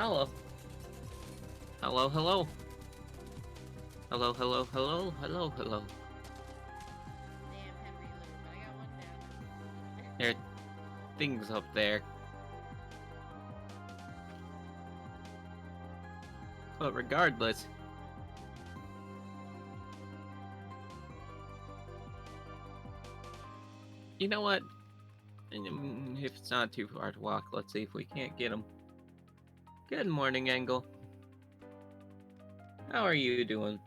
Hello. Hello, hello. Hello, hello, hello, hello, hello. Damn, Henry Lou, but I got one down. There are things up there. But regardless... You know what? If it's not too far to walk, let's see if we can't get him. Good morning, Angle. How are you doing?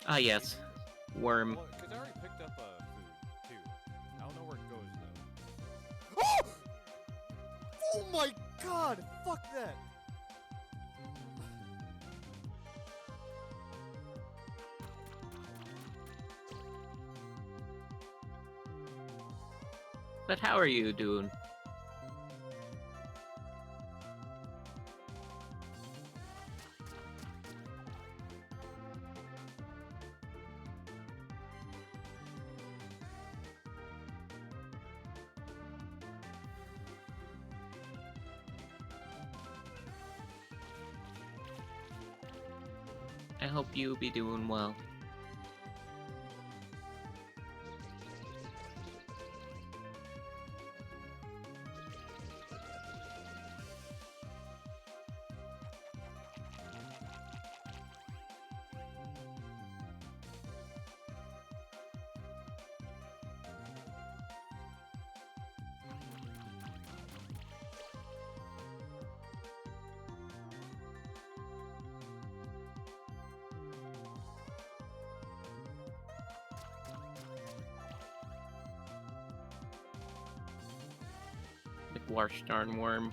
Ah, yes. Worm. Well, because I already picked up food, too. I don't know where it goes, though. Oh! Oh my god! Fuck that! But how are you doing? I hope you be doing well. The gosh darn worm.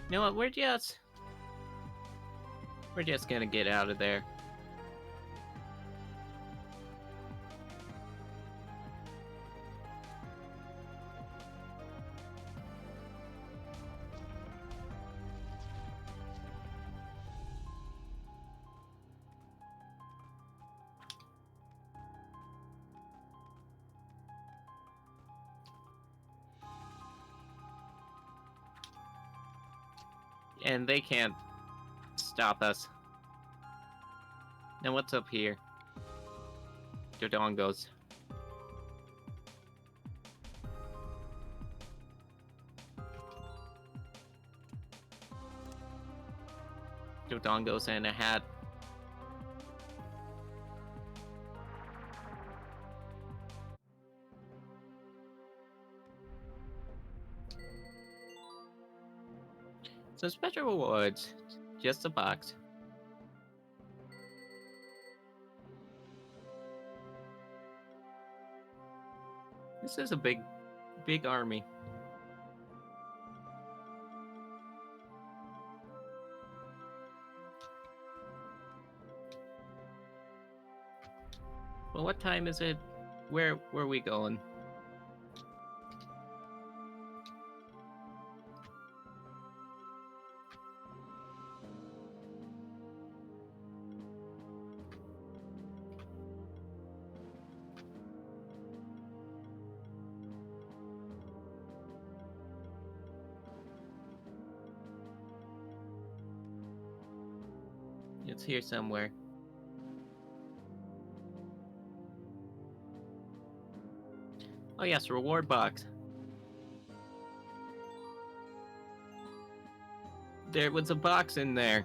You know what? We're just gonna get out of there. And they can't stop us. Now what's up here? Dodongos. Dodongos and a hat. So special rewards. Just a box. This is a big army. Well, what time is it? Where are we going? It's here somewhere. Oh yes, reward box. There was a box in there.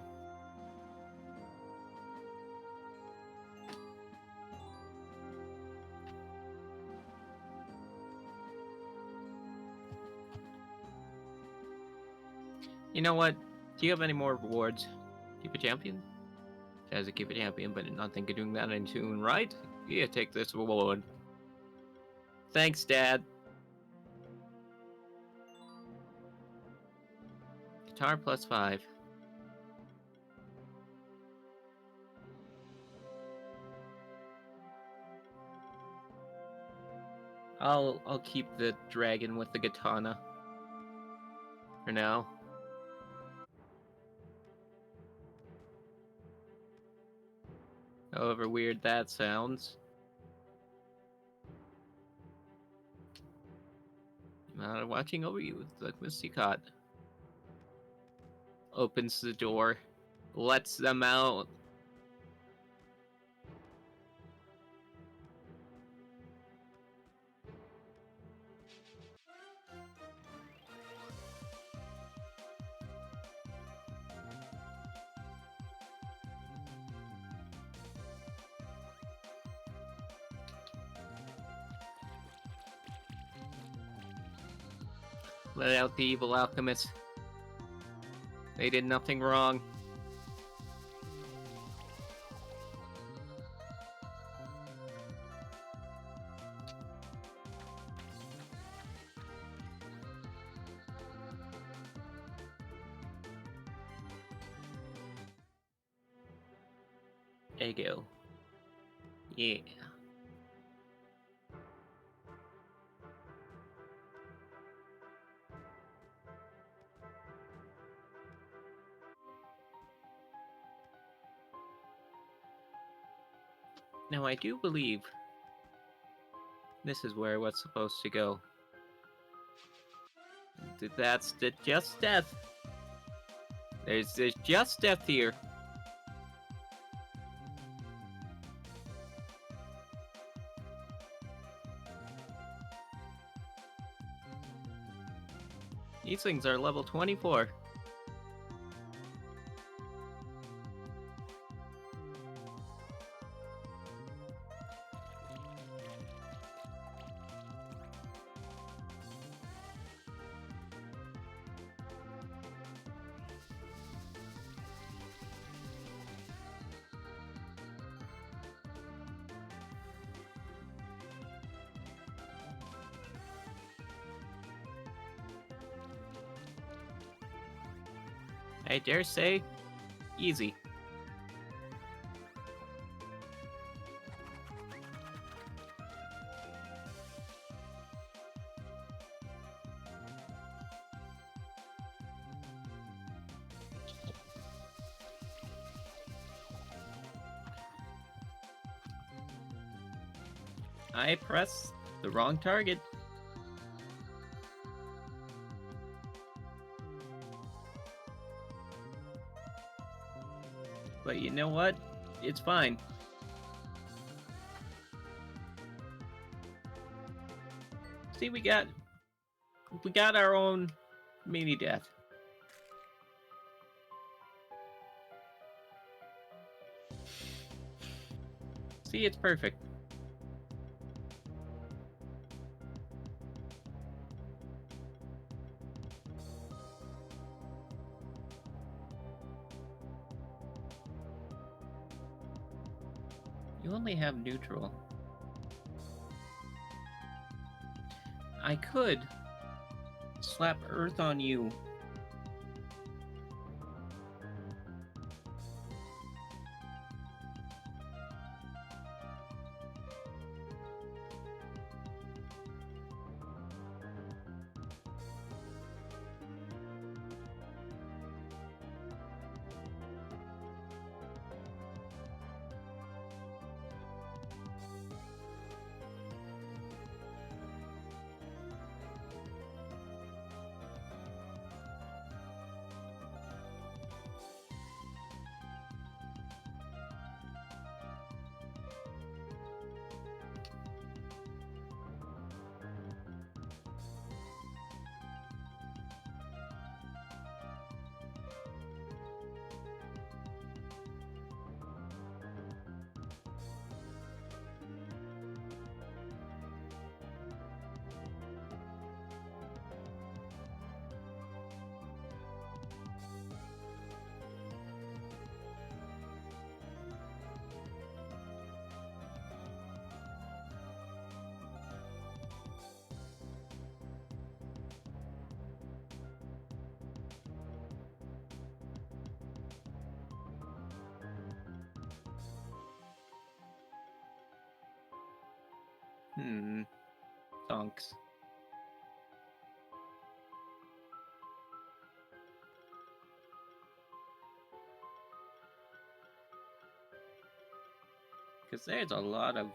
You know what? Do you have any more rewards? Keep a champion? As a keep a champion, but not think of doing that in tune, right? Yeah, take this reward. Thanks, Dad. Guitar plus 5. I'll keep the dragon with the katana for now. However weird that sounds. I'm watching over you with the misty cot. Opens the door, lets them out. Let out the evil alchemists. They did nothing wrong. There you go. Yeah. Now I do believe this is where what's supposed to go. That's the just death. There's just death here. These things are level 24. I dare say, easy. I pressed the wrong target. But you know what? It's fine. See, we got our own mini death. See, it's perfect. You only have neutral. I could slap Earth on you. Donks. Because there's a lot of...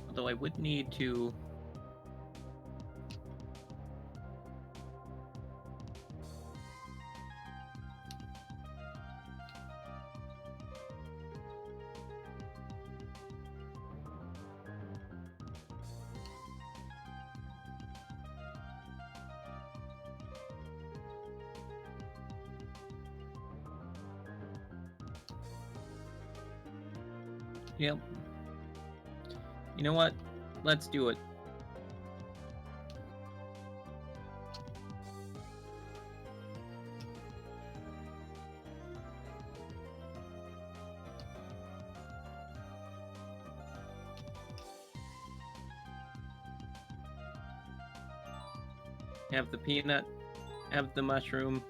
Although I would need to... Yep. You know what? Let's do it. Have the peanut, have the mushroom,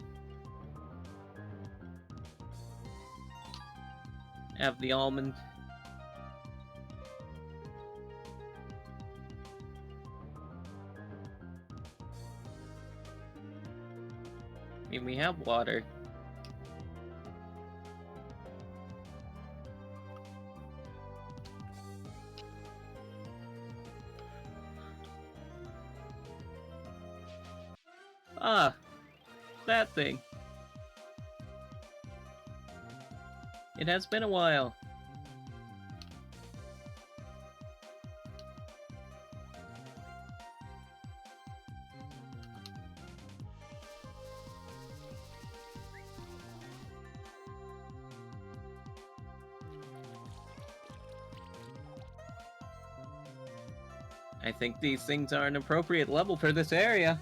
have the almond. I mean, we have water. Ah, that thing. It has been a while. I think these things are an appropriate level for this area.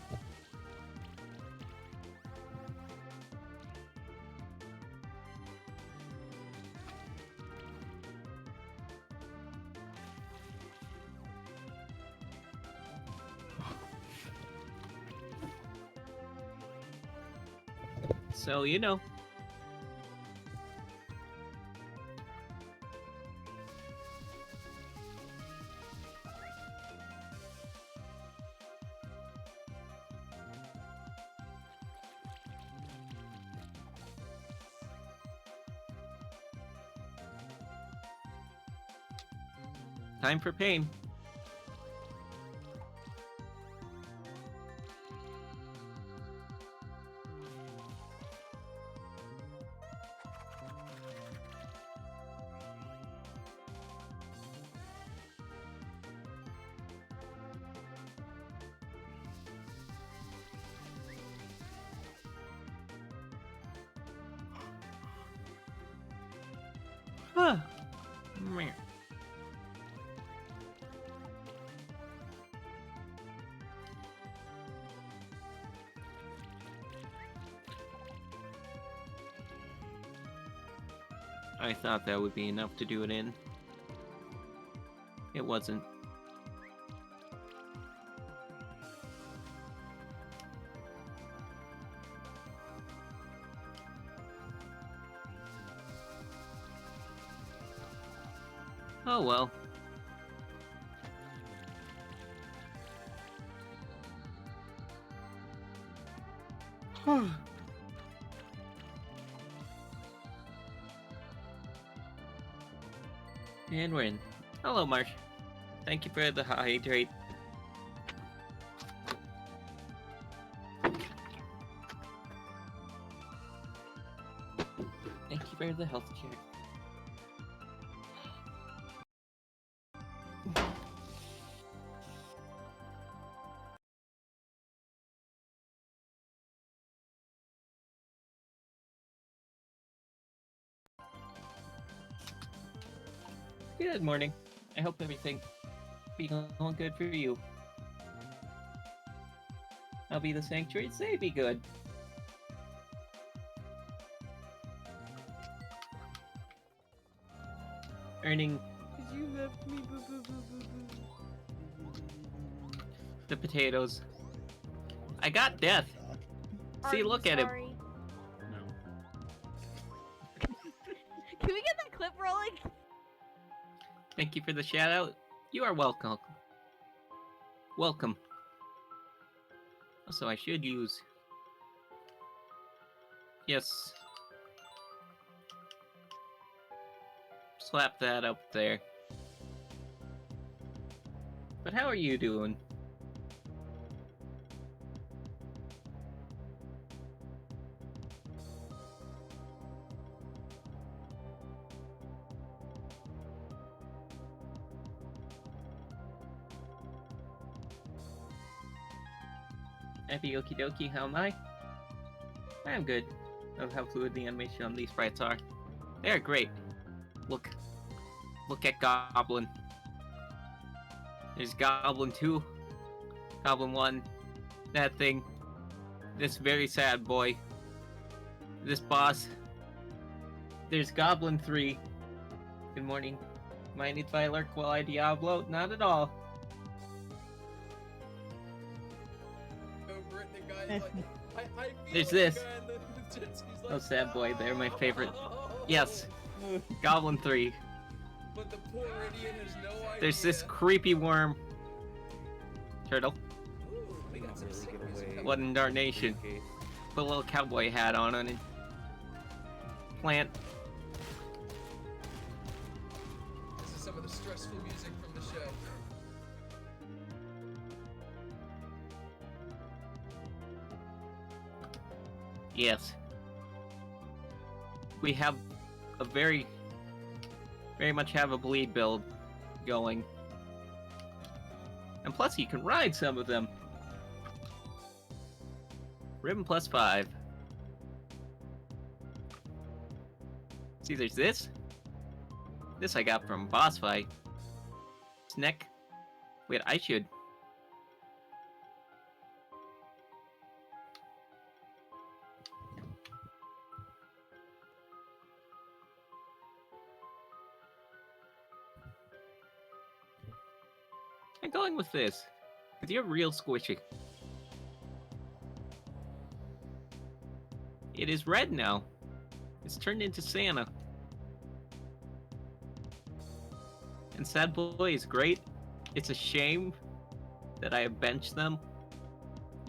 So, you know. Time for pain. Huh. Meh. I thought that would be enough to do it in. It wasn't. Oh well. And we're in. Hello, Marsh. Thank you for the hydrate. Thank you for the health care. Good morning. I hope everything be going good for you. I'll be the sanctuary. Say be good. Earning. 'Cause you left me, boo boo boo boo boo. the potatoes. I got death. Are See, you look at him. sorry? No. Can we get that clip rolling? Thank you for the shout out. You are welcome. Welcome. Also, I should use. Yes. Slap that up there. But how are you doing? Happy okie dokie, how am I? I'm good. Love how fluid the animation on these sprites are. They're great. Look. Look at Goblin. There's Goblin 2. Goblin 1. That thing. This very sad boy. This boss. There's Goblin 3. Good morning. Mind if I lurk while I Diablo? Not at all. Over it, the guy's like, I feel There's like this. the guy in the jet ski's like, Oh, sad boy, they're my favorite. "No." Yes. Goblin 3. But the poor idiot has no idea. There's this creepy worm. Turtle. Ooh, we got some sick music coming. What in darnation? Put a little cowboy hat on it. Plant. This is some of the stressful music from the show. Yes. We have a very much have a bleed build going. And plus you can ride some of them. Ribbon plus 5. See, there's this. This I got from boss fight. Snack. Wait, I should. I'm going with this. Because you're real squishy. It is red now. It's turned into Santa. And Sad Boy is great. It's a shame that I have benched them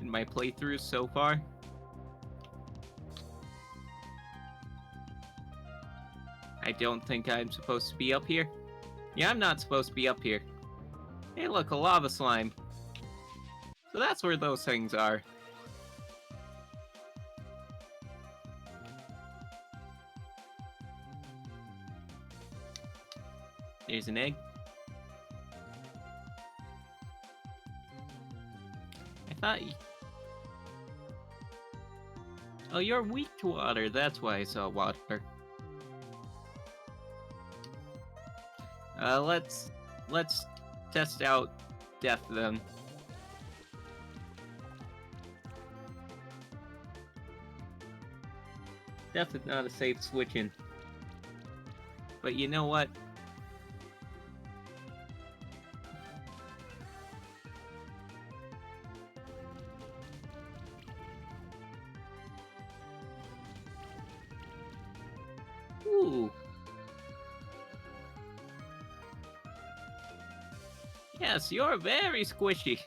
in my playthroughs so far. I don't think I'm supposed to be up here. Yeah, I'm not supposed to be up here. Hey look, a lava slime. So that's where those things are. There's an egg. I thought Oh, you're weak to water, that's why I saw water. Let's test out death then. Death is not a safe switch-in. But you know what? Ooh. Yes, you're very squishy.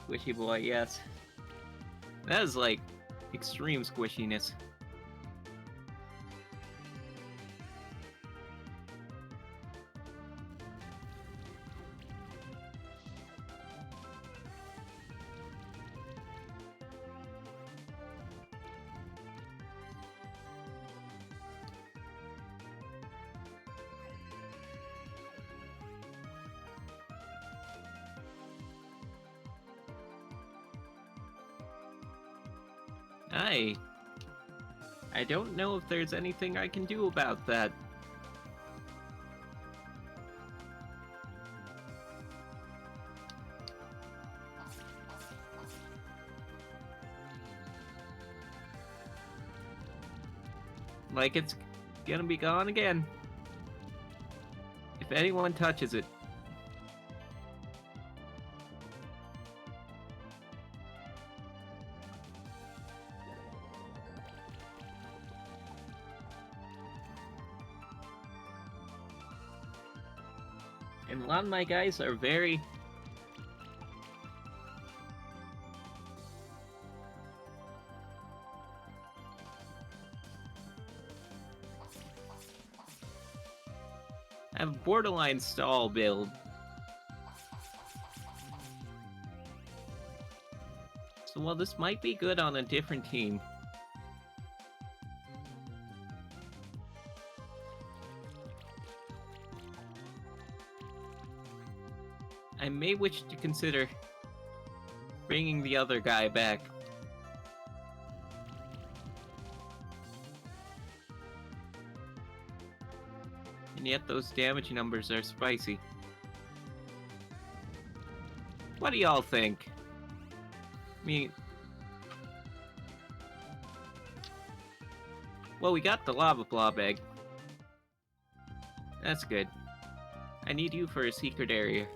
Squishy boy, yes. That is like extreme squishiness. Aye. I don't know if there's anything I can do about that. Like it's gonna be gone again. If anyone touches it. And a lot of my guys are very... have a borderline stall build. So while this might be good on a different team, I may wish to consider bringing the other guy back. And yet those damage numbers are spicy. What do y'all think? I mean... Well, we got the lava blob egg. That's good. I need you for a secret area.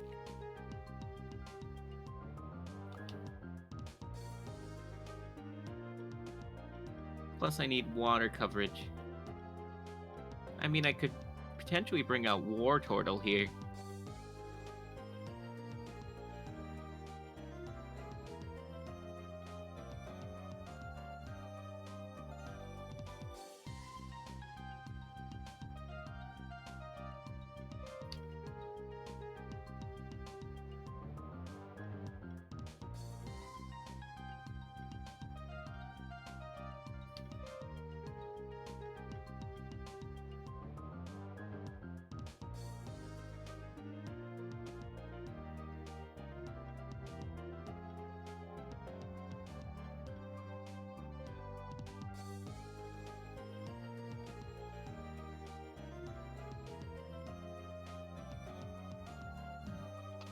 Plus I need water coverage. I mean, I could potentially bring out War Turtle here.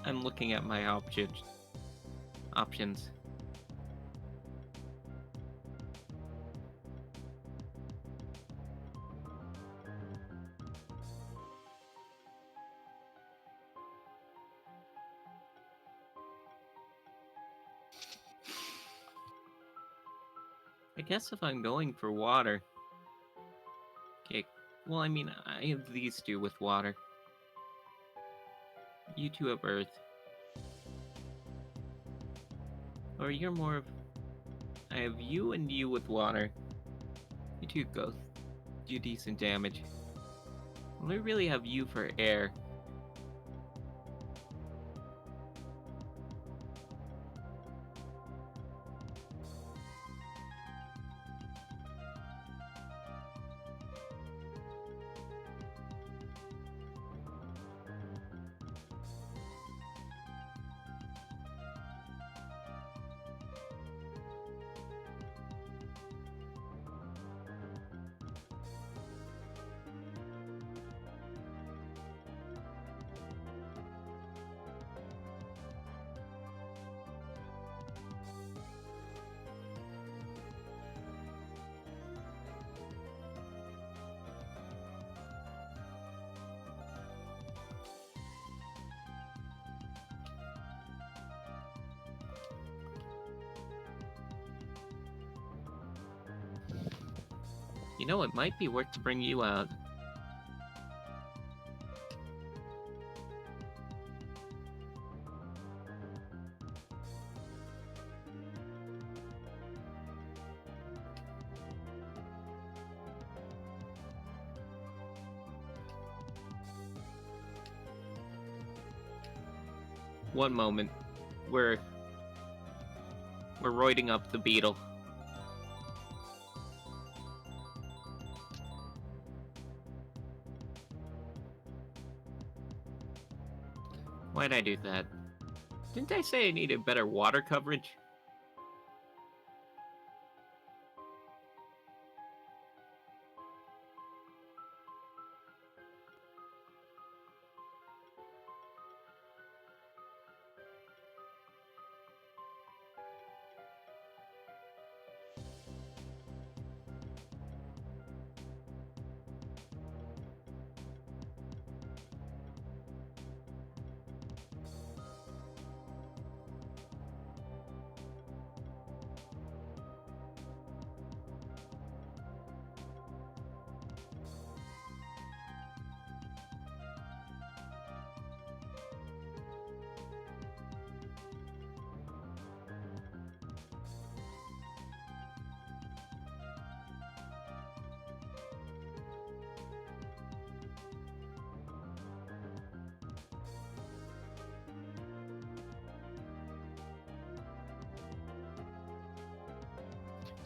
I'm looking at my options. I guess if I'm going for water... Okay, well, I mean, I have these two with water. You two have earth. Or you're more of... I have you and you with water. You two both do decent damage. I really have you for air. You know, it might be worth to bring you out. One moment. We're roiding up the beetle. Why'd I do that? Didn't I say I needed better water coverage?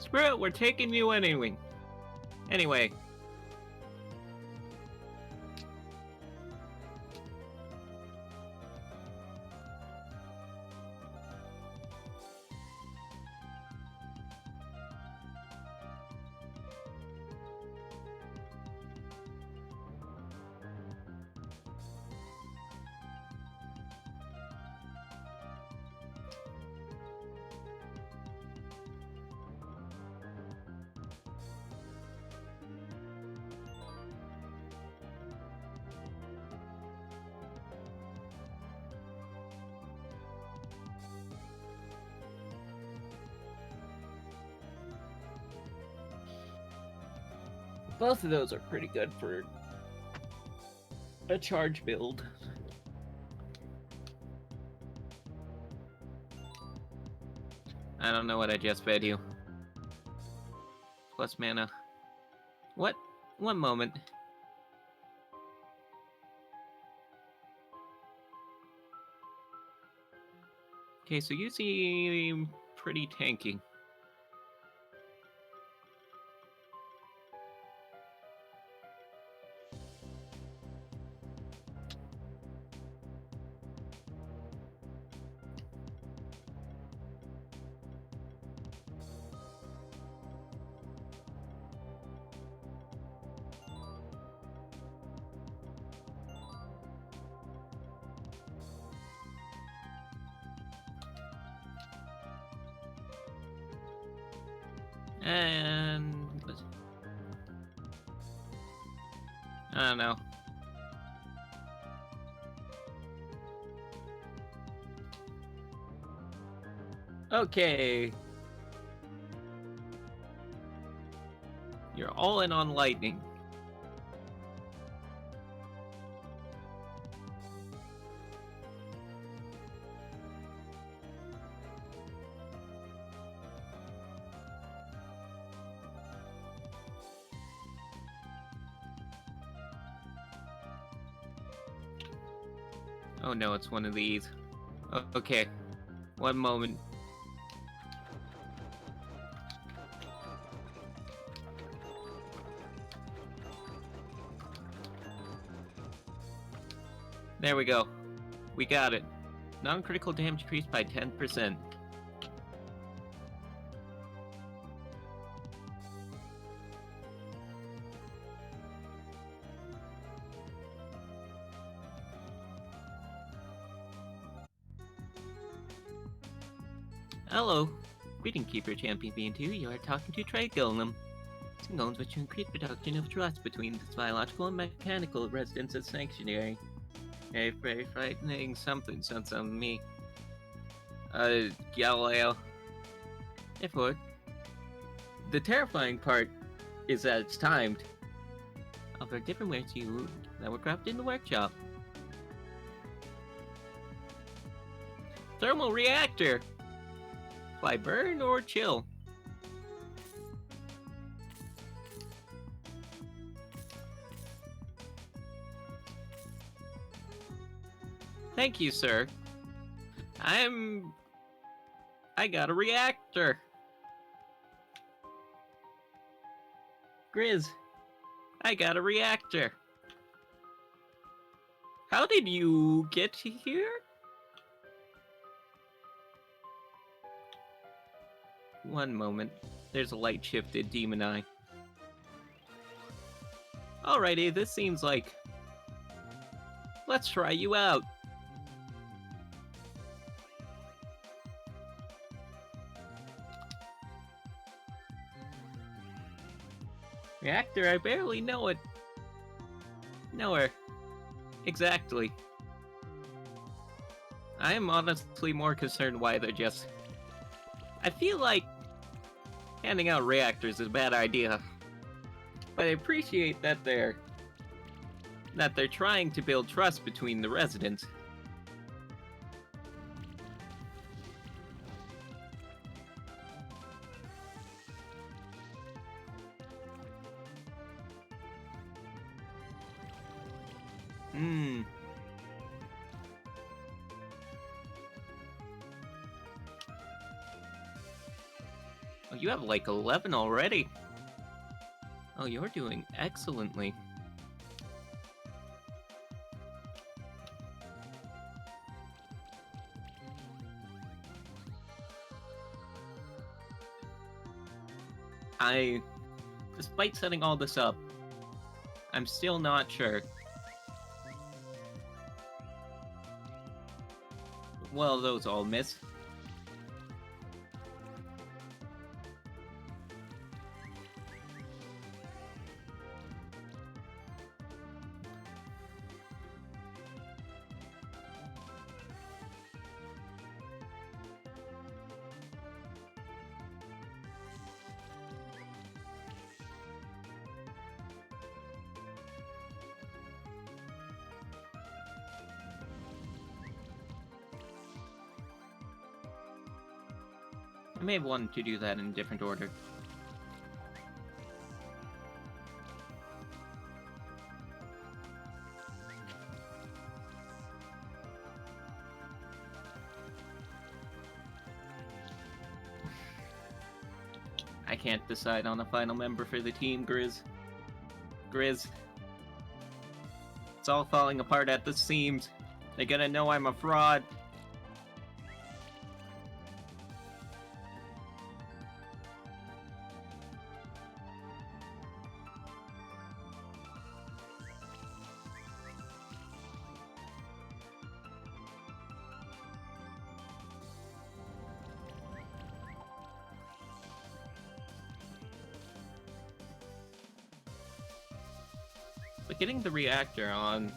Spirit, we're taking you anyway. Anyway. Both of those are pretty good for a charge build. I don't know what I just fed you. Plus mana. What? One moment. Okay, so you seem pretty tanky. And I don't know. Okay. You're all in on lightning. Oh no, it's one of these. Okay. One moment. There we go. We got it. Non-critical damage increased by 10%. Hello. Greeting, Keeper Champion B2. You are talking to Trade Golem. Some golems which increase production of trust between the biological and mechanical residents of Sanctuary. Very frightening something sounds on me. Galileo. Therefore, the terrifying part is that it's timed. Offer different ways to you that were crafted in the workshop. Thermal reactor! Apply burn or chill. Thank you, sir. I got a reactor. Grizz, I got a reactor. How did you get here? One moment. There's a light shifted demon eye. Alrighty, this seems like... Let's try you out. Reactor, I barely know it. Know her. Exactly. I am honestly more concerned why they're just... I feel like handing out reactors is a bad idea. But I appreciate that they're trying to build trust between the residents. Oh, you have like 11 already. Oh, you're doing excellently. Despite setting all this up, I'm still not sure. Well, those all miss. I may have wanted to do that in a different order. I can't decide on a final member for the team, Grizz. It's all falling apart at the seams. They're gonna know I'm a fraud. But getting the reactor on...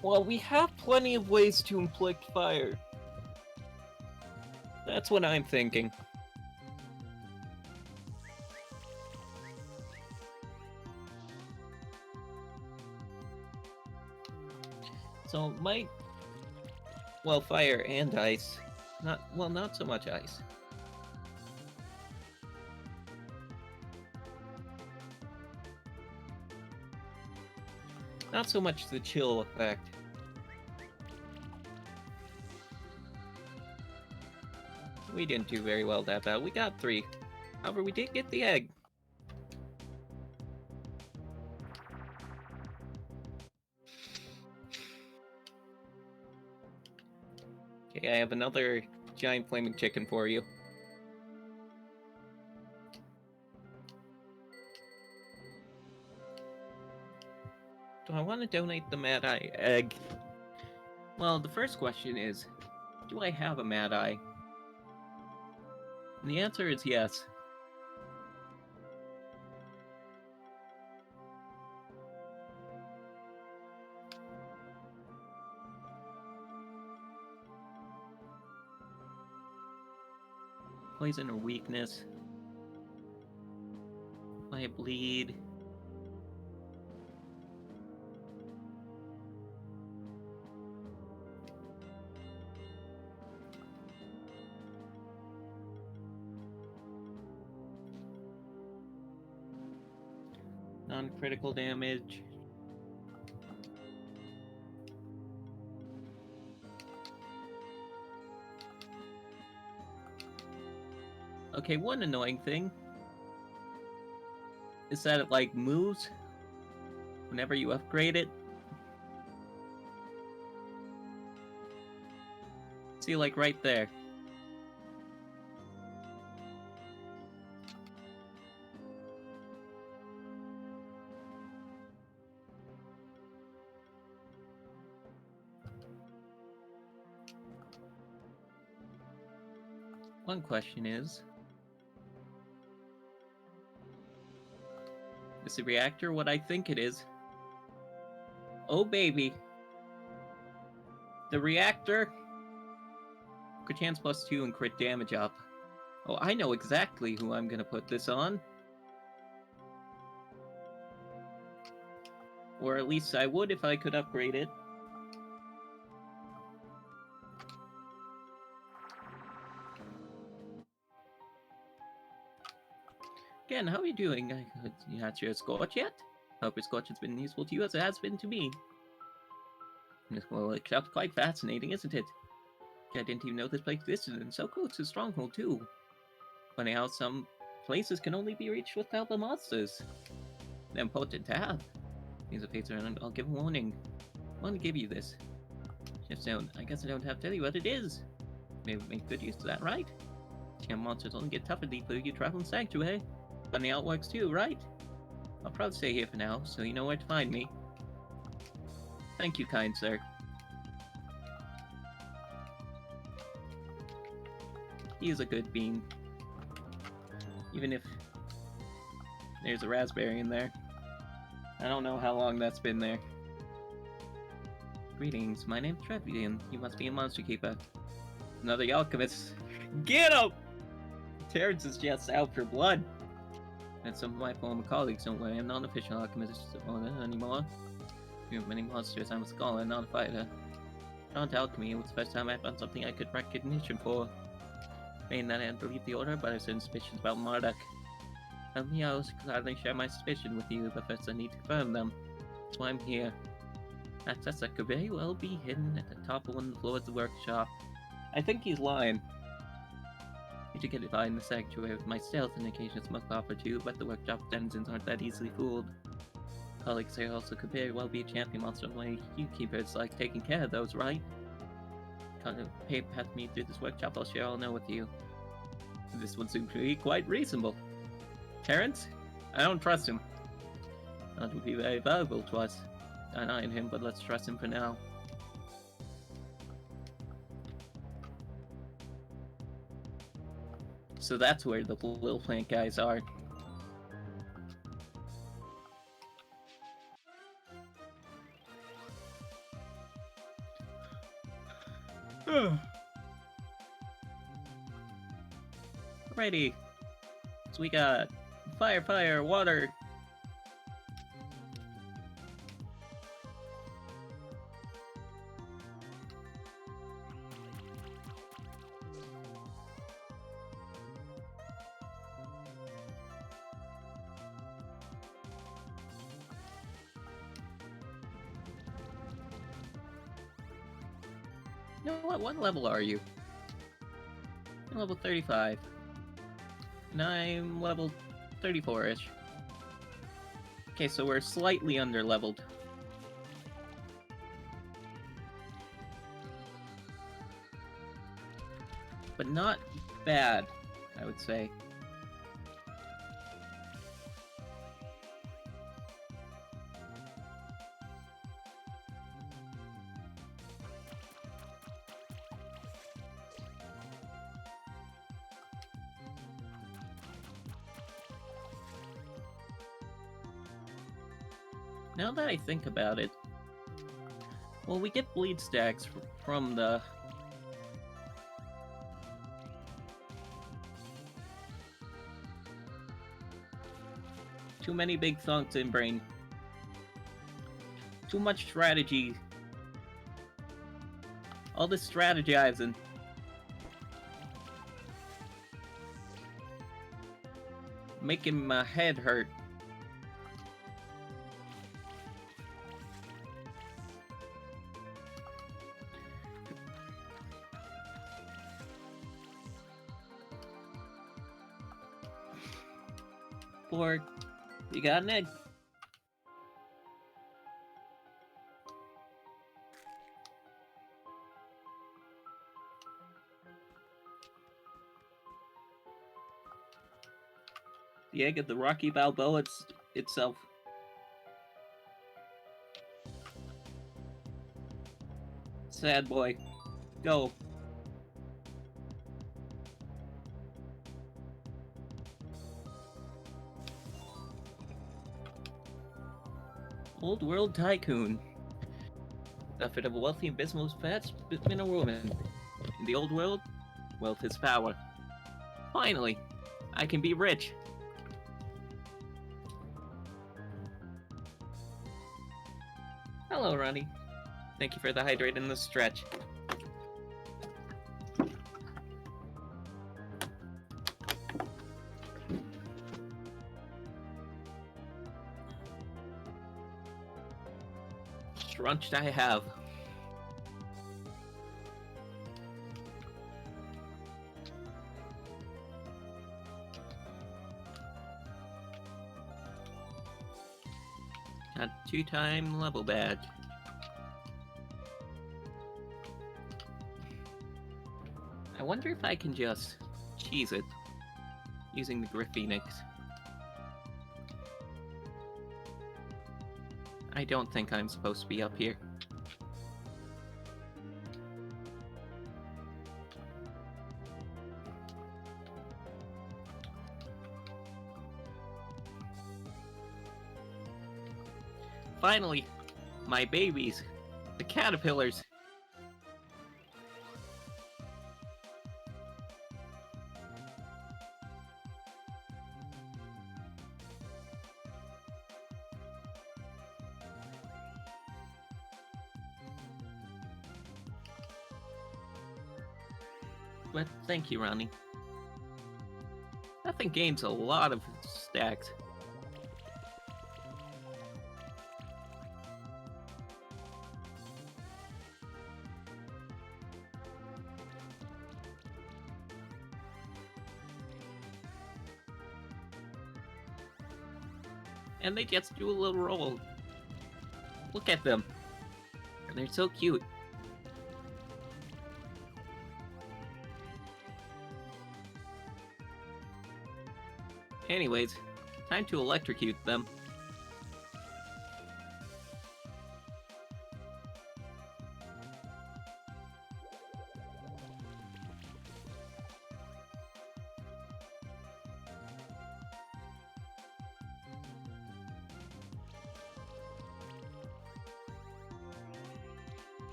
Well, we have plenty of ways to inflict fire. That's what I'm thinking. So, might... Well, fire and ice. Not so much ice. Not so much the chill effect. We didn't do very well that battle. We got 3. However, we did get the egg. Okay, I have another giant flaming chicken for you. Do I want to donate the Mad Eye egg? Well, the first question is, do I have a Mad Eye? And the answer is yes. Poison or weakness. I bleed. Non-critical damage. Okay, one annoying thing is that it, like, moves whenever you upgrade it. See, like, right there. One question is the reactor what I think it is? Oh baby. The reactor. Crit chance +2 and crit damage up. Oh, I know exactly who I'm gonna put this on. Or at least I would if I could upgrade it. Again, how are you doing? You had your Scorch yet? Hope your Scorch has been useful to you as it has been to me. Well, it's quite fascinating, isn't it? I didn't even know this place existed, and so close to Stronghold, too. Funny how some places can only be reached without the monsters. They're important to have. He's a pizza and I'll give a warning. I want to give you this. Chef Stone, I guess I don't have to tell you what it is. Maybe make good use of that, right? Camp monsters only get tougher the deeper you travel in Sanctuary. Funny how it works too, right? I'll probably stay here for now, so you know where to find me. Thank you, kind sir. He is a good bean. Even if there's a raspberry in there. I don't know how long that's been there. Greetings, my name's Trevian. You must be a monster keeper. Another alchemist. Get him! Terrence is just out for blood. And some of my former colleagues don't worry, I'm not an official alchemist anymore. You have many monsters, I'm a scholar, not a fighter. Drawn to alchemy, it was the first time I found something I could recognition for. Saying that I hadn't believed the order, but I have certain suspicions about Marduk. Tell me, I will gladly share my suspicion with you, but first I need to confirm them. That's why I'm here. Access that could very well be hidden at the top of one of the floors of the workshop. I think he's lying. You should get by in the sanctuary with my stealth indications must offer to you, but the workshop denizens aren't that easily fooled. Colleagues here also could very well be a champion monster, only you keepers like taking care of those, right? Pay path me through this workshop, I'll share all know with you. This would seem to be quite reasonable. Terrence? I don't trust him. That would be very valuable to us. I'm eyeing him, but let's trust him for now. So that's where the little plant guys are. Alrighty. So we got fire, water. You know what level are you? I'm level 35. And I'm level 34-ish. Okay, so we're slightly under-leveled. But not bad, I would say. Now that I think about it, well, we get bleed stacks from the... Too many big thunks in brain. Too much strategy. All this strategizing. Making my head hurt. Or you got an egg. The egg of the Rocky Balboa itself. Sad boy. Go. Old World Tycoon. The fit of a wealthy and business fat man or woman. In the old world, wealth is power. Finally, I can be rich. Hello, Ronnie. Thank you for the hydrate in the stretch. Strunched I have. Got a 2-time level badge. I wonder if I can just cheese it using the Griff Phoenix. I don't think I'm supposed to be up here. Finally, my babies, the caterpillars. But thank you, Ronnie. That thing gains a lot of stacks. And they just do a little roll. Look at them. They're so cute. Anyways, time to electrocute them.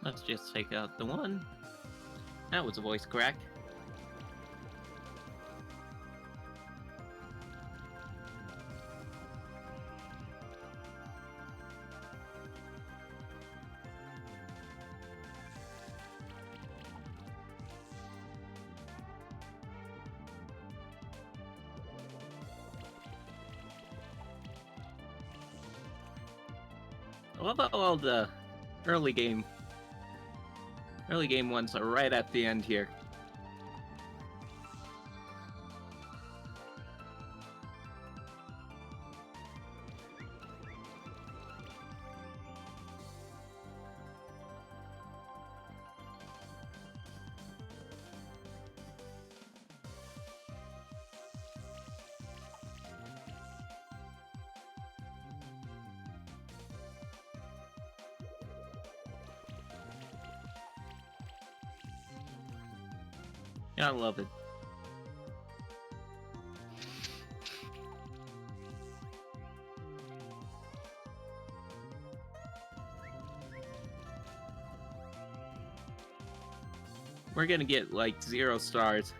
Let's just take out the one. That was a voice crack. I love how all the early game ones are right at the end here. I love it. We're gonna get like 0 stars.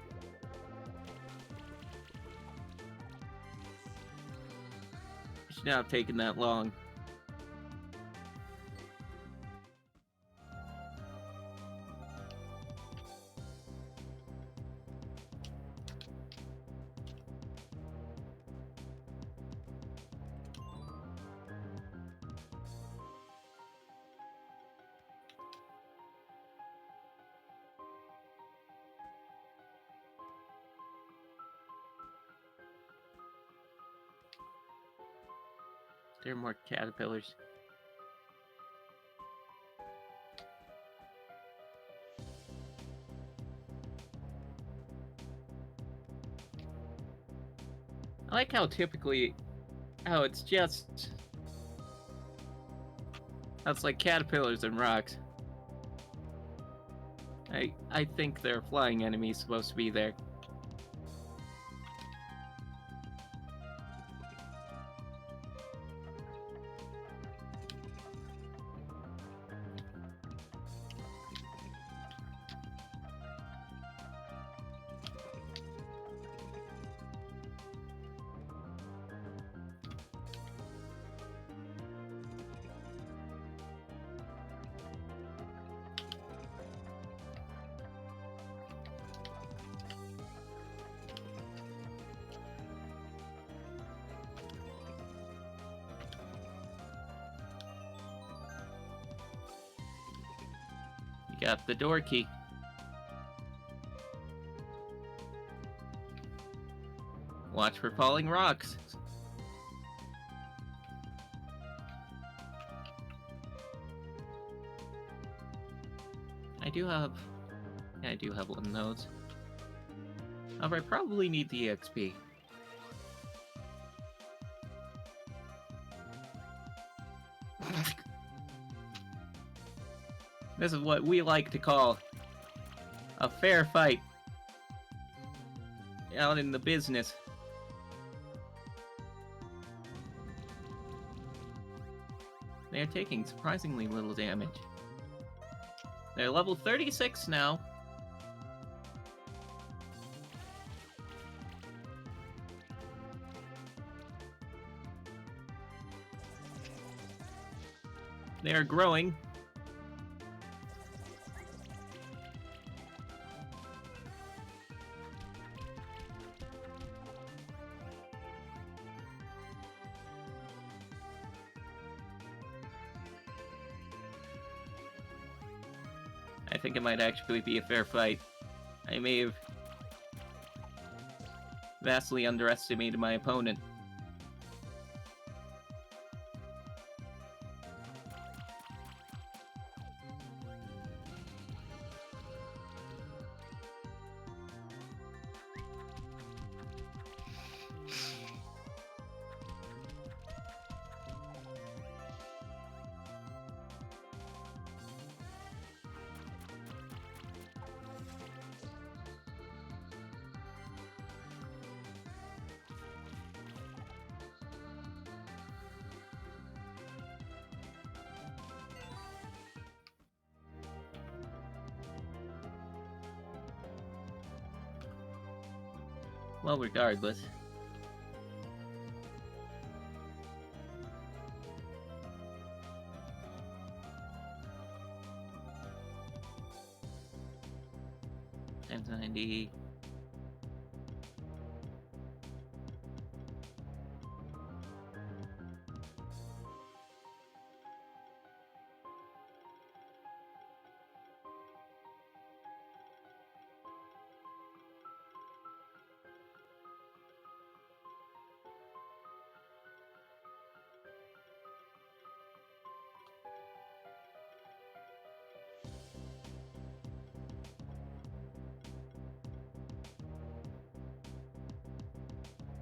It should not have taken that long. There are more caterpillars. I like how it's just... That's like caterpillars and rocks. I think there are flying enemies supposed to be there. Got the door key. Watch for falling rocks. I do have one of those. However, I probably need the EXP. This is what we like to call a fair fight out in the business. They are taking surprisingly little damage. They're level 36 now. They are growing. I think it might actually be a fair fight. I may have vastly underestimated my opponent. Well, regardless. Times 90.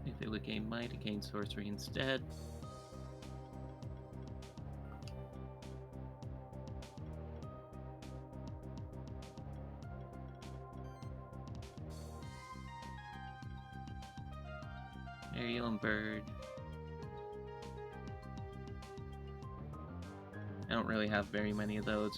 If it would gain might, it gains sorcery instead. Aerial and bird. I don't really have very many of those.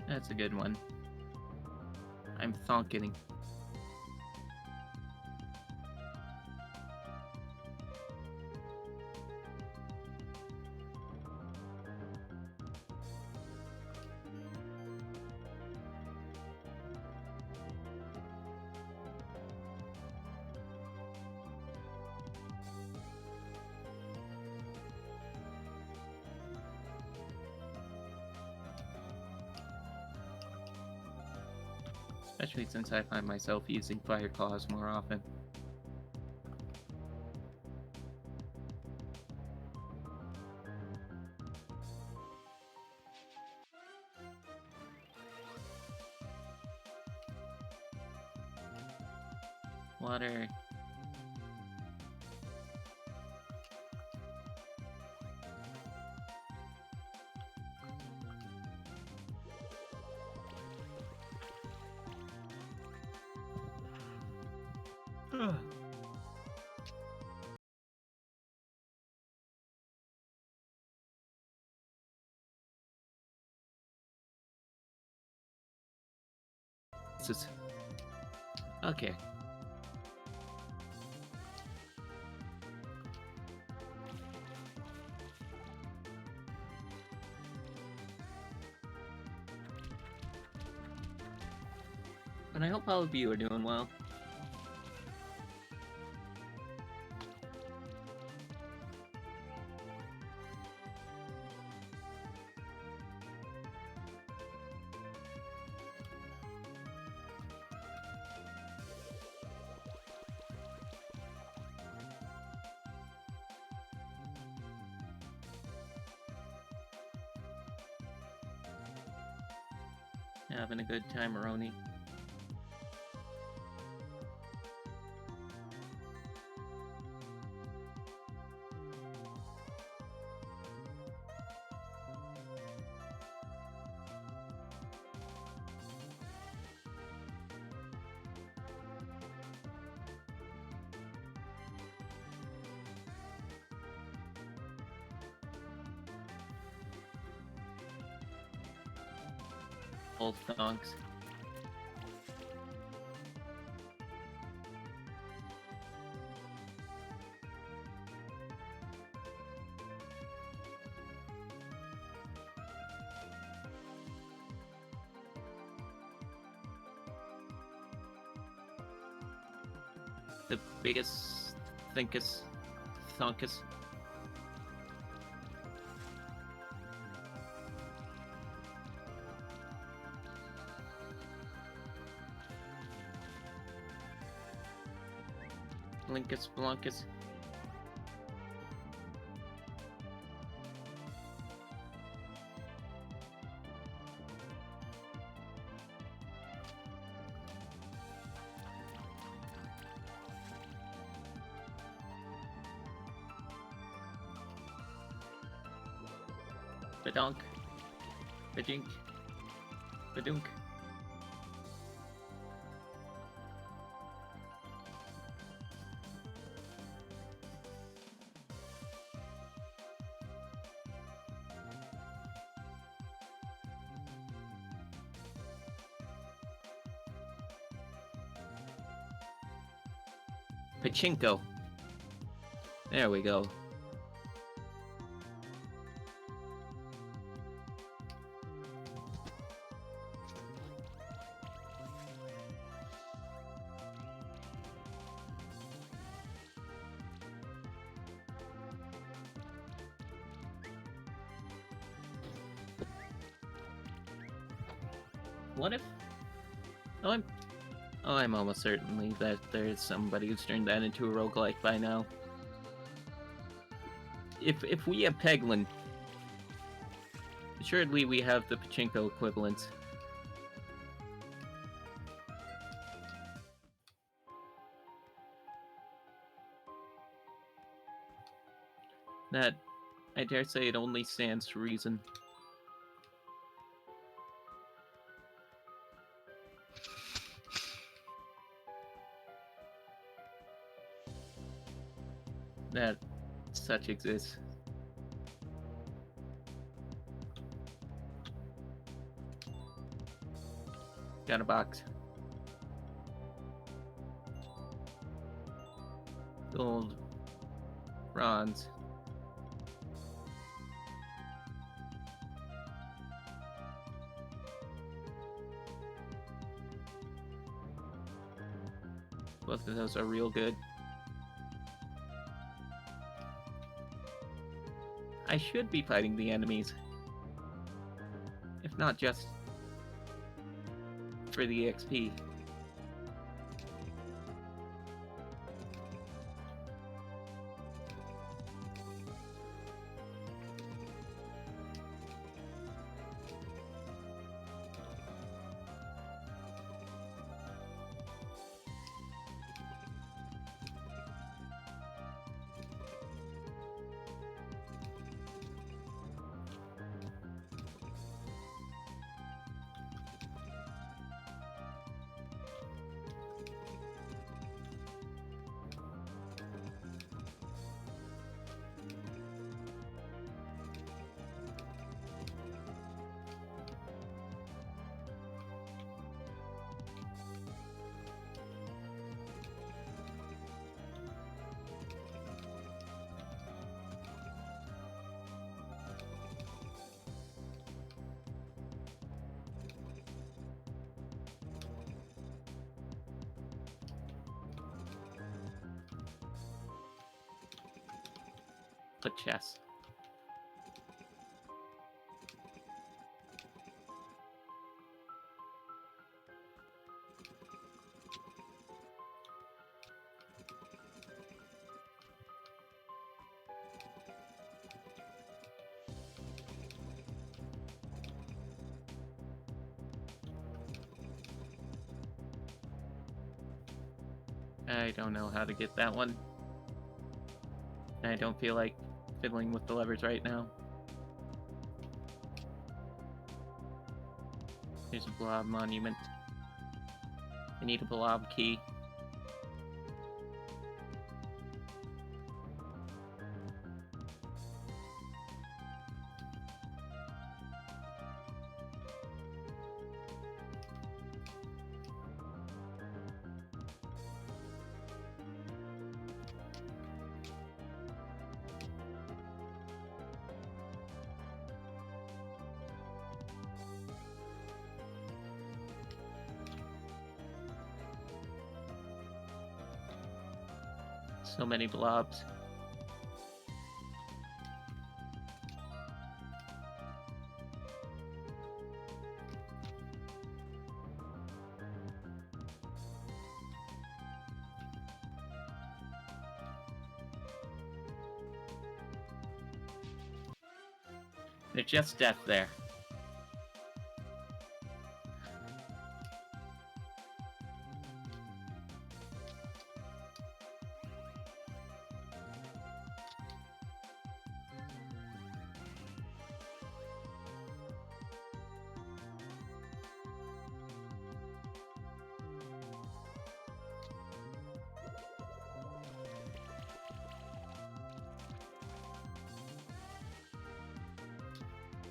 That's a good one. I'm thonking. Especially since I find myself using fire claws more often. Water. Ugh. Jesus. Okay. And I hope all of you are doing well. Having a good time, Roni. Old thonks. The biggest thinkus thonkus. Linkus Blunkus. Badonk. Bajink. Badunk. Pachinko. There we go. What if... I'm almost certainly that there's somebody who's turned that into a roguelike by now. If we have Peglin, assuredly we have the Pachinko equivalents. That, I dare say, it only stands to reason. That such exists. Got a box. Gold. Bronze. Both of those are real good. I should be fighting the enemies. If not just for the XP. put chess. I don't know how to get that one. I don't feel like fiddling with the levers right now. There's a blob monument. I need a blob key. So many blobs. They're just death there.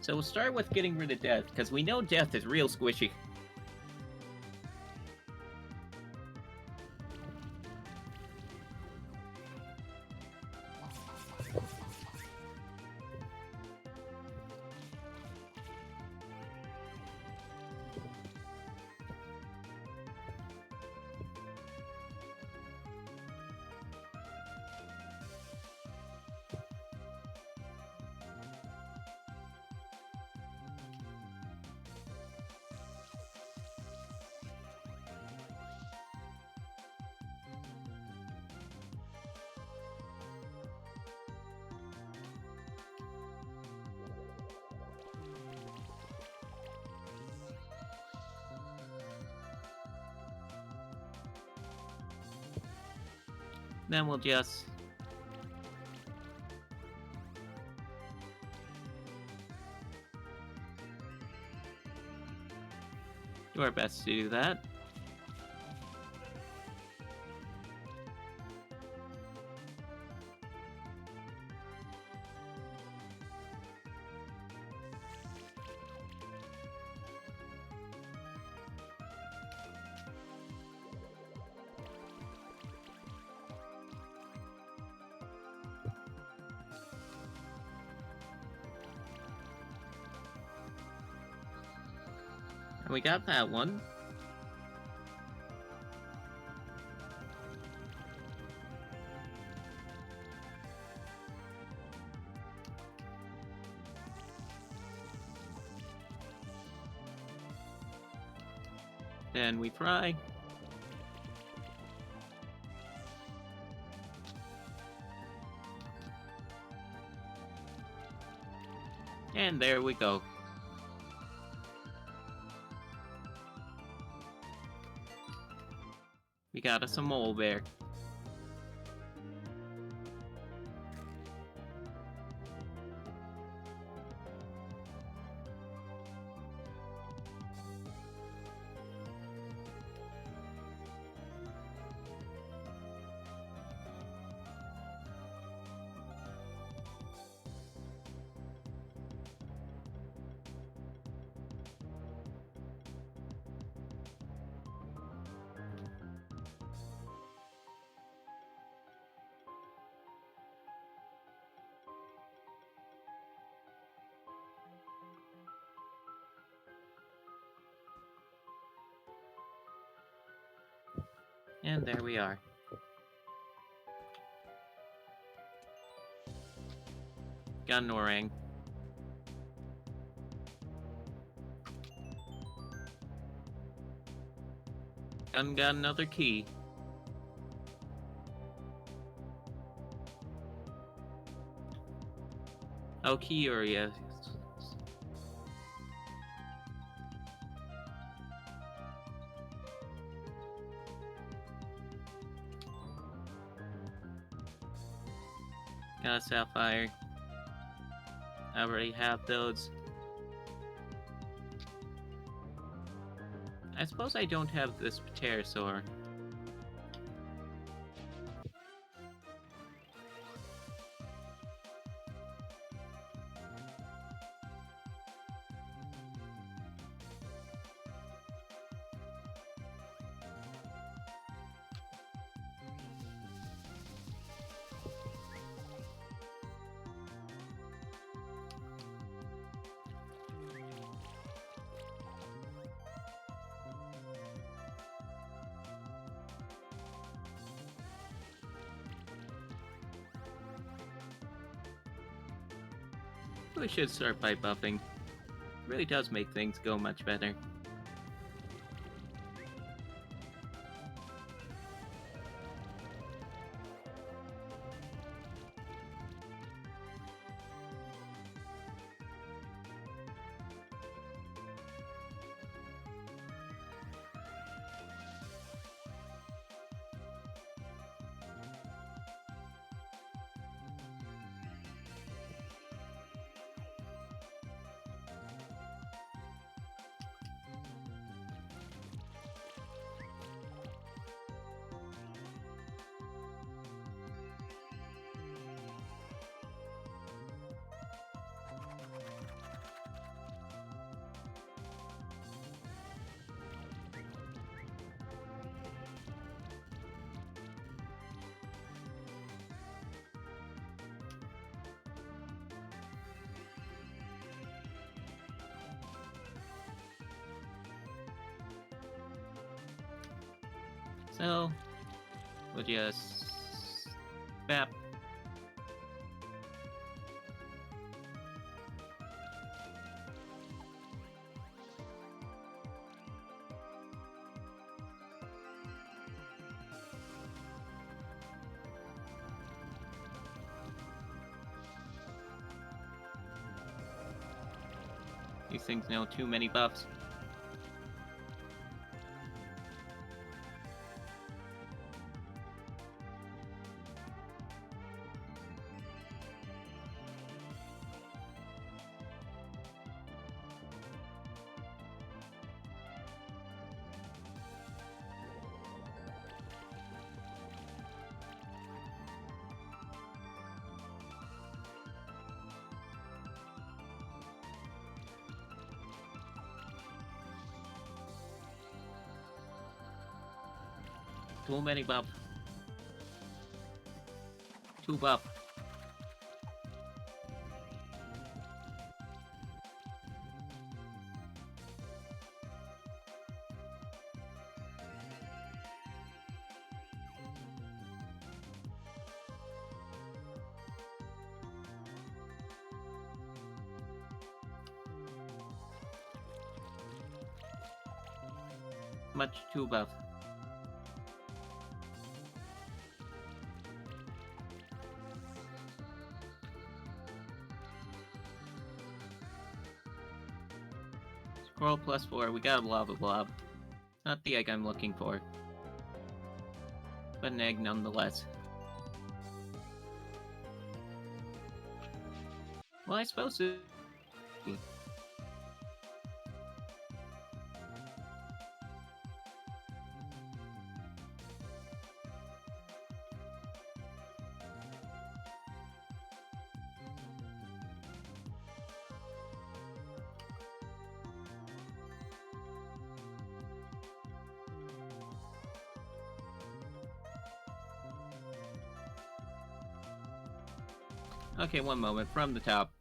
So we'll start with getting rid of death, because we know death is real squishy. Then we'll just... do our best to do that. And we got that one. Then we fry. And there we go. We got us a mole bear. And there we are. Got an orang. Got another key. Oh, key area. Got a sapphire. I already have those. I suppose I don't have this pterosaur. We should start by buffing. Really does make things go much better. So, we'll just bap. These things know too many buffs. Too many buff. Too buff. Much too buff. Scroll +4, we got a lava blob. Not the egg I'm looking for. But an egg nonetheless. Well, I suppose it... Okay, one moment, from the top.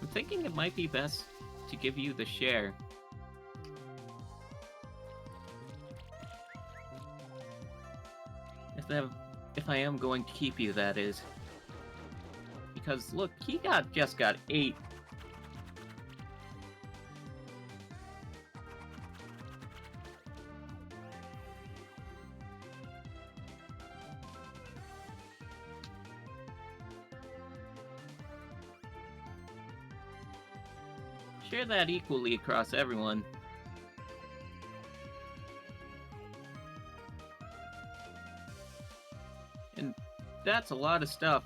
I'm thinking it might be best to give you the share. If I am going to keep you, that is. Because look, he just got 8. Share that equally across everyone. And that's a lot of stuff.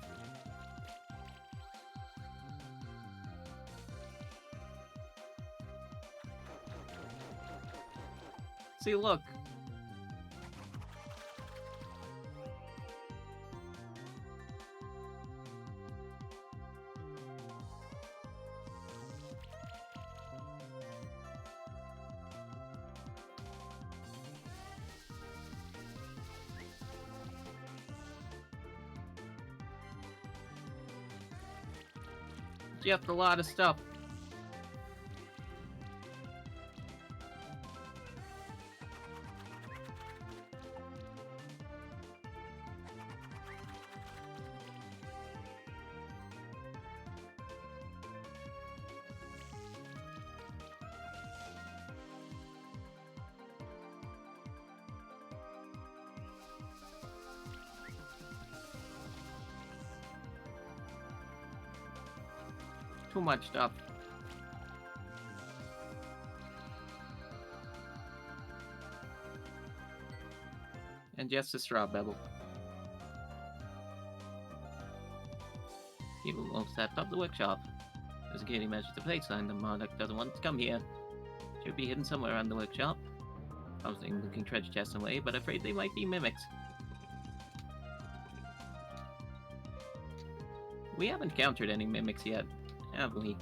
See, look. Just a lot of stuff. Too much stuff. And just a straw bevel. People won't set up the workshop. The security measures the place sign. The monarch doesn't want to come here. Should be hidden somewhere around the workshop. I was looking treasure chests away, but afraid they might be mimics. We haven't encountered any mimics yet, have we?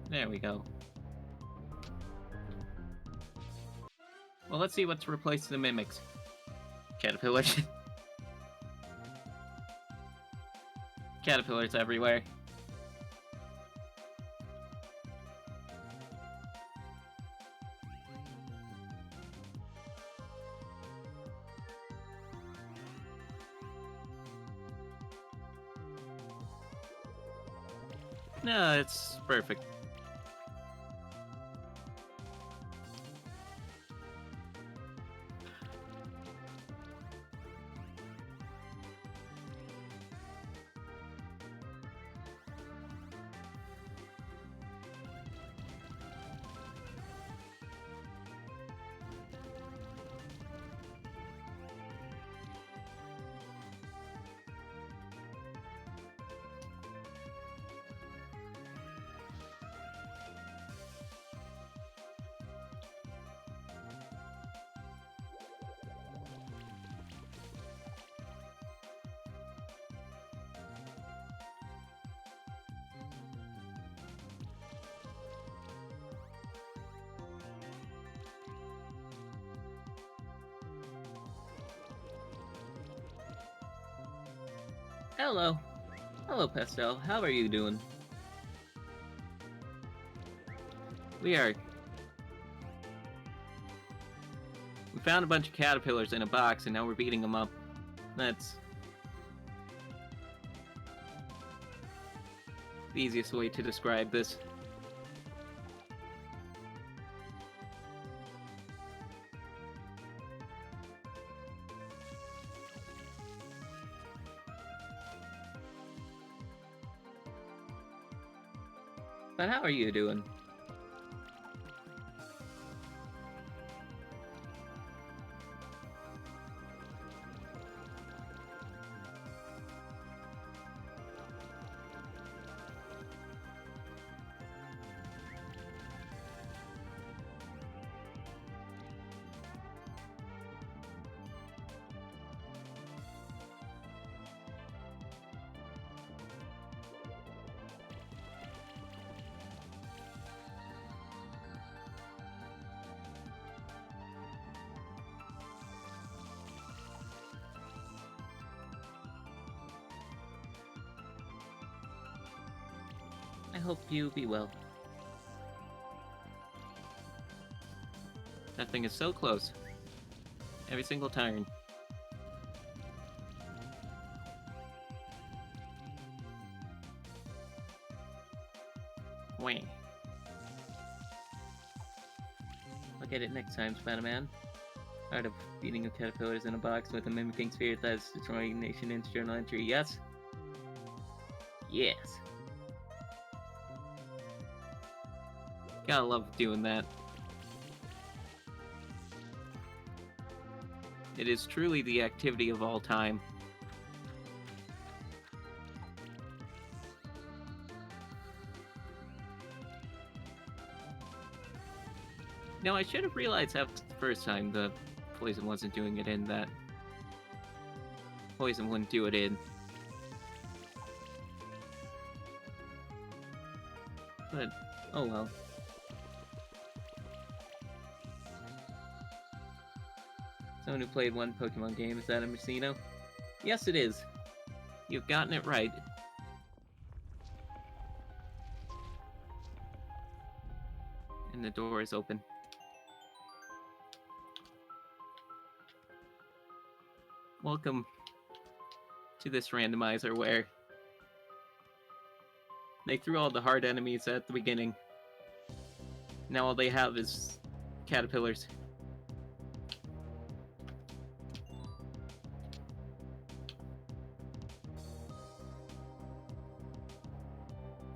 There we go. Well, let's see what's replaced the mimics. Caterpillars. Caterpillars everywhere. No, it's perfect. Hello. Hello, Pastel. How are you doing? We found a bunch of caterpillars in a box, and now we're beating them up. That's the easiest way to describe this. But how are you doing? hope you be well. That thing is so close. Every single turn. Wah. I'll get it next time, Spider-Man. Art of beating of caterpillars in a box with a mimicking spirit that's destroying nation into journal entry. Yes? Yes. Gotta love doing that. It is truly the activity of all time. No, I should have realized after the first time the poison wasn't doing it in that. Poison wouldn't do it in. But, oh well. Someone who played one Pokemon game, is that a Messino? Yes, it is. You've gotten it right. And the door is open. Welcome to this randomizer where they threw all the hard enemies at the beginning. Now all they have is caterpillars.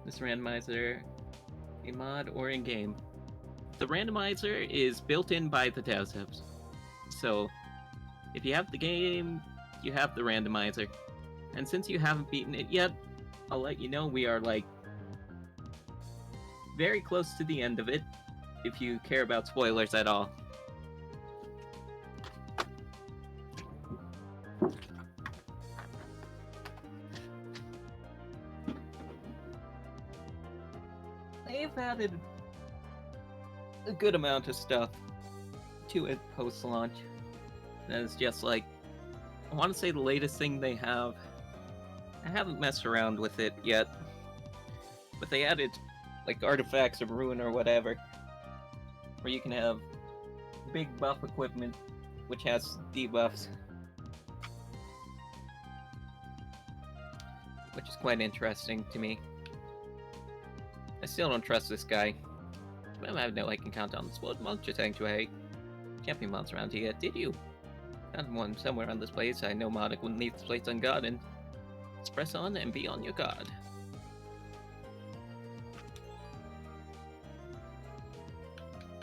This randomizer, a mod or in-game. The randomizer is built in by the devs. So, if you have the game, you have the randomizer. And since you haven't beaten it yet, I'll let you know we are, like, very close to the end of it, if you care about spoilers at all. They've added a good amount of stuff to it post-launch. And it's just like, I want to say the latest thing they have, I haven't messed around with it yet, but they added like artifacts of ruin or whatever, where you can have big buff equipment which has debuffs, which is quite interesting to me. I still don't trust this guy. Well, I have no I can count on the spoiled monster sanctuary. Champion monster around here, did you? Found one somewhere on this place. I know Modic wouldn't leave this place unguarded. Let's press on and be on your guard.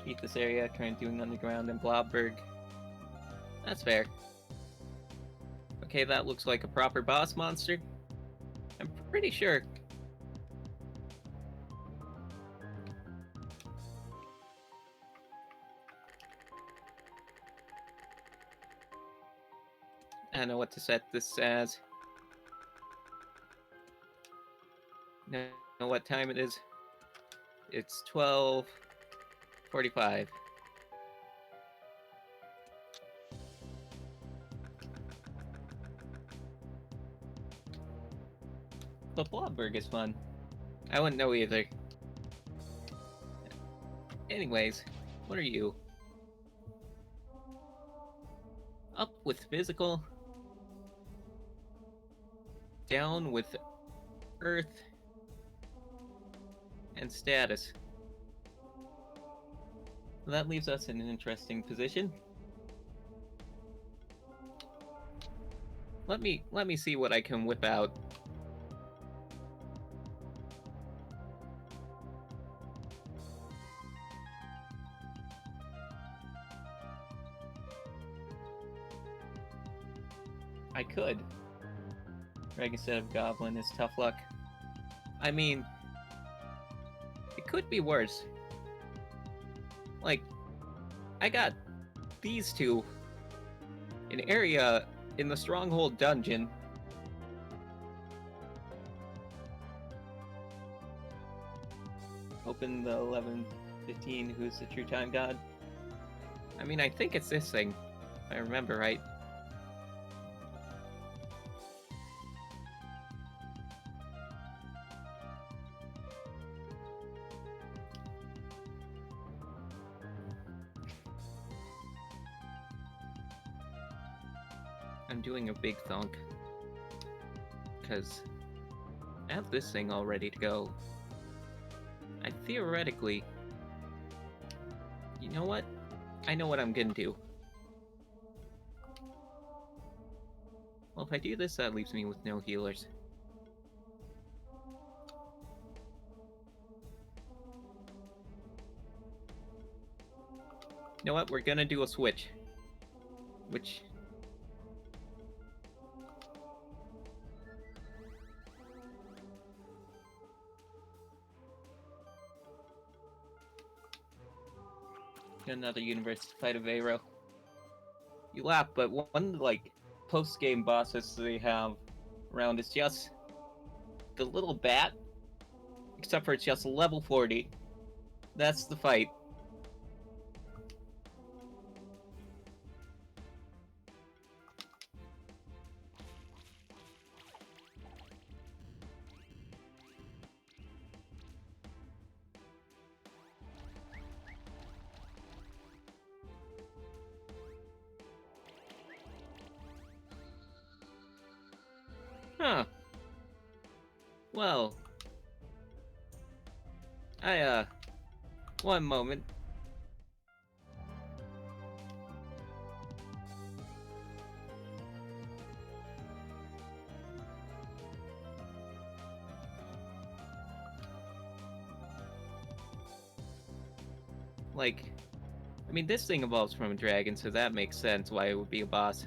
Beat this area, current doing underground and Blobberg. That's fair. Okay, that looks like a proper boss monster. I'm pretty sure. I don't know what to set this as. Know what time it is? It's 12:45. But Blobberg is fun. I wouldn't know either. Anyways, what are you? Up with physical. Down with earth. And status. Well, that leaves us in an interesting position. Let me see what I can whip out. I could. Drag instead of Goblin is tough luck. I mean, it could be worse. Like, I got these two in area in the Stronghold dungeon. Open the 11:15, who's the true time god? I mean, I think it's this thing, if I remember right. I'm doing a big thunk. Because I have this thing all ready to go. I theoretically... You know what? I know what I'm gonna do. Well, if I do this, that leaves me with no healers. You know what? We're gonna do a switch. Which... Another universe to fight a Vero. You laugh, but one, like, post-game bosses they have around is just the little bat. Except for it's just level 40. That's the fight. Huh. Well. One moment. Like, I mean, this thing evolves from a dragon, so that makes sense why it would be a boss.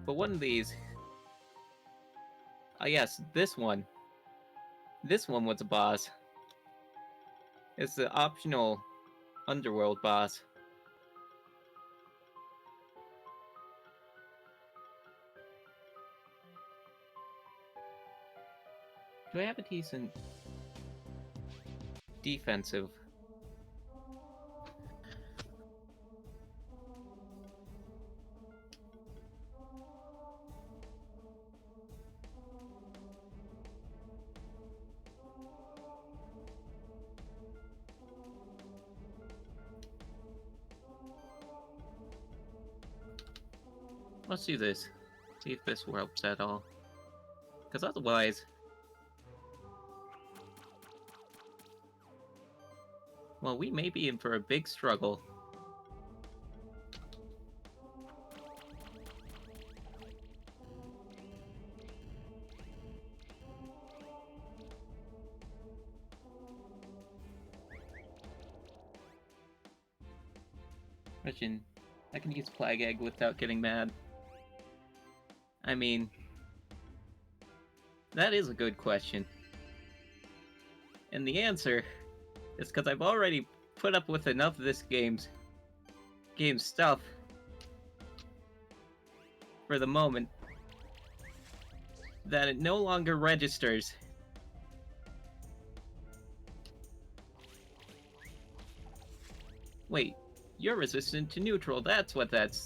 But one of these... Ah, yes, this one. This one was a boss. It's the optional underworld boss. Do I have a decent defensive? Let's do this. See if this helps at all. Because otherwise... Well, we may be in for a big struggle. Question. I can use Plague Egg without getting mad. I mean... That is a good question. And the answer is because I've already put up with enough of this game's stuff for the moment that it no longer registers. Wait, you're resistant to neutral, that's what that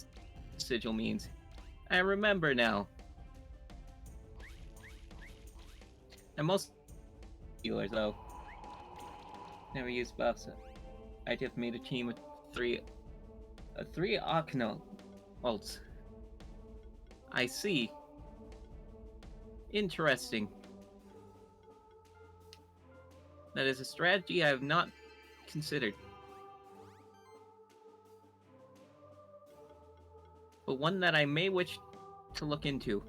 sigil means. I remember now. And most healers, though, never use buffs. I just made a team with three Akno ults. I see. Interesting. That is a strategy I have not considered. But one that I may wish to look into.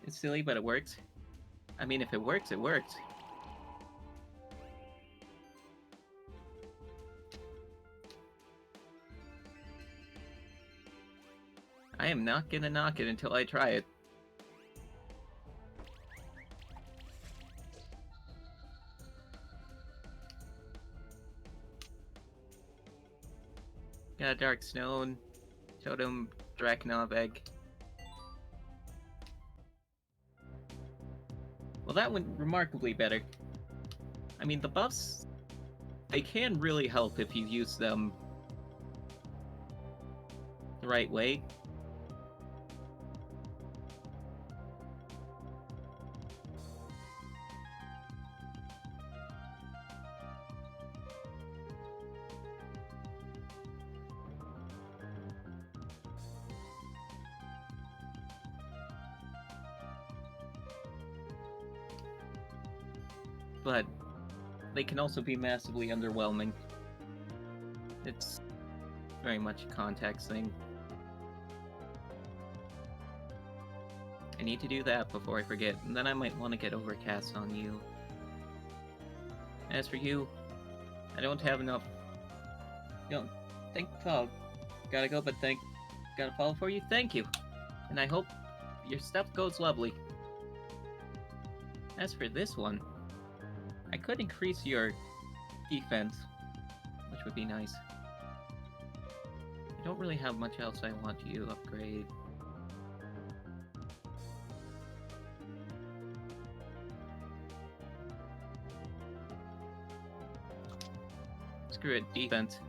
It's silly, but it works. I mean, if it works, it works. I am not gonna knock it until I try it. Got a Dark Stone, Totem, Drakenov Egg. Well, that went remarkably better. I mean, the buffs, they can really help if you use them right way. But they can also be massively underwhelming. It's very much a context thing. I need to do that before I forget, and then I might want to get Overcast on you. As for you, I don't have enough. Gotta go, but gotta follow for you. Thank you, and I hope your stuff goes lovely. As for this one, I could increase your defense, which would be nice. I don't really have much else I want you to upgrade. Screw it, defense.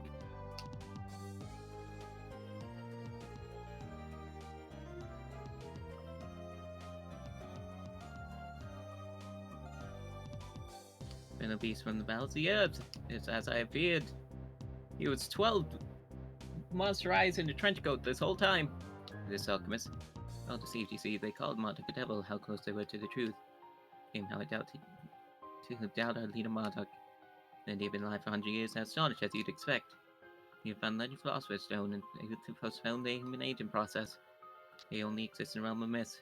Been a beast from the bowels of the earth. It's as I feared. He was 12 monster eyes in a trench coat this whole time. This alchemist. Well deceived, you see. They called Montauk a devil. How close they were to the truth. Came how I doubt our leader Montauk. And he had been alive for 100 years, astonished as you'd expect. He had found legend philosopher's stone and able to postpone the human aging process. They only exist in the realm of myth.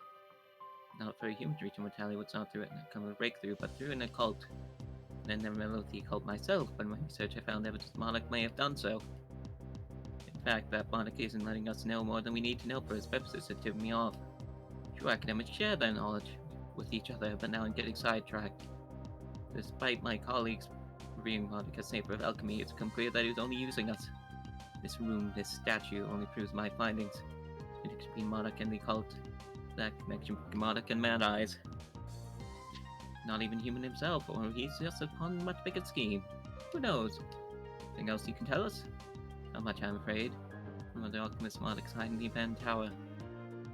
Not for a human to reach immortality was not through a common breakthrough, but through an occult. And I never met the occult myself, but in my research I found evidence Monarch may have done so. In fact, that Monarch isn't letting us know more than we need to know for his purposes to tip me off. True academics share their knowledge with each other, but now I'm getting sidetracked. Despite my colleagues reviewing Monarch as safer of alchemy, it's become clear that he was only using us. This room, this statue, only proves my findings. The connection between Monarch and the occult. That connection between Monarch and Mad Eyes. Not even human himself, or he's just upon a much bigger scheme. Who knows? Anything else you can tell us? Not much, I'm afraid. From the alchemist Monarch's hiding in the abandoned tower.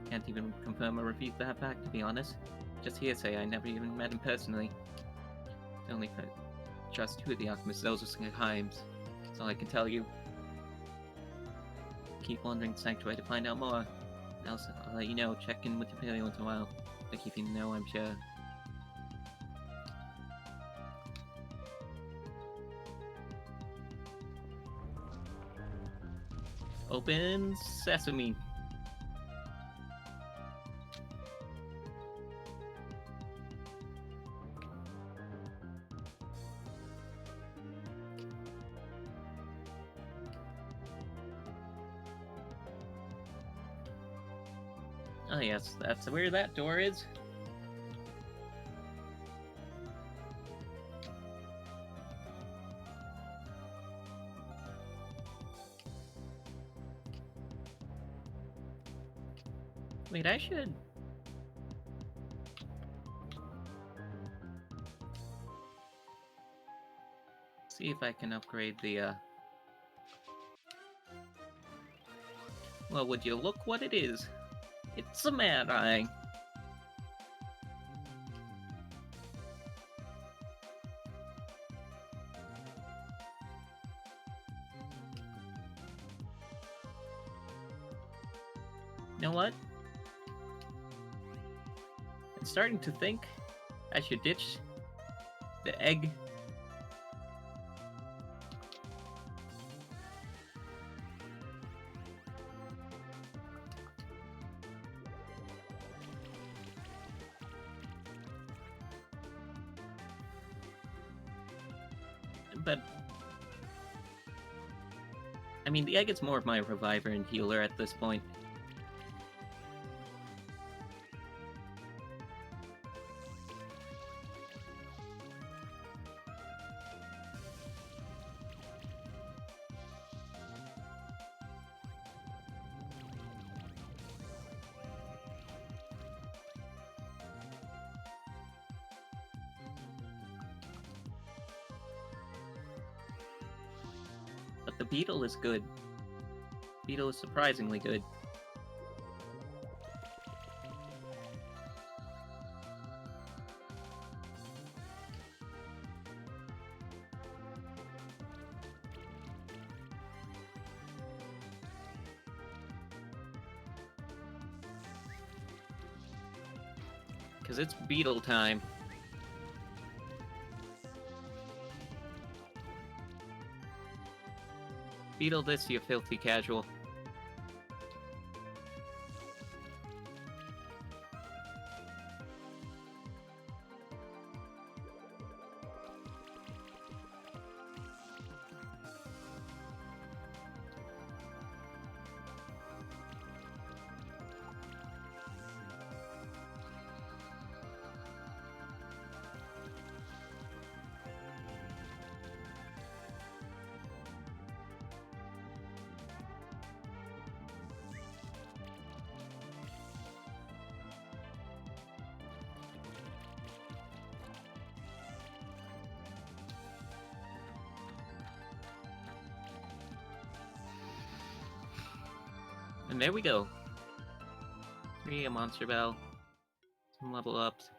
Can't even confirm or refute that fact, to be honest. Just hearsay, I never even met him personally. I only trust two of the alchemists, those are Heims. That's all I can tell you. Keep wandering the Sanctuary to find out more. I'll let you know, check in with your family once in a while. I'll keep you know, I'm sure. Open sesame. Oh yes, that's where that door is. Wait, I should... see if I can upgrade the, Well, would you look what it is? It's a Mad Eye. You know what? I'm starting to think I should ditch the egg. But I mean, the egg is more of my reviver and healer at this point. But the beetle is good. Beetle is surprisingly good. Because it's Beetle time. Beetle this, you filthy casual. And there we go. 3, a monster bell, some level ups.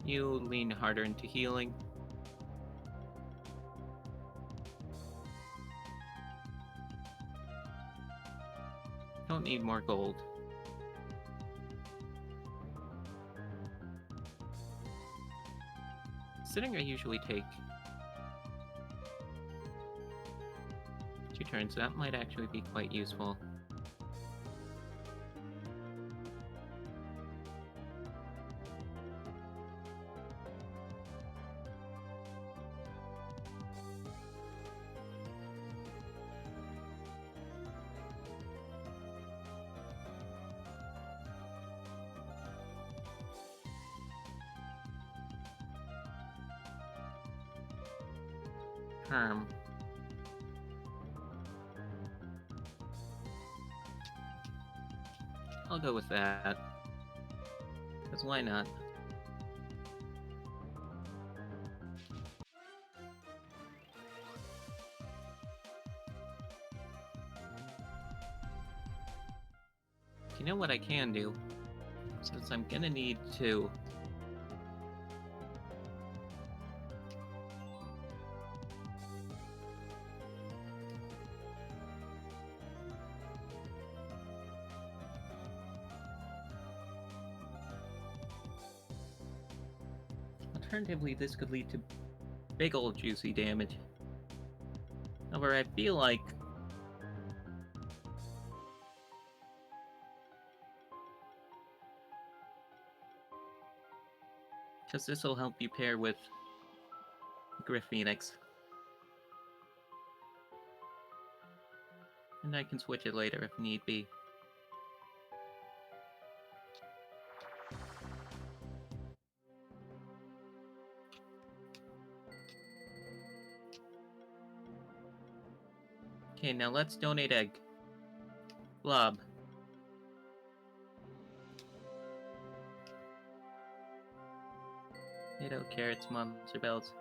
You lean harder into healing. Don't need more gold. Sitting I usually take 2 turns, so that might actually be quite useful. Perm. I'll go with that. Because why not? You know what I can do? Since I'm gonna need to... Alternatively, this could lead to big old juicy damage. However, I feel like... because this will help you pair with Griff Phoenix. And I can switch it later if need be. Okay, now let's donate egg. Blob. Potato, carrots, monster bells.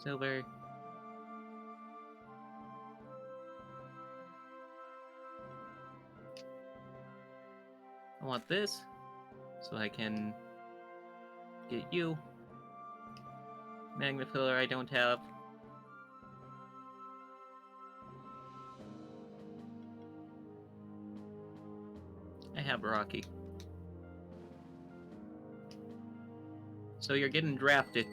Silver. I want this, so I can get you. Magma filler I don't have. I have Rocky. So you're getting drafted.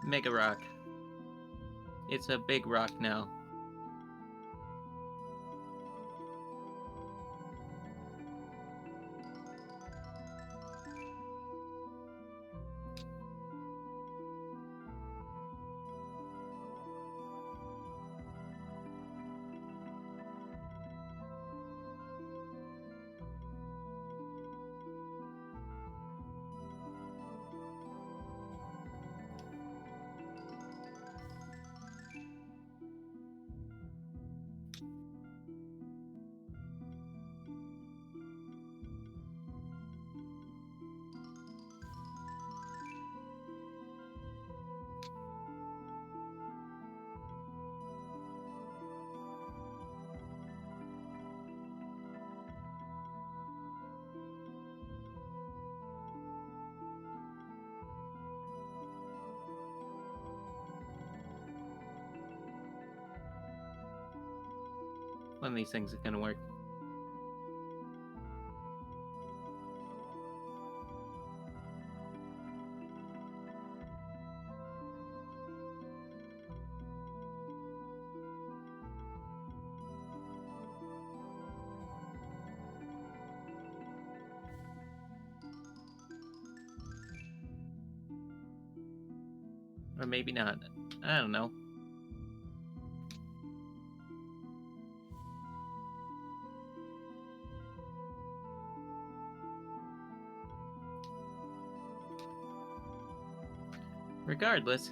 Mega rock. It's a big rock now. One of these things is gonna work. Or maybe not. I don't know. Regardless.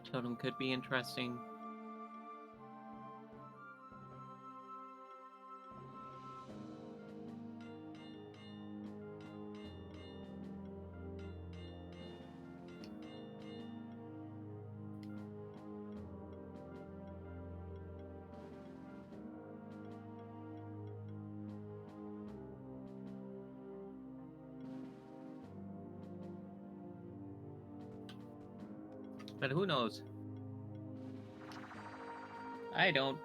Totem could be interesting. But who knows? I don't.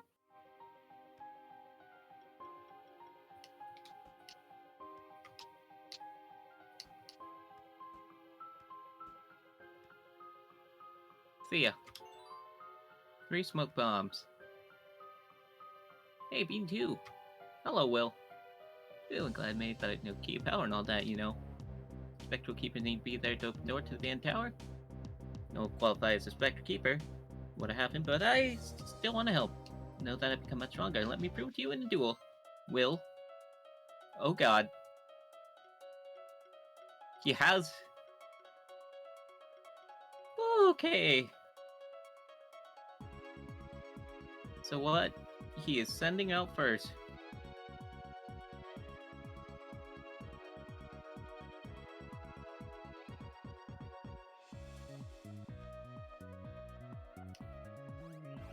See ya. 3 smoke bombs. Hey, Bean 2. Hello, Will. Feeling glad made, but no key power and all that, you know. Spectral Keeper need to be there to open the door to the end tower. No qualify as a Spectral Keeper. Would have happened, but I still want to help. Know that I've become much stronger. Let me prove it to you in a duel. Will. Oh god. He has... Okay. So what? He is sending out first.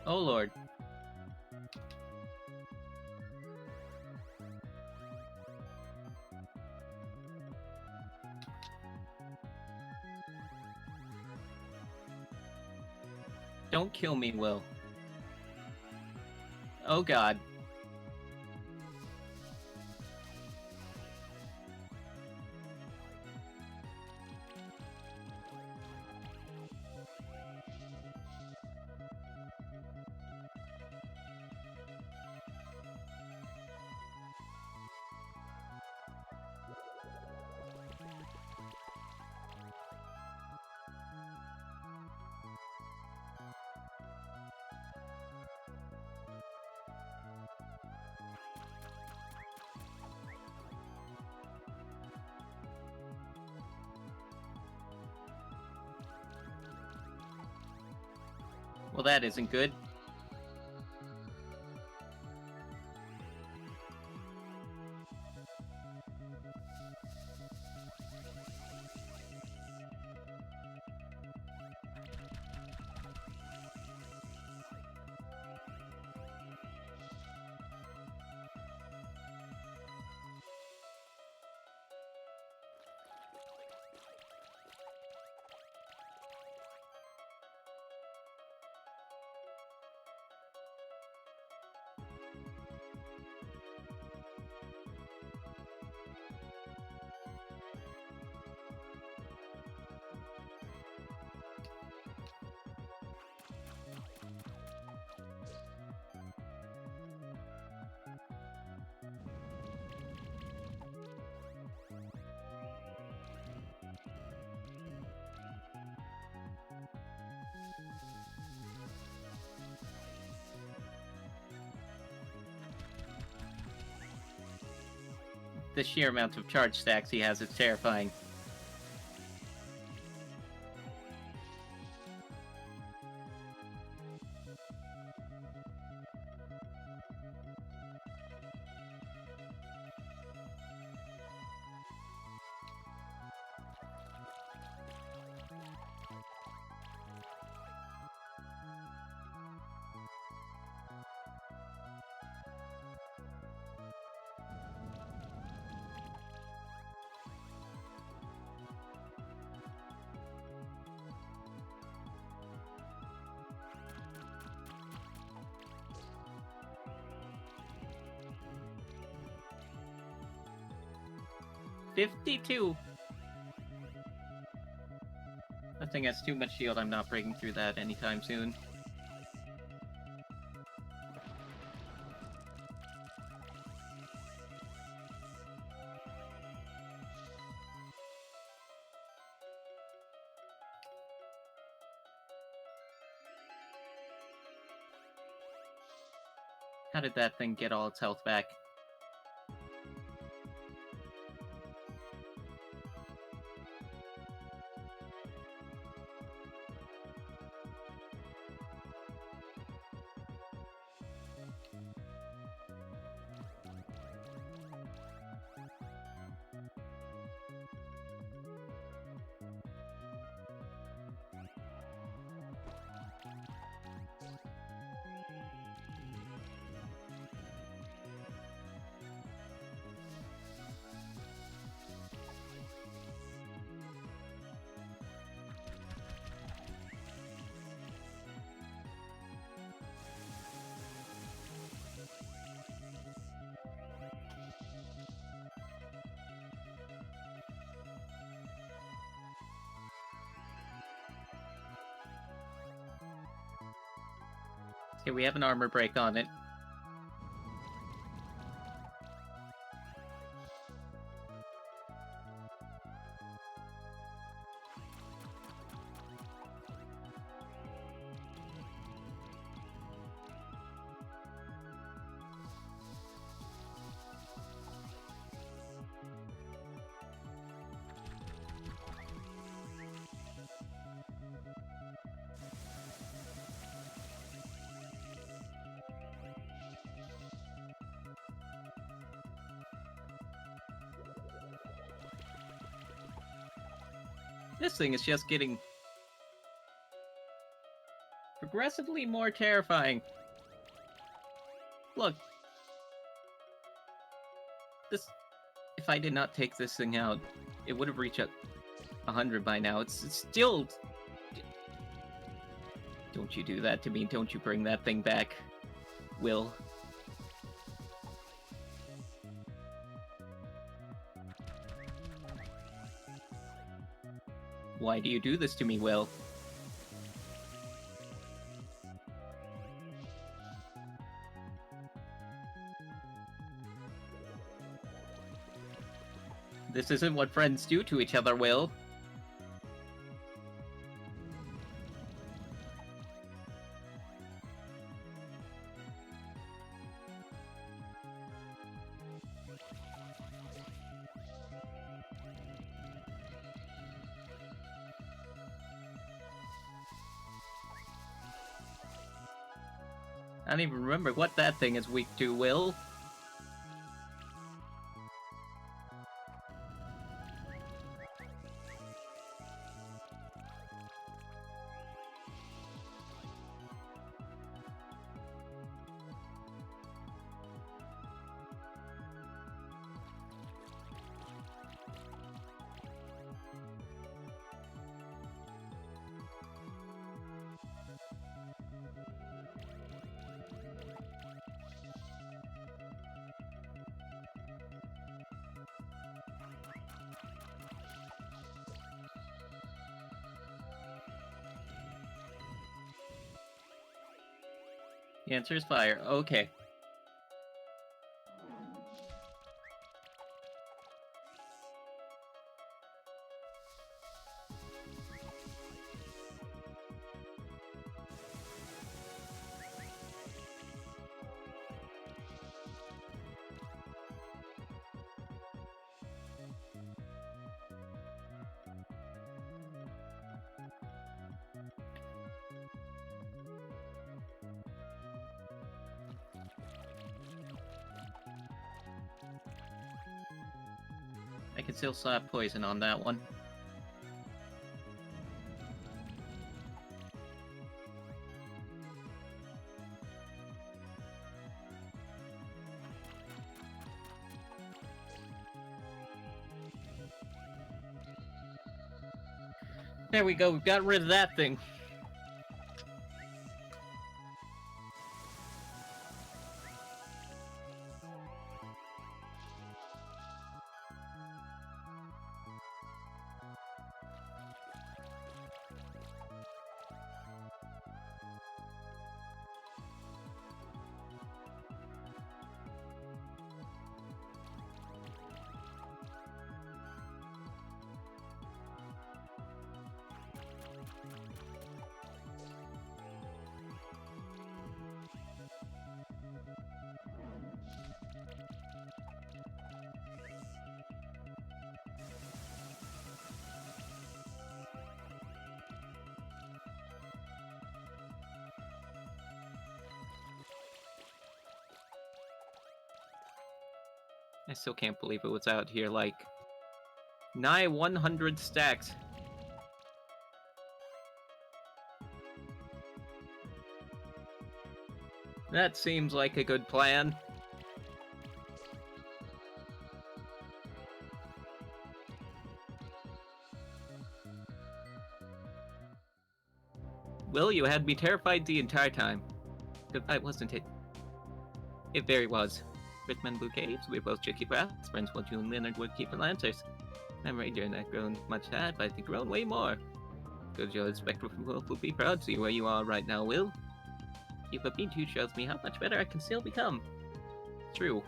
Oh lord. Don't kill me, Will. Oh god. Well, that isn't good. the sheer amount of charge stacks he has is terrifying. $52. That thing has too much shield. I'm not breaking through that anytime soon. How did that thing get all its health back? Okay, we have an armor break on it. This thing is just getting progressively more terrifying. Look. If I did not take this thing out, it would have reached 100 by now. It's still... Don't you do that to me. Don't you bring that thing back, Will. Why do you do this to me, Will? This isn't what friends do to each other, Will. I don't even remember what that thing is weak to, Will. The answer is fire. Okay. I can still slap poison on that one. There we go, we got rid of that thing. I still can't believe it was out here like nigh 100 stacks. That seems like a good plan. Will, you had me terrified the entire time. Goodbye, wasn't it? It very was. Richmond Blue Caves, we're both tricky brats, friends while you and Leonard would keep lancers. I'm right during that grown much sad, but I think grown way more. Good Joe, Spectral from Wolf will be proud to see where you are right now, Will. You but me too shows me how much better I can still become. True.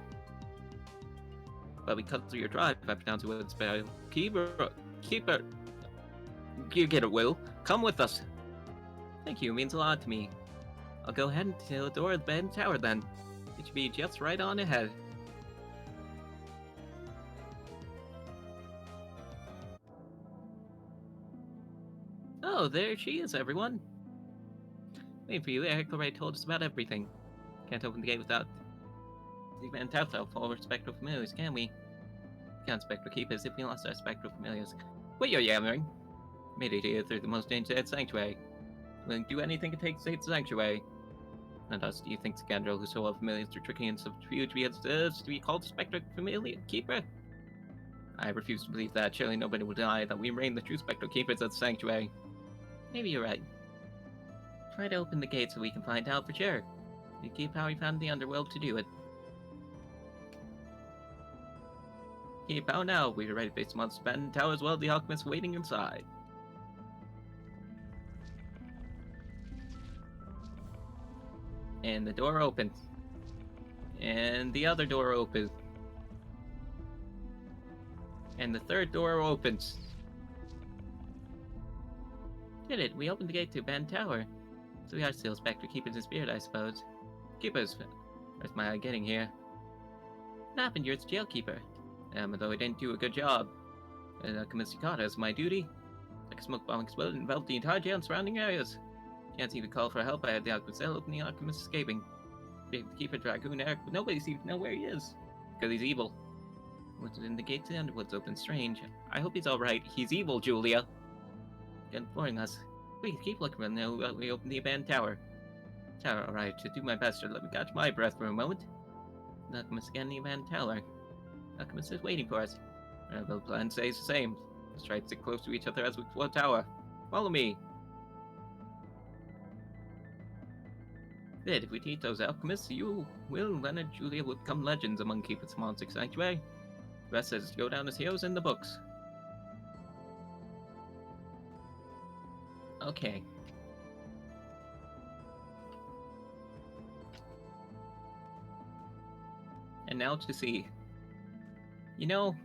But because of your drive, I pronounce it with spell. Keeper. You get it, Will. Come with us. Thank you, it means a lot to me. I'll go ahead and to the door of the bed tower then. It should be just right on ahead. Oh, there she is, everyone. Wait for you, Eric already told us about everything. Can't open the gate without the man Tauthel for spectral familiars, can we? Can't spectral keepers if we lost our spectral familiars. What you're yammering? Made it here through the most dangerous sanctuary. Willing to do anything to take the state sanctuary. And us, do you think Scandal, who so well familiar to tricking and subterfuge, deserves to be called Spectral Familiar Keeper? I refuse to believe that. Surely nobody will deny that we reign the true Spectral Keepers of the Sanctuary. Maybe you're right. Try to open the gate so we can find out for sure. We keep how we found the underworld to do it. Keep out now. We are ready to face the monster band tower as well as the alchemist waiting inside. And the door opens. And the other door opens. And the third door opens. Did it? We opened the gate to Band Tower. So we are still Spectre Keepers in spirit, I suppose. Keepers, where's my eye getting here? What happened? You're its jailkeeper. Though I didn't do a good job. Alchemist Yukata is my duty. Like a smoke bomb exploded and enveloped the entire jail and surrounding areas. Can't even call for help. I had the alchemist cell open, the alchemist escaping. The keeper Dragoon Eric, but nobody seems to know where he is. Because he's evil. What's in the gate to the underwood's open? Strange. I hope he's alright. He's evil, Julia. Imploring us. Please keep looking around now while we open the abandoned tower. Tower, alright. To do my best to let me catch my breath for a moment. The alchemist again in the abandoned tower. The alchemist is waiting for us. The plan stays the same. Let's try to stick close to each other as we explore the tower. Follow me. If we teach those alchemists, you, Will, Leonard, Julia will become legends among Keepers Monster Sanctuary. The rest is to go down as heroes in the books. Okay. And now to see. You know,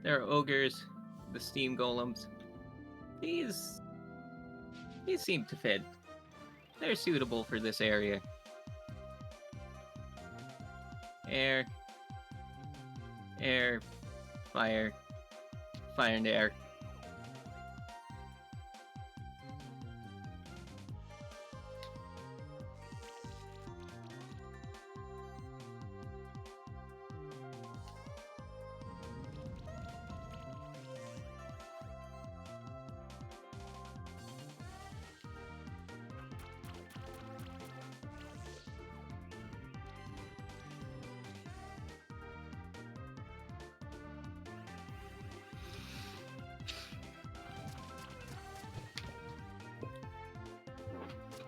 there are ogres, the steam golems. These seem to fit. They're suitable for this area. Air, fire, fire and air.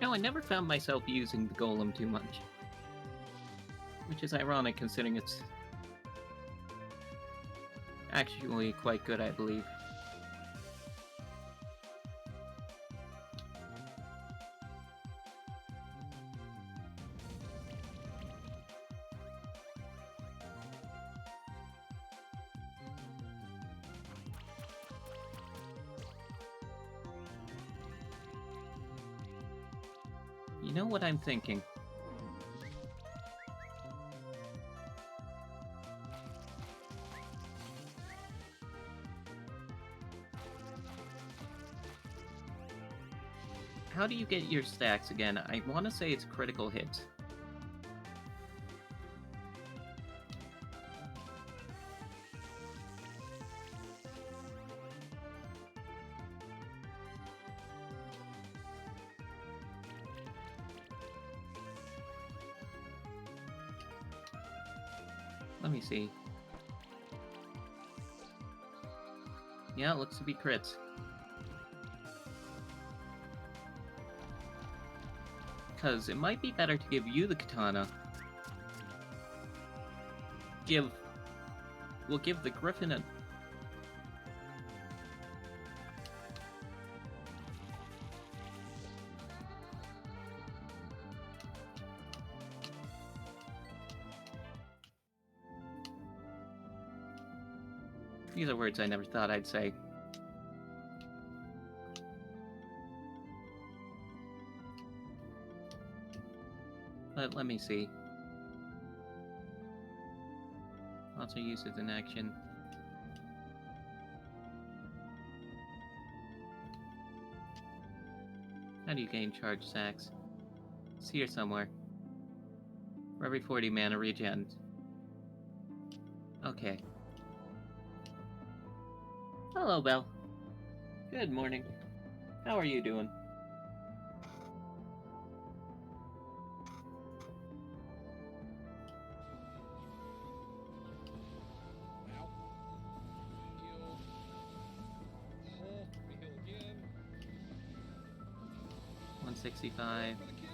No, I never found myself using the golem too much. Which is ironic considering it's actually quite good, I believe. You know what I'm thinking? How do you get your stacks again? I want to say it's critical hits. Let me see. Yeah, it looks to be crits. Because it might be better to give you the katana. We'll give the griffin a... These are words I never thought I'd say. But let me see. Lots of uses in action. How do you gain charge stacks? It's here somewhere. For every 40 mana regen. Okay. Hello, Belle. Good morning. How are you doing? Ow. Heal. Oh, we heal again. 165. For the kill.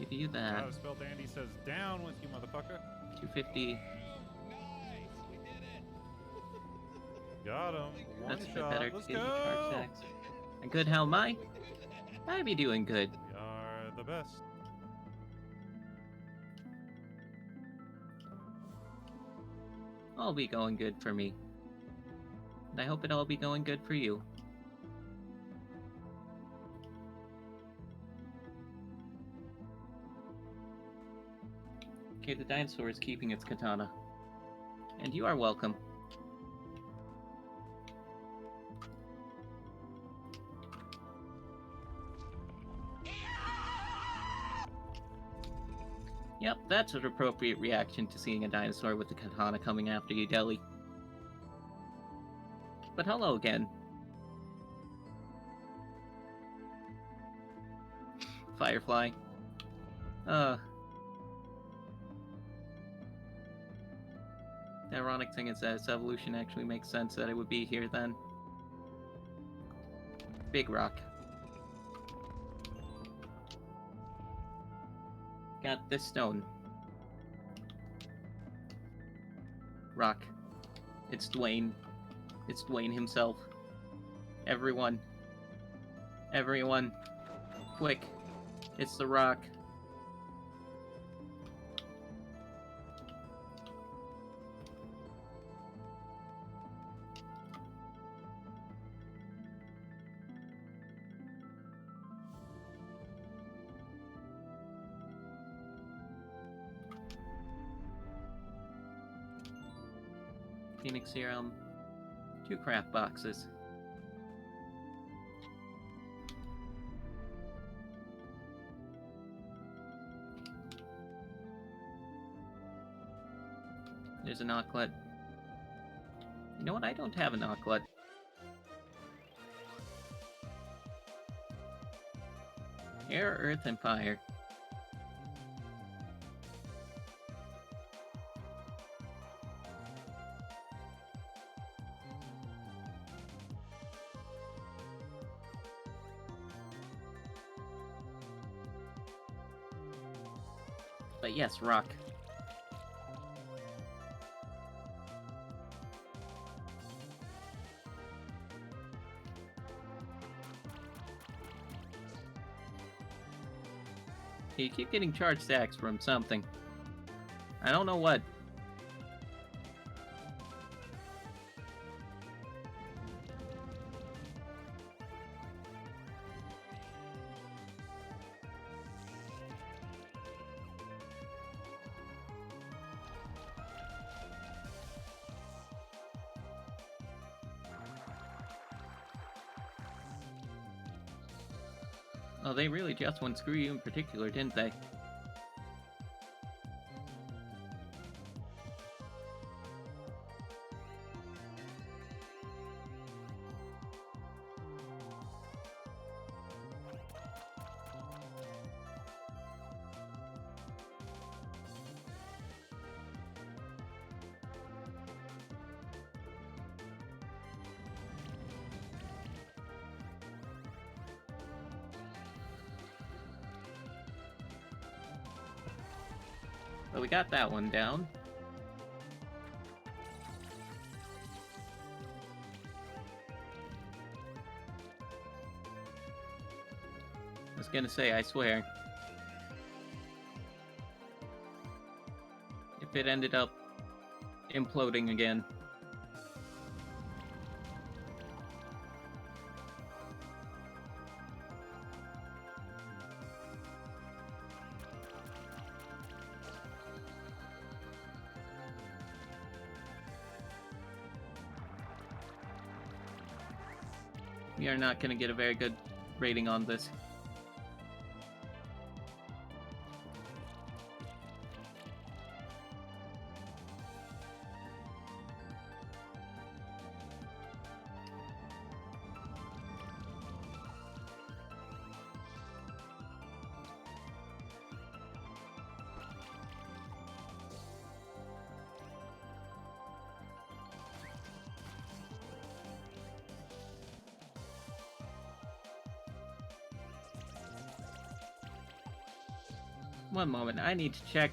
Give you that. Spell Dandy says down with you, motherfucker. 250. Nice, we did it. Got him. One That's a bit shot. better to Let's give you charge go. stacks. And good, how am I? I be doing good. We are the best. All be going good for me. And I hope it all be going good for you. Okay, the dinosaur is keeping its katana. And you are welcome. Yep, that's an appropriate reaction to seeing a dinosaur with a katana coming after you, Deli. But hello again. Firefly. The ironic thing is that its evolution actually makes sense that it would be here then. Big rock. Got this stone. Rock. It's Dwayne. It's Dwayne himself. Everyone. Everyone. Quick. It's the rock. Phoenix Serum. 2 craft boxes. There's an Auklet. You know what? I don't have an Auklet. Air, Earth, and Fire. But yes, rock. You keep getting charge stacks from something. I don't know what. Oh, they really just went screw you in particular, didn't they? But we got that one down. I was gonna say, I swear. If it ended up imploding again. We are not going to get a very good rating on this. One moment, I need to check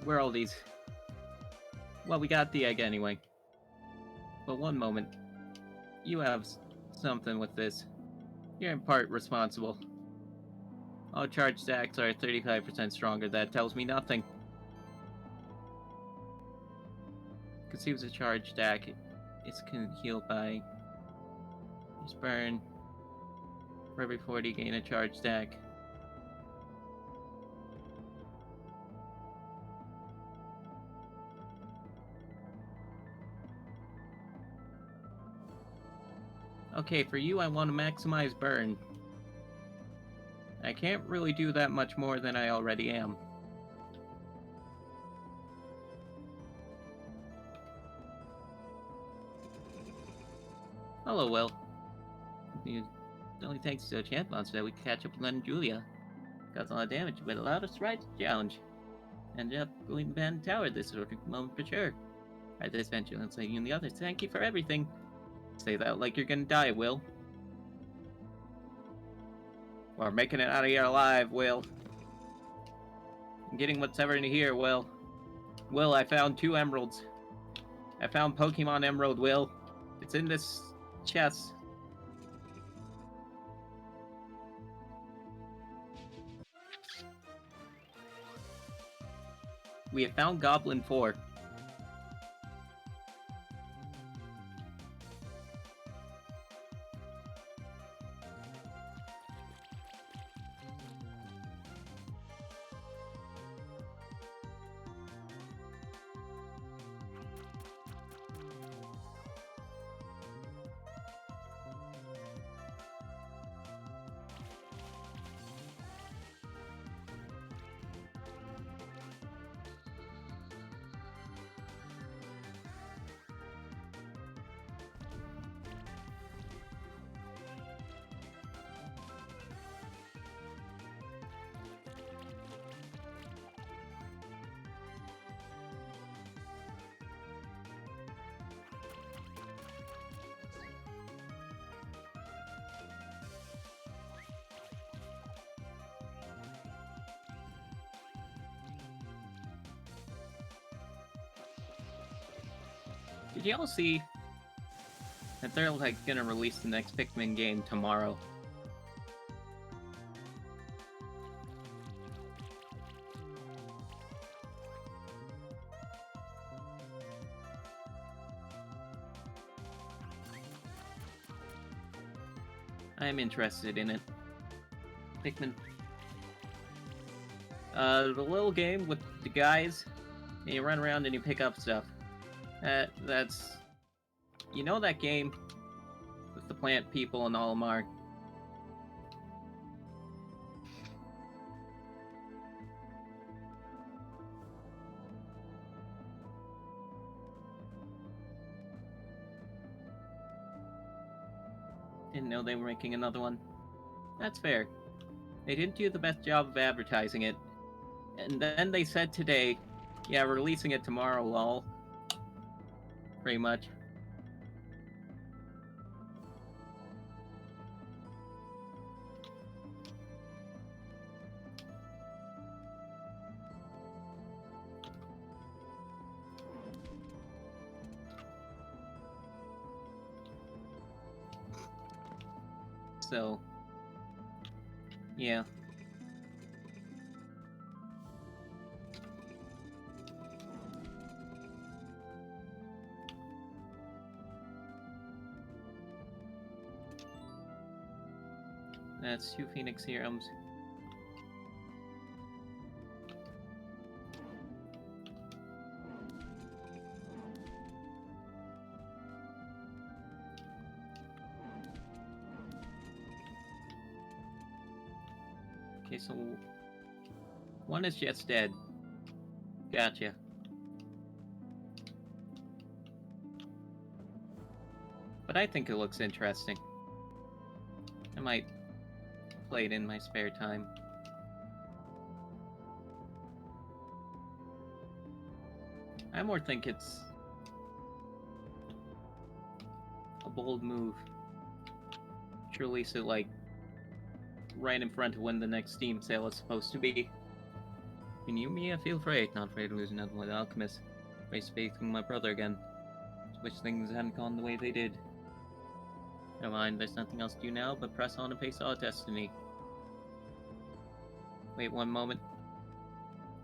where all these... Well, we got the egg anyway. But one moment. You have something with this. You're in part responsible. All charge stacks are 35% stronger. That tells me nothing. Consumes a charge stack. It's healed by... Just burn. For every 40, gain a charge stack. Okay, for you, I want to maximize burn. I can't really do that much more than I already am. Hello, Will. Only thanks to a champ monster that we could catch up with Len and Julia. Caused a lot of damage, but allowed us to ride the challenge. Ended up going to Band Tower this sort of moment for sure. Right, this vigilance, like you and the others. Thank you for everything. Say that like you're gonna die, Will. Or making it out of here alive, Will. I'm getting what's ever in here, Will. Will, I found 2 emeralds. I found Pokemon Emerald, Will. It's in this chest. We have found Goblin 4. Did y'all see that they're like gonna release the next Pikmin game tomorrow? I'm interested in it. Pikmin. The little game with the guys, and you run around and you pick up stuff. That's... You know that game with the plant people and Olimar? Didn't know they were making another one. That's fair. They didn't do the best job of advertising it. And then they said today, yeah, we're releasing it tomorrow, lol. Pretty much. So, yeah. That's 2 Phoenix Serums. Okay, so one is just dead. Gotcha. But I think it looks interesting. I might play it in my spare time. I more think it's a bold move to release it like right in front of when the next Steam sale is supposed to be. You knew me, I feel afraid. Not afraid of losing another one, Alchemist. Face faith in my brother again. Just wish things hadn't gone the way they did. Never mind, there's nothing else to do now but press on and face our destiny. Wait one moment.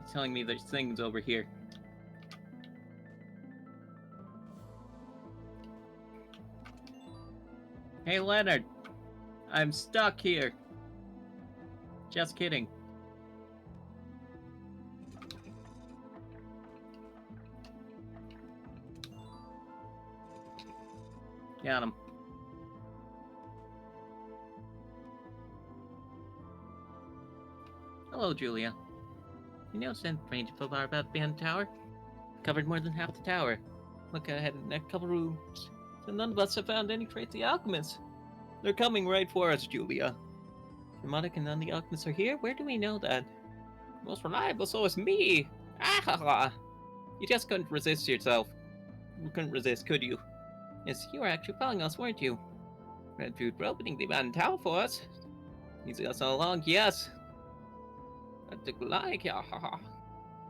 It's telling me there's things over here. Hey Leonard! I'm stuck here! Just kidding. Got him. Hello, Julia. You noticed anything strange so far about behind the tower? Covered more than half the tower. Look ahead in the next couple rooms. So none of us have found any trace of the alchemists. They're coming right for us, Julia. Dramatic and none of the alchemists are here? Where do we know that? Most reliable source, me! Ah ha ha! You just couldn't resist yourself. You couldn't resist, could you? Yes, you were actually following us, weren't you? Red Food for opening the abandoned tower for us. He's us all along, yes. But the like, yeah, ha ha.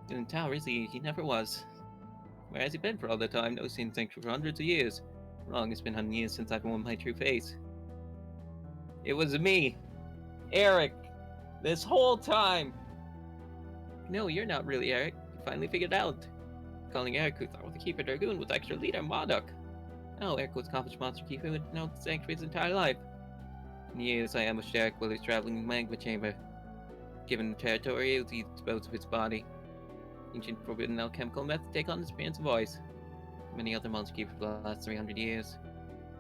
In the tower, is he? He never was. Where has he been for all the time? No seen Sanctuary for hundreds of years. Wrong, it's been 100 years since I've worn my true face. It was me, Eric, this whole time. No, you're not really Eric. You finally figured it out. Calling Eric, who thought the Keeper Dragoon was actual leader Marduk. Oh, Eric was accomplished monster keeper who had known the Sanctuary his entire life. In years, I ambushed Eric while he was traveling in the magma chamber. Given the territory, he disposed of his body. Ancient forbidden alchemical method take on his appearance and voice. Many other monster keepers for the last 300 years.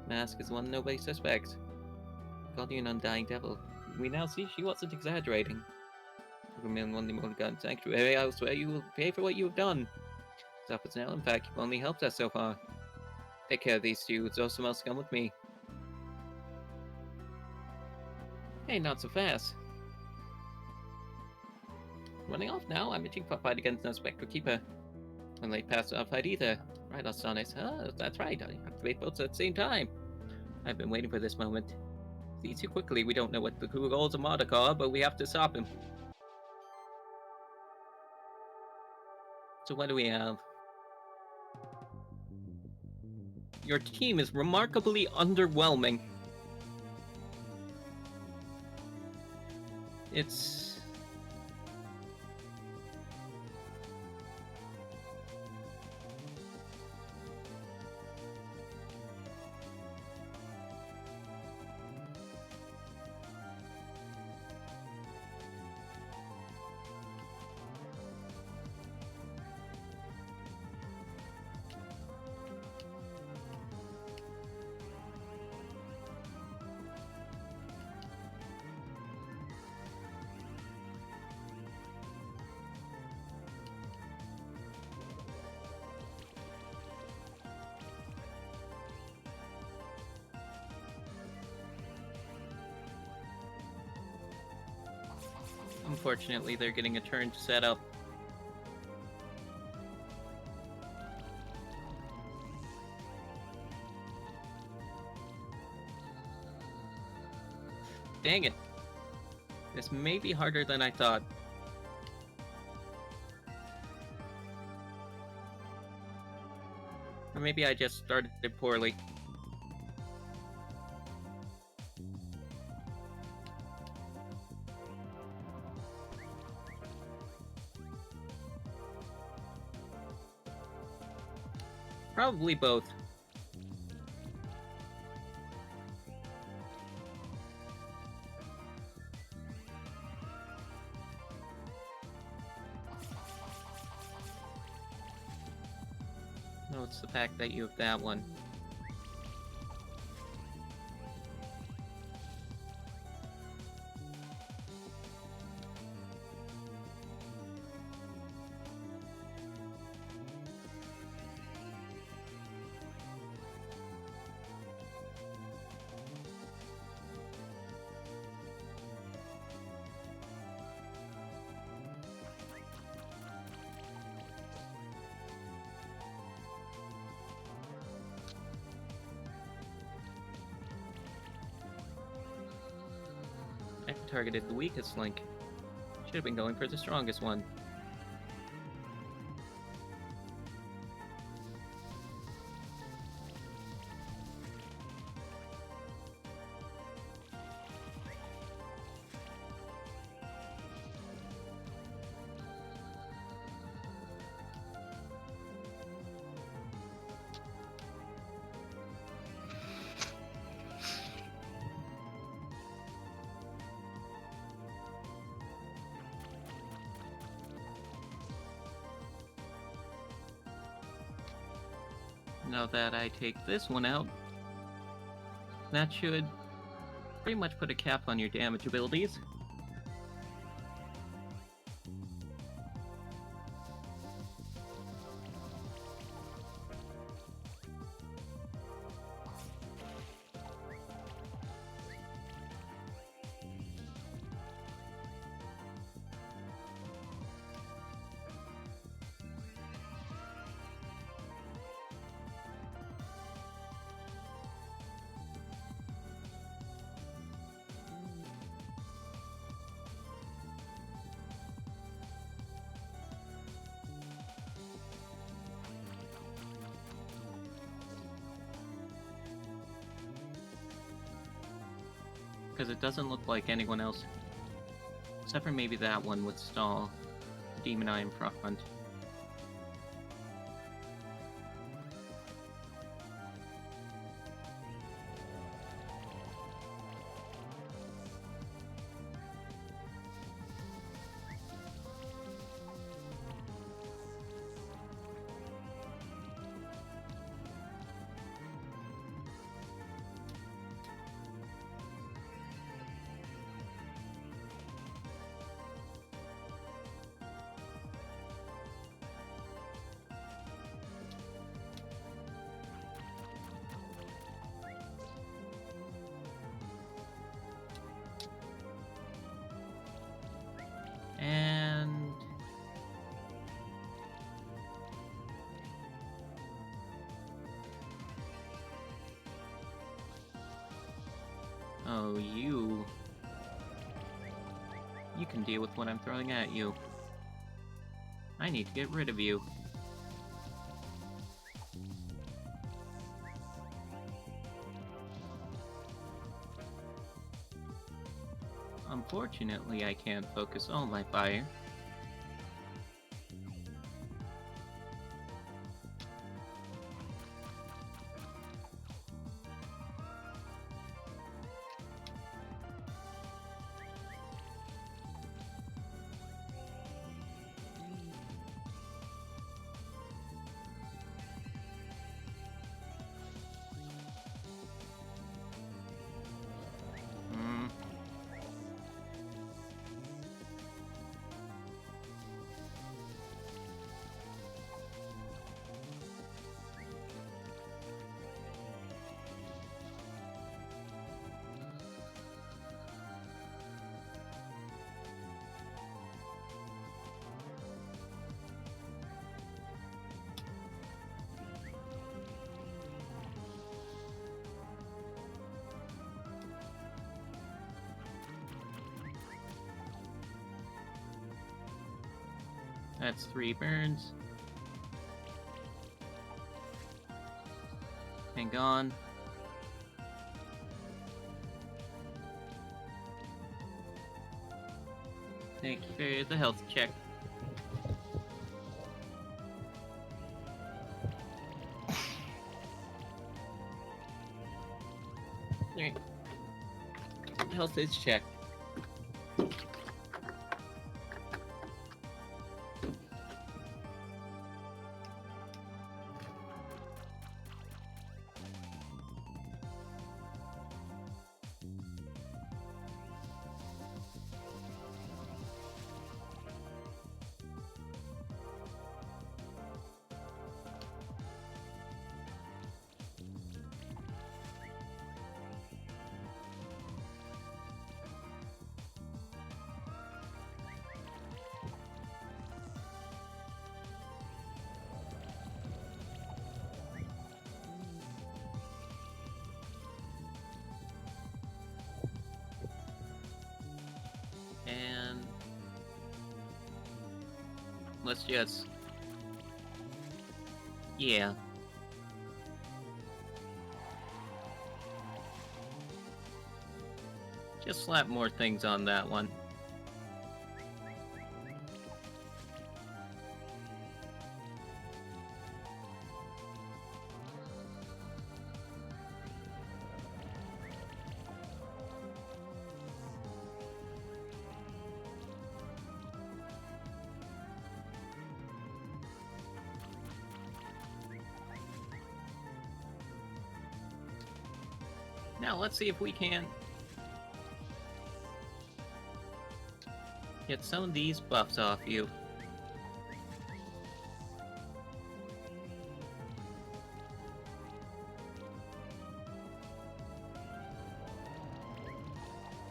Mask is one nobody suspects. Called you an undying devil. We now see she wasn't exaggerating. Superman won the Morgan Sanctuary. I swear you will pay for what you have done. Stop us now. In fact, you've only helped us so far. Take care of these two. Someone else come with me. Hey, not so fast. Running off now? I'm itching for a fight against no Spectral Keeper. And late past our fight either. Right, Astonis. Oh, that's right. I have to wait both at the same time. I've been waiting for this moment. See too quickly, we don't know what the goals of Marduk are, but we have to stop him. So what do we have? Your team is remarkably underwhelming. It's... Unfortunately, they're getting a turn to set up. Dang it. This may be harder than I thought. Or maybe I just started it poorly. Probably both. No, it's the fact that you have that one. I targeted the weakest link. Should have been going for the strongest one. Now that I take this one out, that should pretty much put a cap on your damage abilities. Because it doesn't look like anyone else, except for maybe that one would stall Demon Eye in front. And... oh, you can deal with what I'm throwing at you. I need to get rid of you. Unfortunately, I can't focus all my fire. Hmm. That's 3 burns. And gone. Thank you for the health check. Alright. Health is checked. And let's just, yeah. Just slap more things on that one. Now let's see if we can get some of these buffs off you.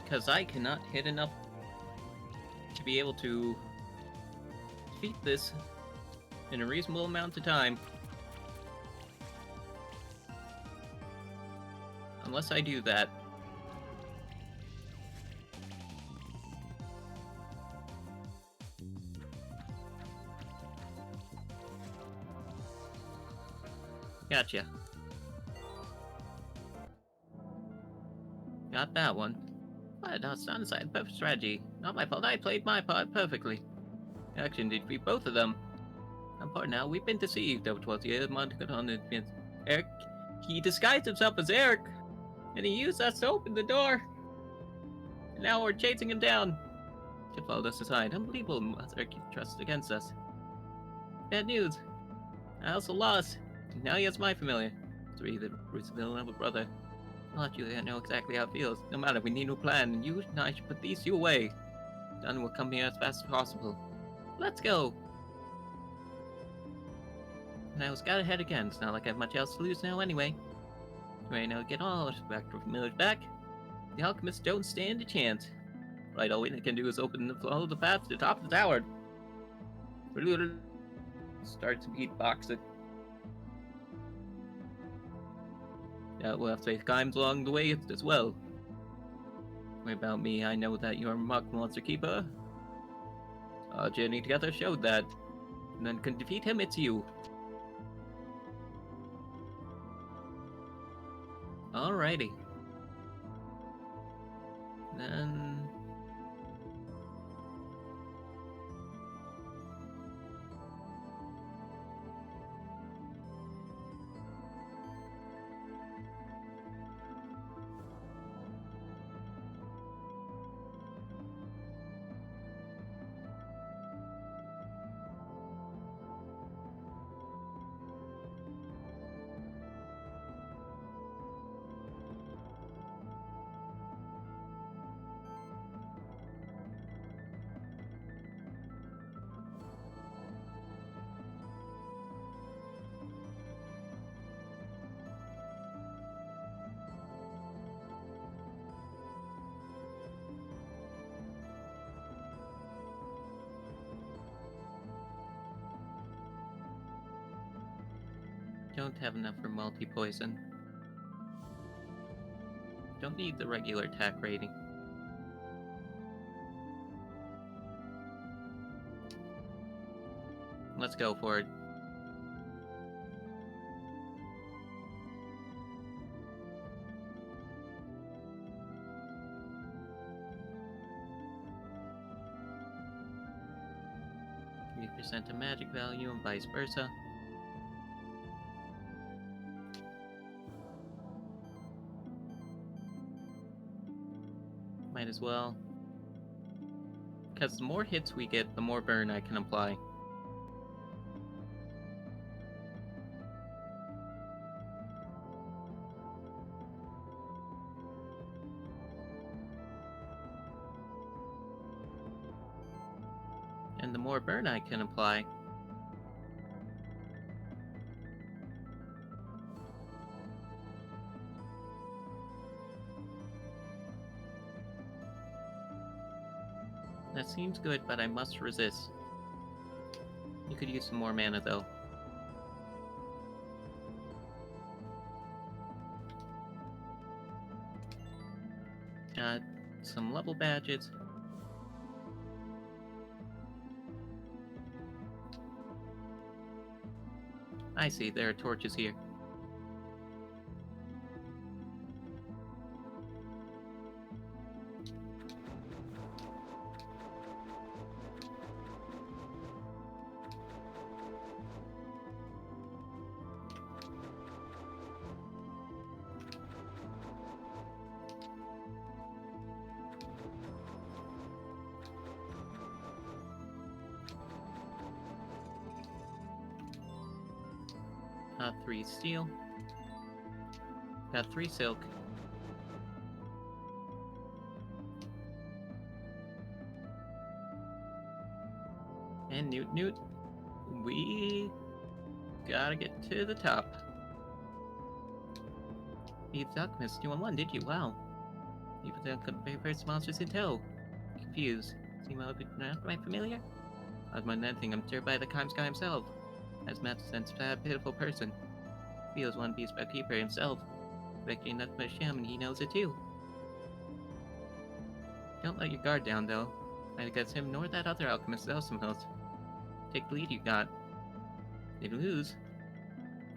Because I cannot hit enough to be able to defeat this in a reasonable amount of time. Unless I do that. Gotcha. Got that one. But that's not aside perfect strategy. Not my fault. I played my part perfectly. Action did defeat both of them. I'm part now. We've been deceived. Over 12 years, Montagon had been Eric. He disguised himself as Eric, and he used us to open the door. And now we're chasing him down. He followed us aside. Unbelievable. Eric trusted against us. Bad news. I also lost. Now he has my familiar. Three, the Bruce villain of a brother. Not you, I know exactly how it feels. No matter, we need a new plan, and you and I should put these two away. Done will come here as fast as possible. Let's go! And I was got ahead again. It's not like I have much else to lose now anyway. Right now, get all back to Miller's back. The alchemists don't stand a chance. Right, all we can do is follow the path to the top of the tower. Start to beatbox it. Yeah, we'll have to take climbs along the way as well. What about me? I know that you're a monster keeper. Our journey together showed that. None can defeat him, it's you. Alrighty. Then don't have enough for multi-poison. Don't need the regular attack rating. Let's go for it. % of magic value and vice versa. Might as well. Because the more hits we get, the more burn I can apply. And the more burn I can apply, that seems good, but I must resist. You could use some more mana though. Got some level badges. I see, there are torches here. Got 3 steel. Got 3 silk. And Newt, we gotta get to the top. You Alchemist 2-on-1, did you? Wow. You put the very first monsters in tow. Confused. Seem a bit not quite familiar? As more than anything, I'm stirred by the Chimes guy himself. As Matt sense a pitiful person. Feels one beast by keeper himself. Expecting nothing but sham, and he knows it too. Don't let your guard down, though. Neither gets him nor that other alchemist Elsamhills. Take the lead you got. If you lose,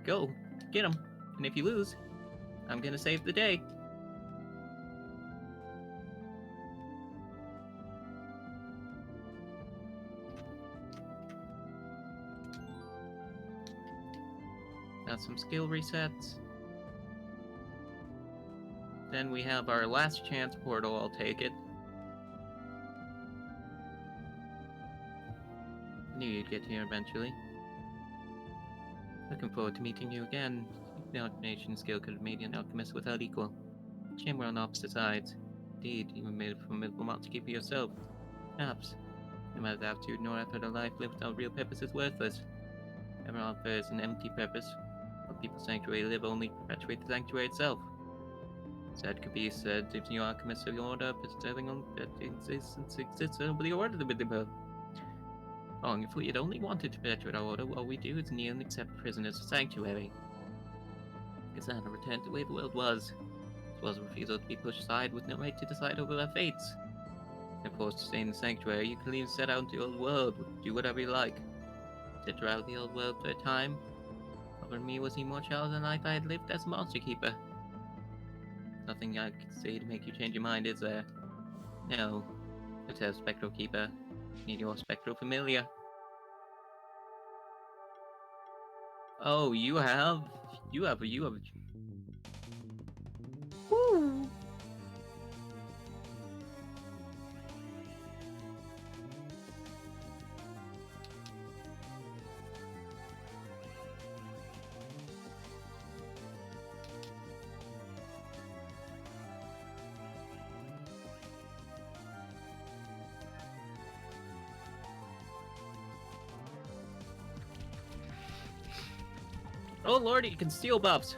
go, get him. And if you lose, I'm gonna save the day. Got some skill resets. Then we have our last chance portal, I'll take it. Knew you'd get here eventually. Looking forward to meeting you again. No nation skill could have made you an alchemist without equal. Shame we're on opposite sides. Indeed, you were made a formidable monster keeper yourself. Perhaps. No matter the aptitude nor effort of life lived without real purpose is worthless. Ever offers an empty purpose. What people's sanctuary live only perpetuate the sanctuary itself. Sad could be said if the alchemist of the order, preserving on that exists over the order of the above. Wrong, if we had only wanted to perpetuate our order, all we do is kneel and accept prisoners of sanctuary. It's not a return to the way the world was. It was a refusal to be pushed aside with no right to decide over our fates. If forced to stay in the sanctuary, you can leave and set out into the old world, do whatever you like. Sit around the old world for a time. Over me was he more child than life I had lived as a monster keeper. Nothing I could say to make you change your mind, is there? No. Let's have Spectral Keeper. Need your Spectral Familiar. Oh, you have... Woo! Oh lordy, you can steal buffs.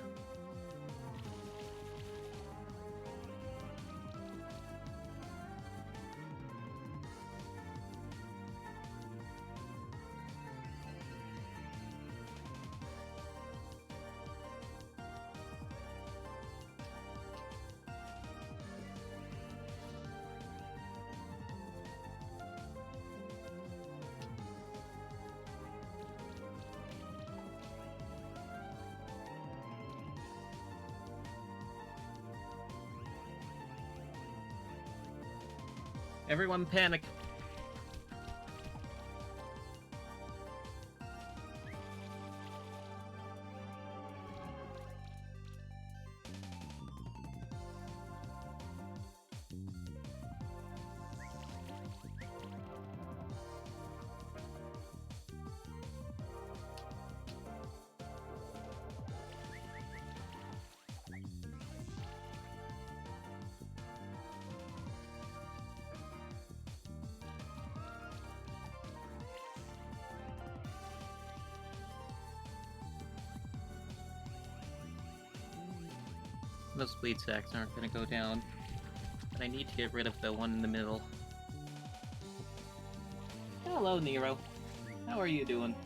Everyone panic. Those bleed sacks aren't gonna go down. But I need to get rid of the one in the middle. Hello, Nero. How are you doing?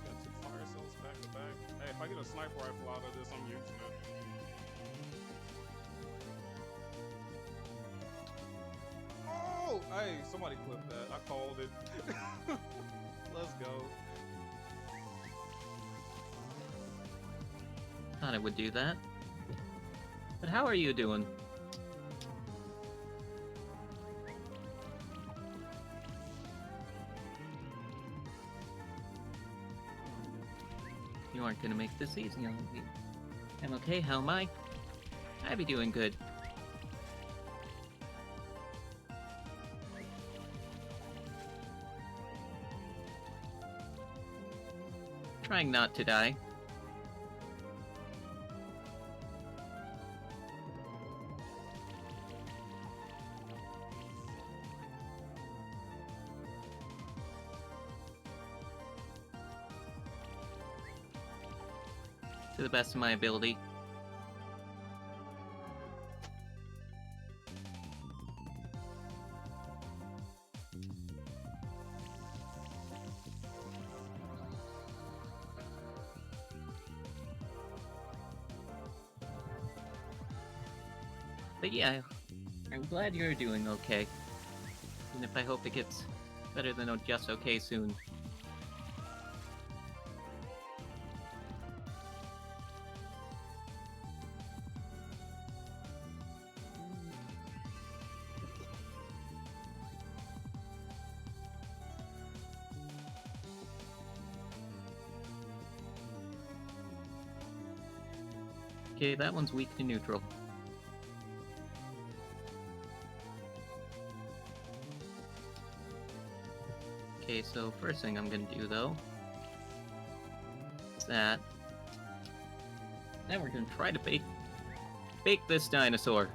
Got 2 fire cells back to back. Hey, if I get a sniper rifle out of this, I'm using it. Oh! Hey, somebody clip that. I called it. Let's go. Thought I would do that. But how are you doing? You aren't gonna make this easy on me. I'm okay, how am I? I'd be doing good. Trying not to die. To the best of my ability. But yeah, I'm glad you're doing okay. Even if I hope it gets better than just okay soon. Okay, that one's weak to neutral. Okay, so first thing I'm gonna do though is that. Now we're gonna try to bake this dinosaur.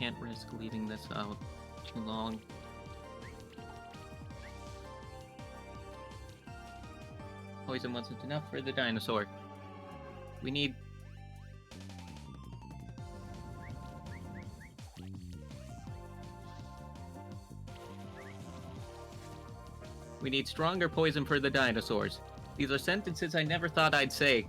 Can't risk leaving this out too long. Poison wasn't enough for the dinosaur. We need... We need stronger poison for the dinosaurs. These are sentences I never thought I'd say.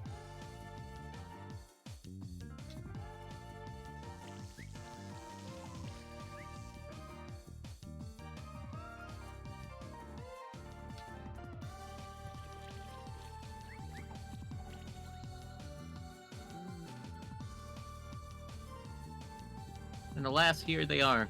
And alas, here they are.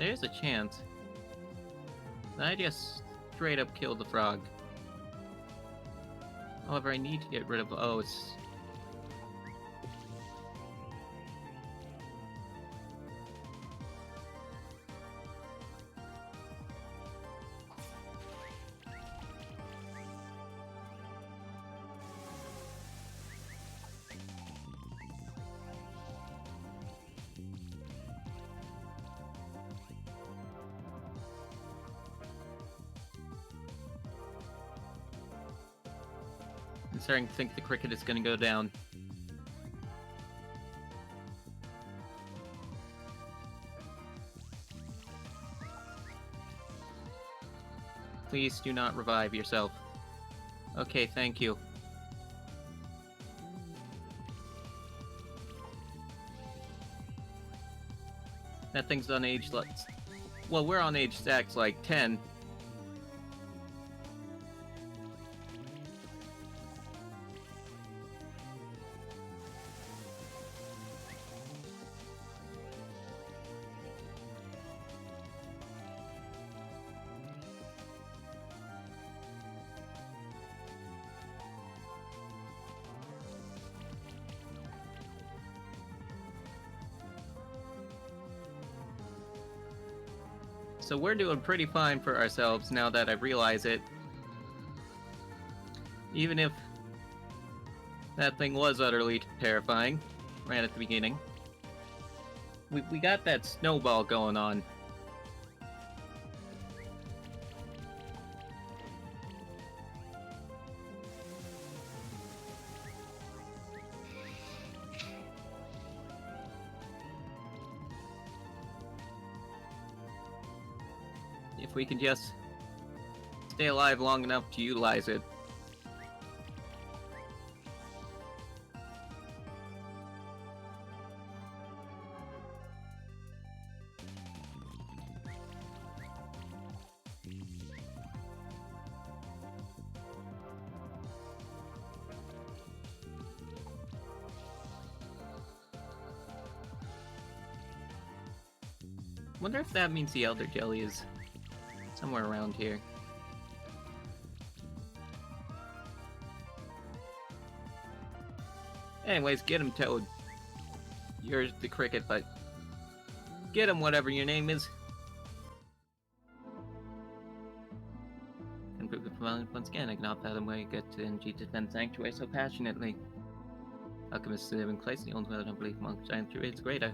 there's a chance that I just straight up killed the frog. However, I need to get rid of... Oh, it's... I'm starting to think the cricket is going to go down. Please do not revive yourself. Okay, thank you. That thing's on age, well, we're on age stacks like 10. So we're doing pretty fine for ourselves now that I realize it. Even if that thing was utterly terrifying right at the beginning. We got that snowball going on. If we can just stay alive long enough to utilize it. Wonder if that means the Elder Jelly is somewhere around here. Anyways, get him, Toad. You're the cricket, but get him, whatever your name is. Can prove it once again. I cannot fathom why you get to energy to defend Sanctuary so passionately. Alchemists live in place, the only way I don't believe among Sanctuary is greater.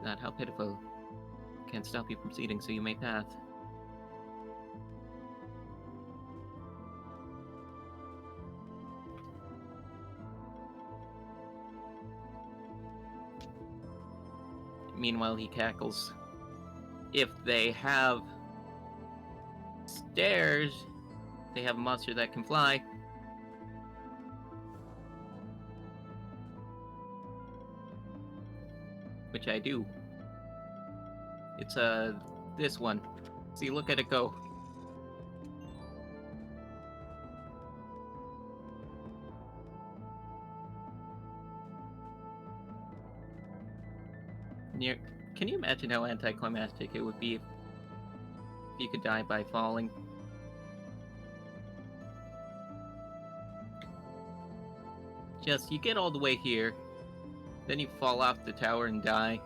Not how pitiful. Can't stop you from seeding, so you may path. Meanwhile, he cackles. If they have stairs, they have a monster that can fly. Which I do. It's, this one. See, look at it go. Can you imagine how anticlimactic it would be if you could die by falling? Just, you get all the way here, then you fall off the tower and die.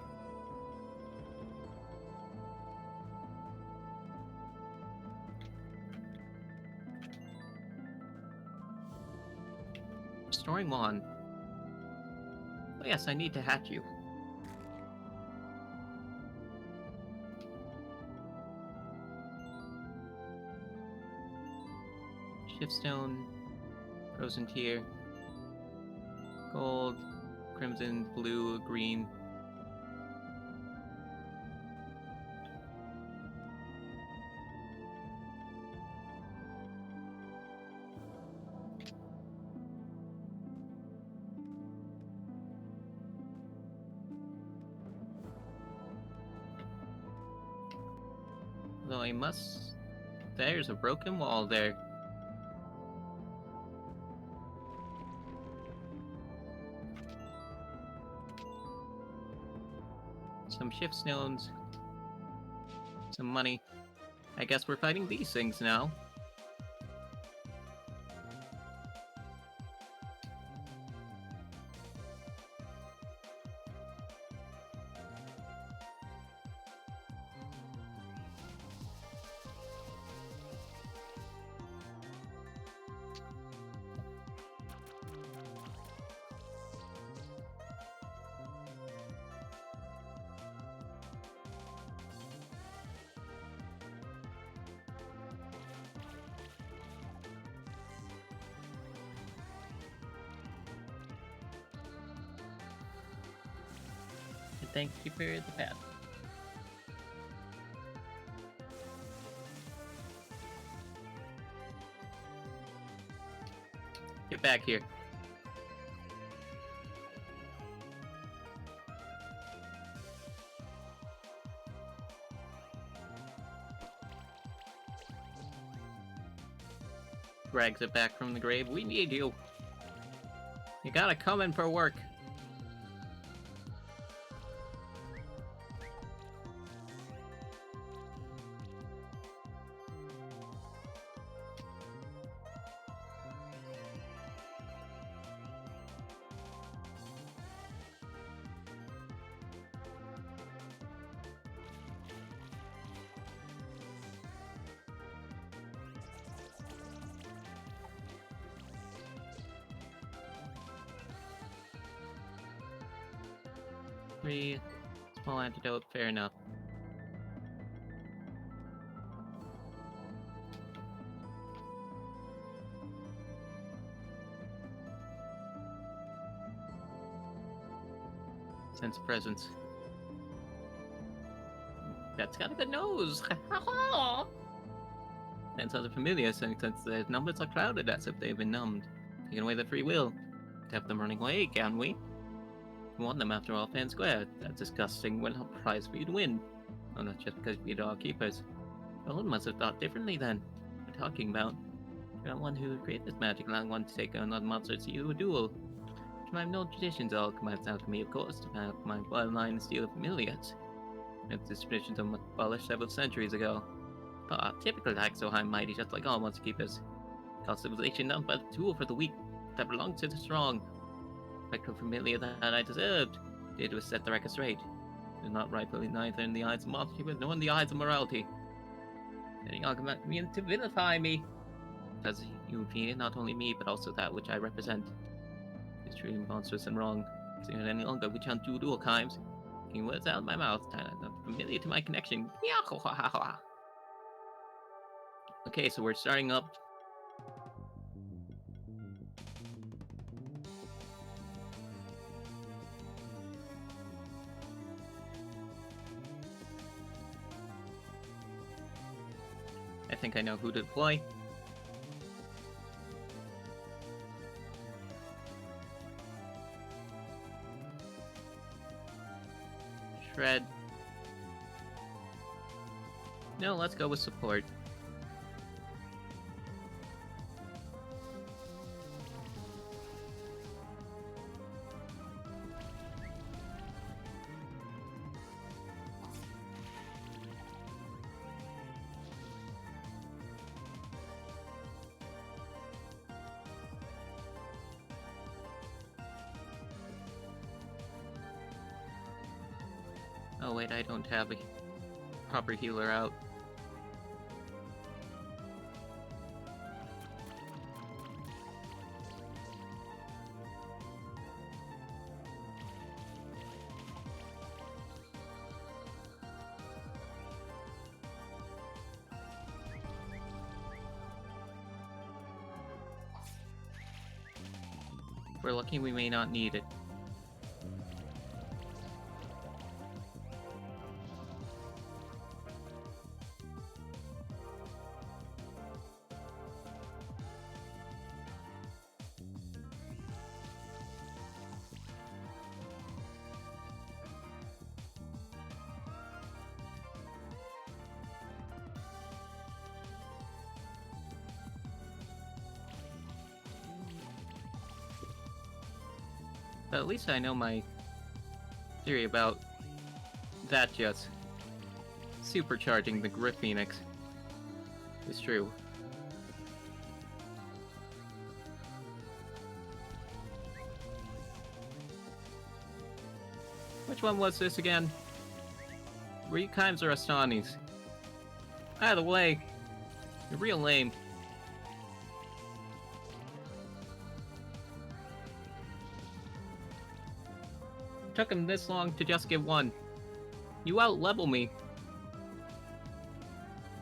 Restoring one. Oh yes, I need to hatch you. Shiftstone, frozen tier, gold, crimson, blue, green. Though I must... There's a broken wall there. Some shift stones. some money. I guess we're fighting these things now. And thank you for the path. Get back here. Drags it back from the grave. We need you. You gotta come in for work. Three small antidote, fair enough. Sense presence. That's got a good nose. And so the familiar since their numbers are clouded as if they've been numbed. Taking away their free will. To have them running away, can we? We want them after all fair and square. That's disgusting. We're not prized for you to win. Oh, not just because we are keepers. Well, one must have thought differently then. What are you talking about? You're not one who would create this magic, and I want to take another monster to you a duel. I have no traditions all come out to me, of course, to have my bloodline and steal familiars. These traditions are abolished several centuries ago. But typical act so high and mighty, just like all monster keepers. Call civilization nothing but a tool for the weak that belongs to the strong. Practical familiar that I deserved. Did was set the record straight. It is not rightfully neither in the eyes of monster keepers nor in the eyes of morality. Any argument means to vilify me. Because you fear not only me, but also that which I represent. It's truly monstrous and wrong. Because any longer we chant dual crimes. Getting words out of my mouth, not familiar to my connection. Okay, so we're starting up. I think I know who to deploy. Shred. No, let's go with support. Oh wait, I don't have a proper healer out. If we're lucky, we may not need it. But at least I know my theory about that just. supercharging the Griff Phoenix. It's true. Which one was this again? Rekimes or Astanis? Either way, you're real lame. Took him this long to just get one. You out-level me.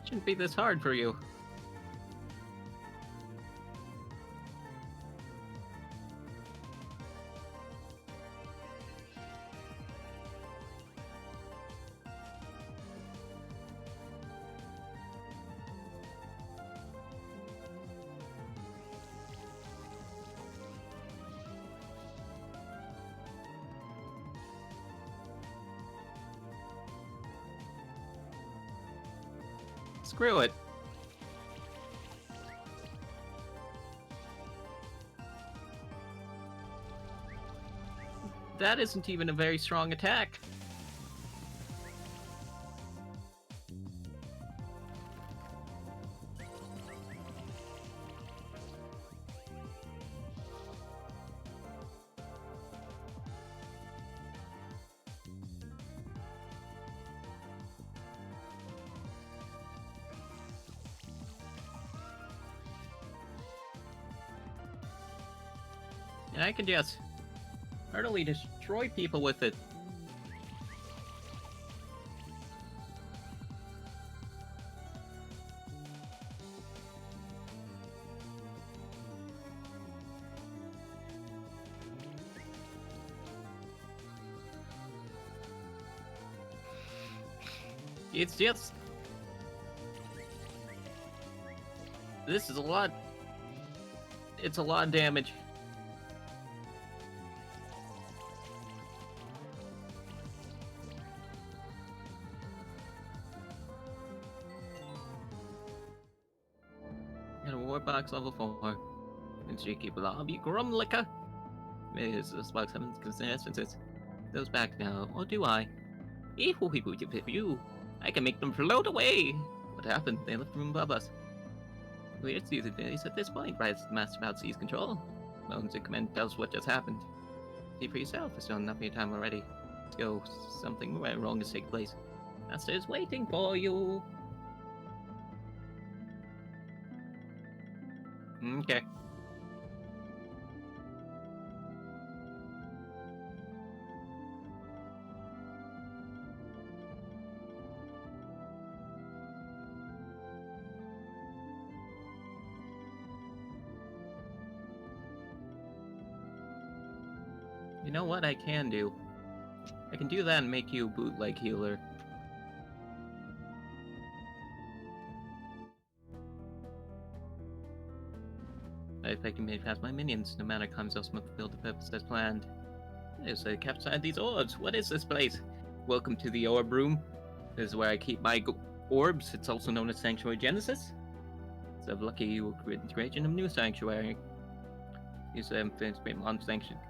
Shouldn't be this hard for you. Screw it. That isn't even a very strong attack. And I can just utterly destroy people with it. It's just... This is a lot... It's a lot of damage. And a war box level 4. And cheeky blobby grumlicker. Is the box 7 consistences. Those back now, or do I? You. I can make them float away! What happened? They left the room above us. Weird season days at this point, right? The master about seize control. Bones and command tells what just happened. See for yourself, it's done enough of your time already. Let's go. Something wrong has taken place. Master is waiting for you. Okay. You know what I can do? I can do that and make you a bootleg healer. I expect you made past my minions, no matter comes else must fulfill the purpose as planned. Yes, I captured these orbs. What is this place? Welcome to the orb room. This is where I keep my orbs. It's also known as Sanctuary Genesis. So lucky you were creation of new sanctuary. These great monster sanctuary.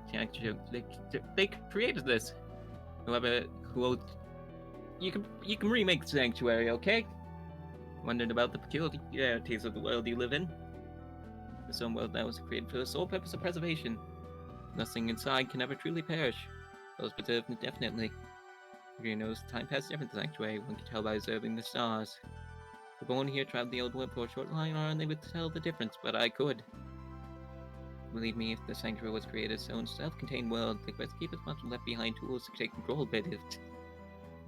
They created this. Who you can remake Sanctuary, okay? Wondered about the peculiarities of the world you live in. This own world that was created for the sole purpose of preservation. Nothing inside can ever truly perish. Those preserved indefinitely. You knows time passed different than Sanctuary, one can tell by observing the stars. The born here traveled the old world for a short line, or they would tell the difference, but I could. Believe me, if the Sanctuary was created its own self-contained world, the quest keepers must have left behind tools to take control of it if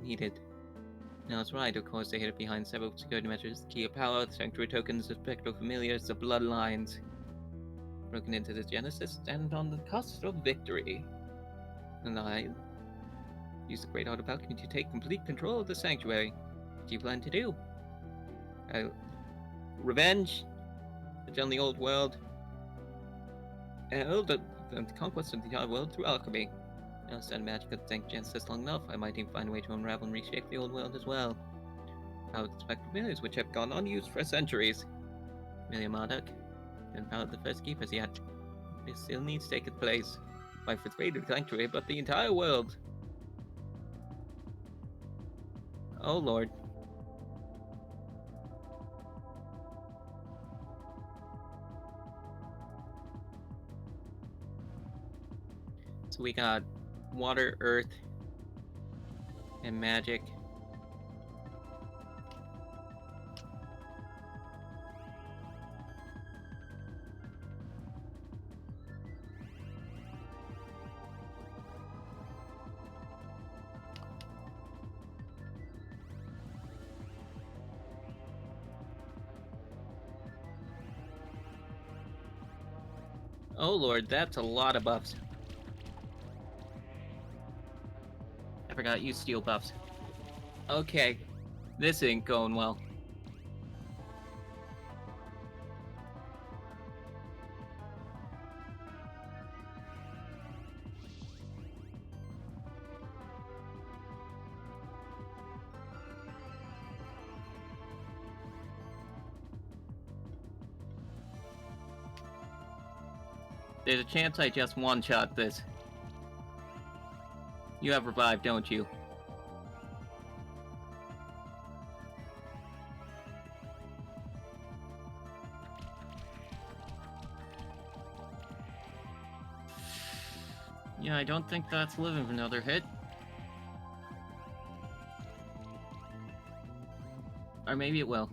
needed. Now that's right, of course they hid behind several security measures. The key of power, the Sanctuary tokens, the spectral familiars, the bloodlines. Broken into the Genesis, stand on the cusp of victory. And I use the great art of alchemy to take complete control of the Sanctuary. What do you plan to do? Revenge? On the old world? The conquest of the entire world through alchemy. Now study magic could thank Genesis long enough, I might even find a way to unravel and reshape the old world as well. Power the spectral familiars which have gone unused for centuries. Amelia Marduk didn't power the first keepers yet. It still needs to take its place. Life was great in Sanctuary, but the entire world. Oh lord. So we got water, earth, and magic. Oh lord, that's a lot of buffs. I forgot you steal buffs. Okay, this ain't going well. There's a chance I just one-shot this. You have revived, don't you? Yeah, I don't think that's living another hit. Or maybe it will.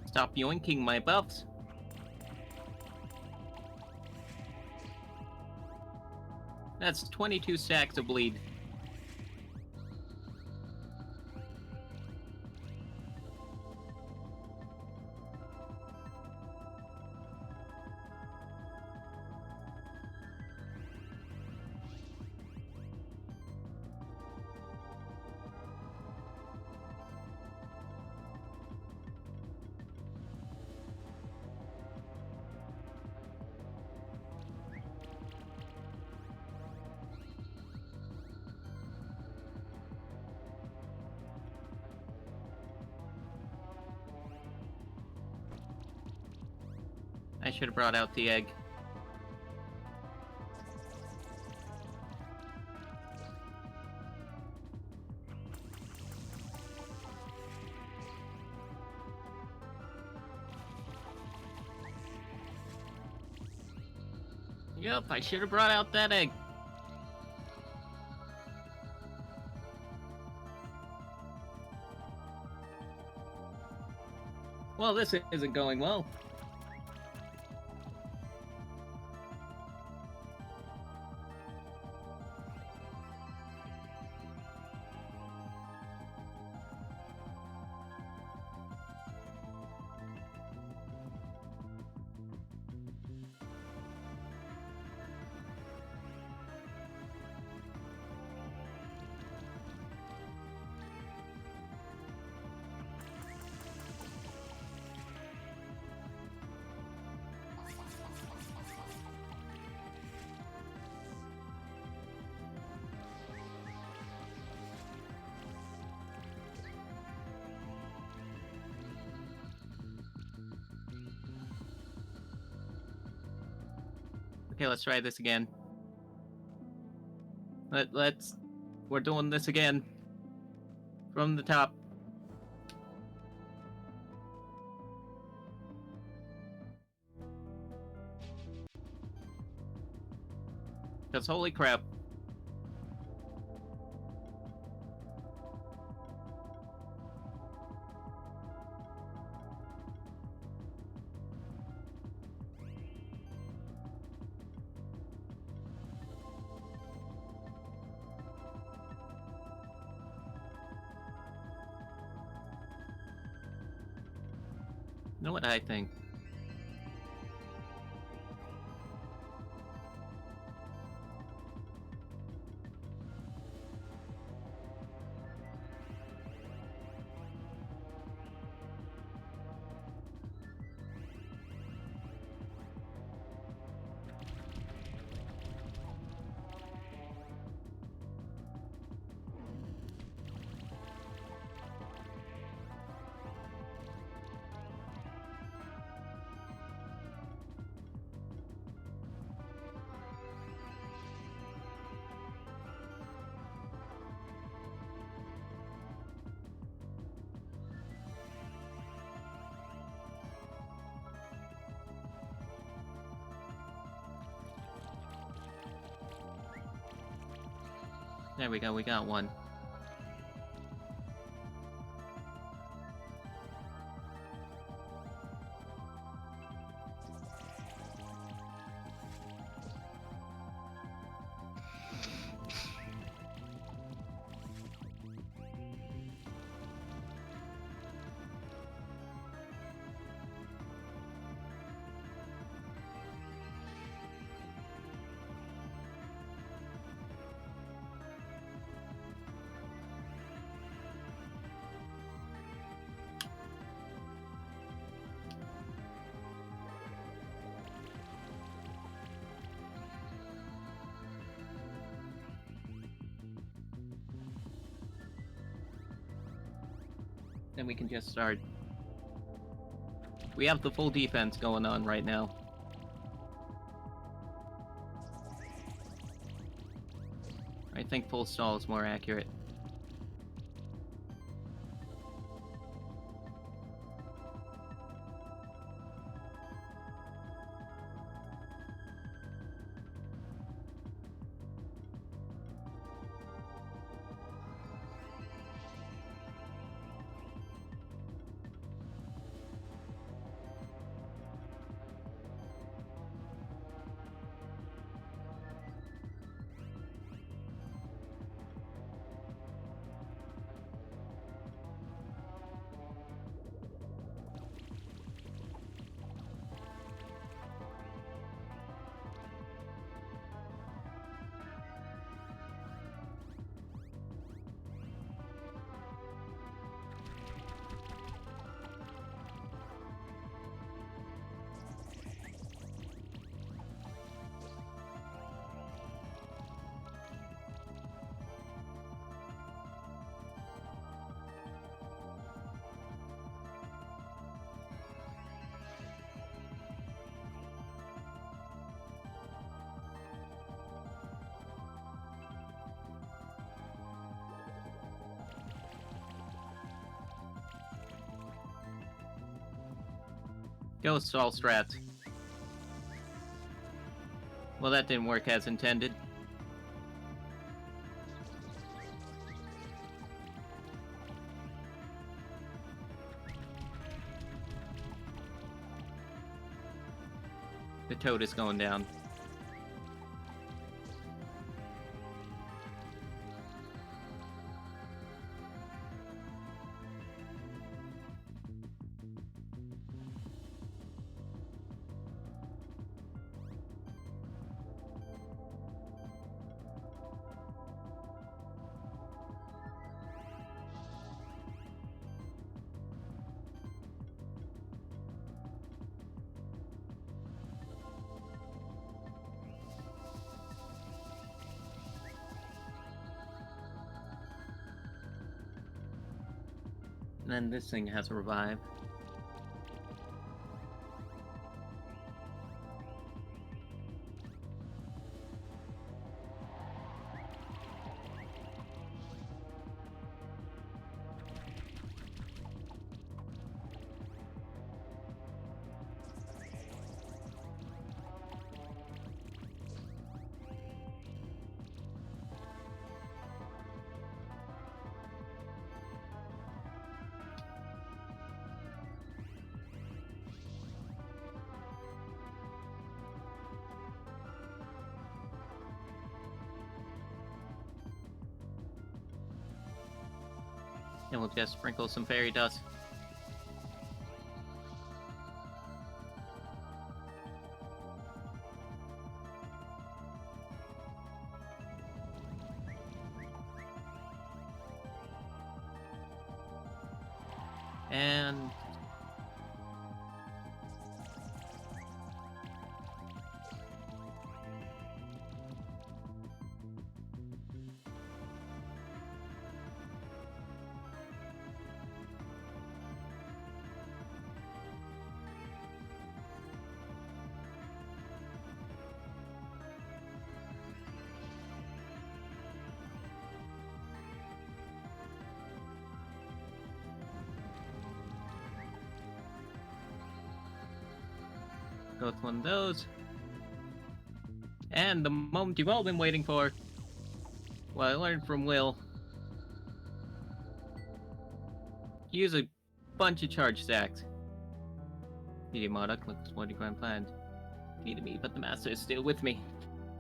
Stop yoinking my buffs. That's 22 stacks of bleed. I should have brought out the egg. Yep, I should have brought out that egg. Well, this isn't going well. Okay, let's try this again. We're doing this again. From the top. Because holy crap. You know what I think? There we go, we got one. Then we can just start. We have the full defense going on right now. I think full stall is more accurate. Go stall strats. Well, that didn't work as intended. The toad is going down. And then this thing has a revive. And we'll just sprinkle some fairy dust. And go with one of those. And the moment you've all been waiting for. Well, I learned from Will. Use a bunch of charge stacks. Media Marduk looks what you grand planned. Key to me, but the Master is still with me.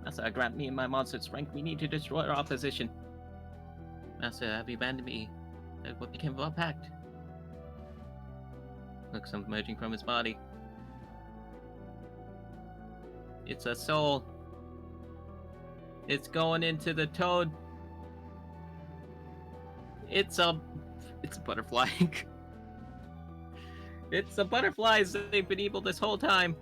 Master, grant me and my monster strength. We need to destroy our opposition. Master, have you abandoned me? What became of our pact? Looks something emerging from his body. It's a soul. It's going into the toad. It's a butterfly. It's the butterflies. They've been evil this whole time.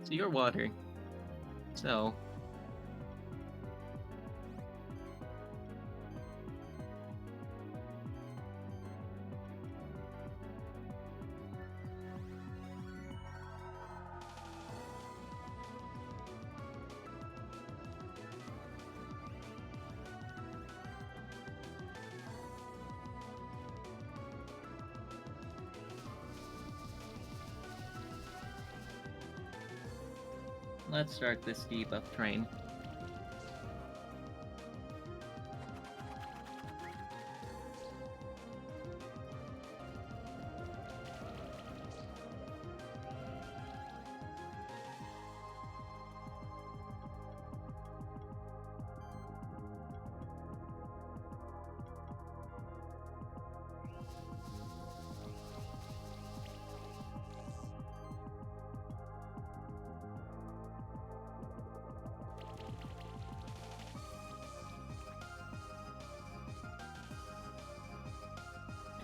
So you're watering. So. Let's start this debuff train.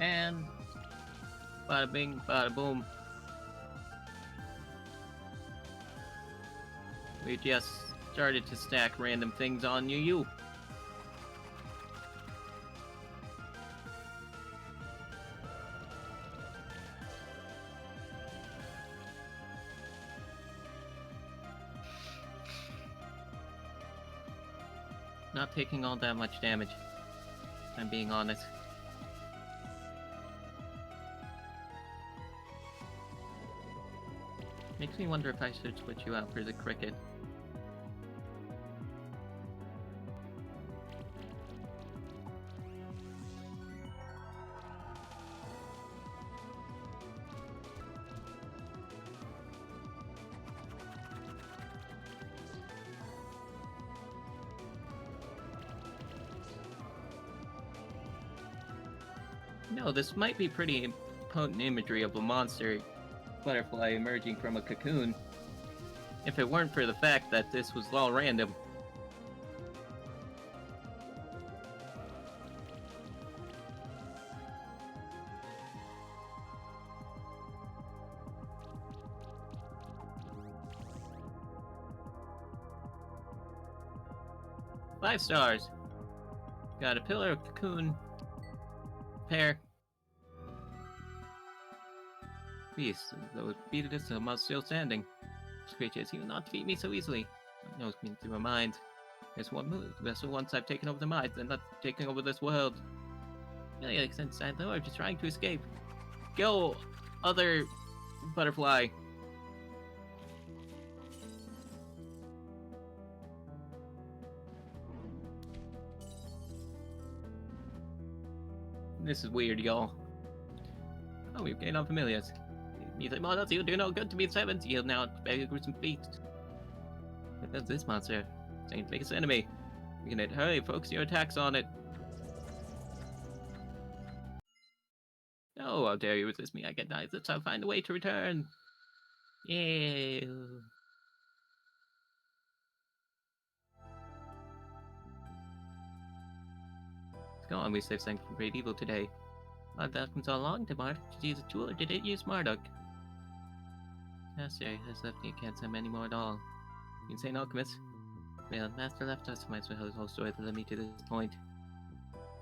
And bada bing, bada boom. We just started to stack random things on you. Not taking all that much damage, if I'm being honest. Makes me wonder if I should switch you out for the cricket. No, this might be pretty potent imagery of a monster butterfly emerging from a cocoon, if it weren't for the fact that this was all random. Five stars. Got a pillar, a cocoon, pair. Beast, though defeated us, I'm still standing. This creature seems not to defeat me so easily. It knows me through my mind. There's one move. The vessel once I've taken over the mind, and not taking over this world. Really makes sense. I know I'm just trying to escape. Go, other butterfly. This is weird, y'all. Oh, we've gained unfamiliars. Music models, you do no good to me, sevens. Yield now to very gruesome feast. What does this monster? Saint's biggest enemy. We can hurry, focus your attacks on it. Oh, how dare you resist me? I get nice. I'll find a way to return. Yeah. Go on, we saved Sanctuary from great evil today. But that comes all along to Marduk. Did you use a tool or did it use Marduk? Master has left me, can't send any more at all. You insane alchemist? Well, Master left us, might as well tell the whole story that led me to this point.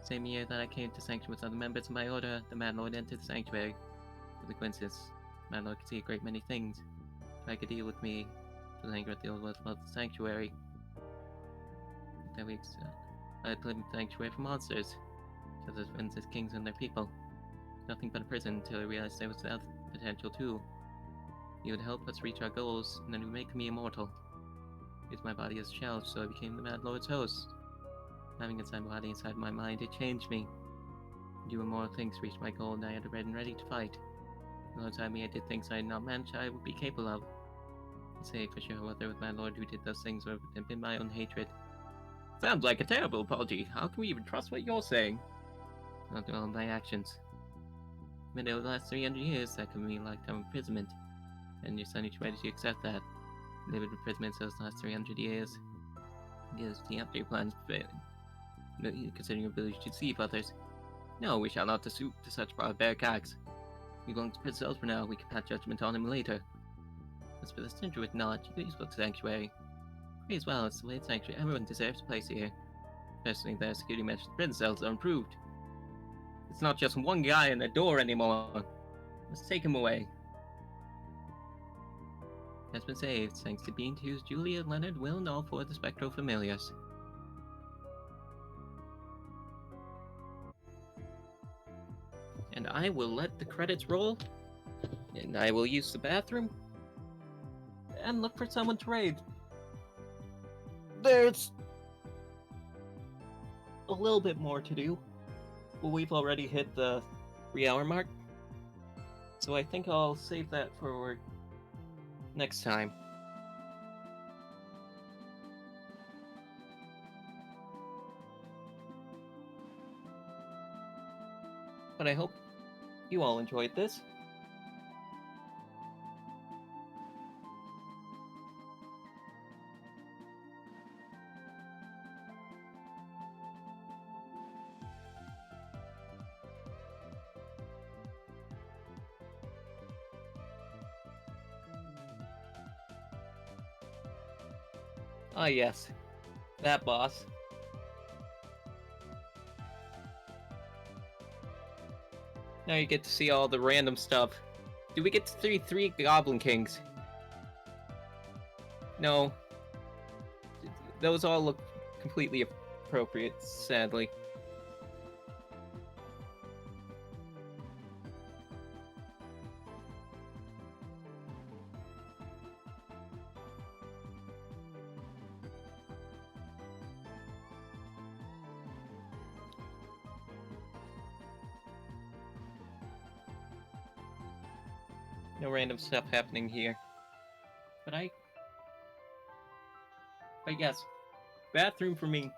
Same year that I came to Sanctuary with other members of my order, the Mad Lord entered the Sanctuary. With the coincidence, Mad Lord could see a great many things. Tried to deal with me, to anger at the old world about the Sanctuary. That weeks, I blamed the Sanctuary for monsters. So those friends as kings and their people. Nothing but a prison until I realized there was the other potential too. He would help us reach our goals, and then would make me immortal. Used my body as a shell, so I became the Mad Lord's host. Having inside my body inside my mind, it changed me. Do immoral things to reach my goal, and I had ready and ready to fight. Alongside me, I did things I had not meant I would be capable of. I say for sure whether with my lord who did those things or if it had been my own hatred. Sounds like a terrible apology. How can we even trust what you're saying? Not all my actions. But over the last 300 years, that could mean a lifetime imprisonment. And your son is ready to accept that. Live in imprisonment those last 300 years. Yes, the after your plans considering your ability to deceive others. No, we shall not stoop to such barbaric acts. We belong to prison cells for now. We can pass judgment on him later. As for the stranger with knowledge, you can use book Sanctuary. Praise well, it's the way Sanctuary. Everyone deserves a place here. Especially their security measures. Prison cells are improved. It's not just one guy in the door anymore. Let's take him away. Has been saved, thanks to Bean 2's Julia Leonard Will and all for the Spectral Familiars. And I will let the credits roll, and I will use the bathroom, and look for someone to raid. There's a little bit more to do, but we've already hit the 3-hour mark, so I think I'll save that for next time. But I hope you all enjoyed this. Ah yes, that boss. Now you get to see all the random stuff. Do we get to see 3 Goblin Kings? No. Those all look completely appropriate, sadly. No random stuff happening here. But yes, bathroom for me.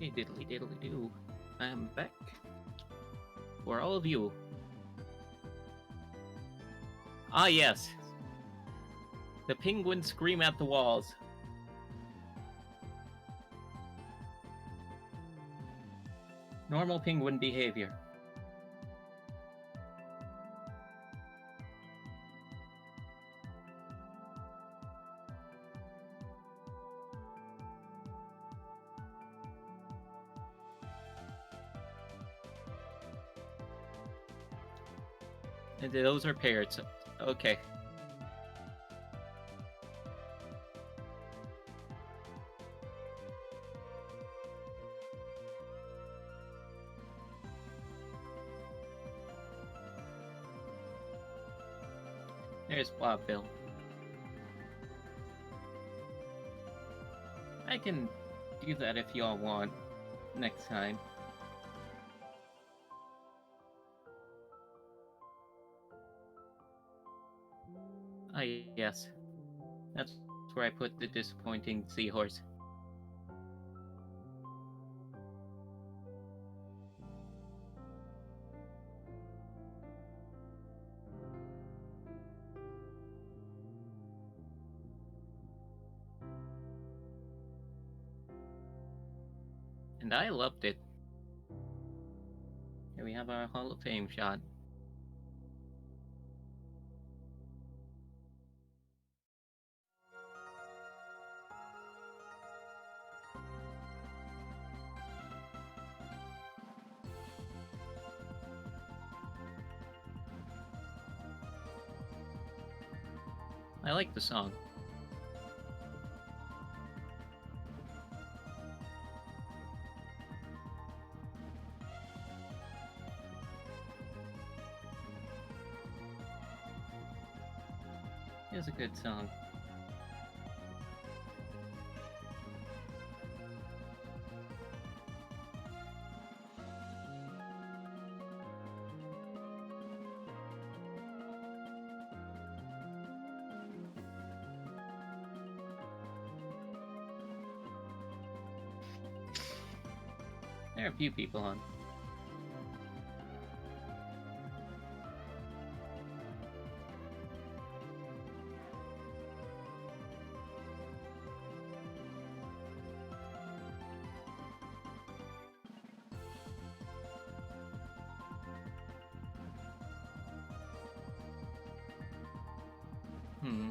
Hey, diddly diddly do. I'm back. For all of you. Ah, yes. The penguins scream at the walls. Normal penguin behavior. And those are parrots. Okay. There's Blobbill. I can do that if y'all want next time. Ah, yes. That's where I put the disappointing seahorse. And I loved it. Here we have our Hall of Fame shot. I like the song. It's a good song. There are a few people on. Hmm.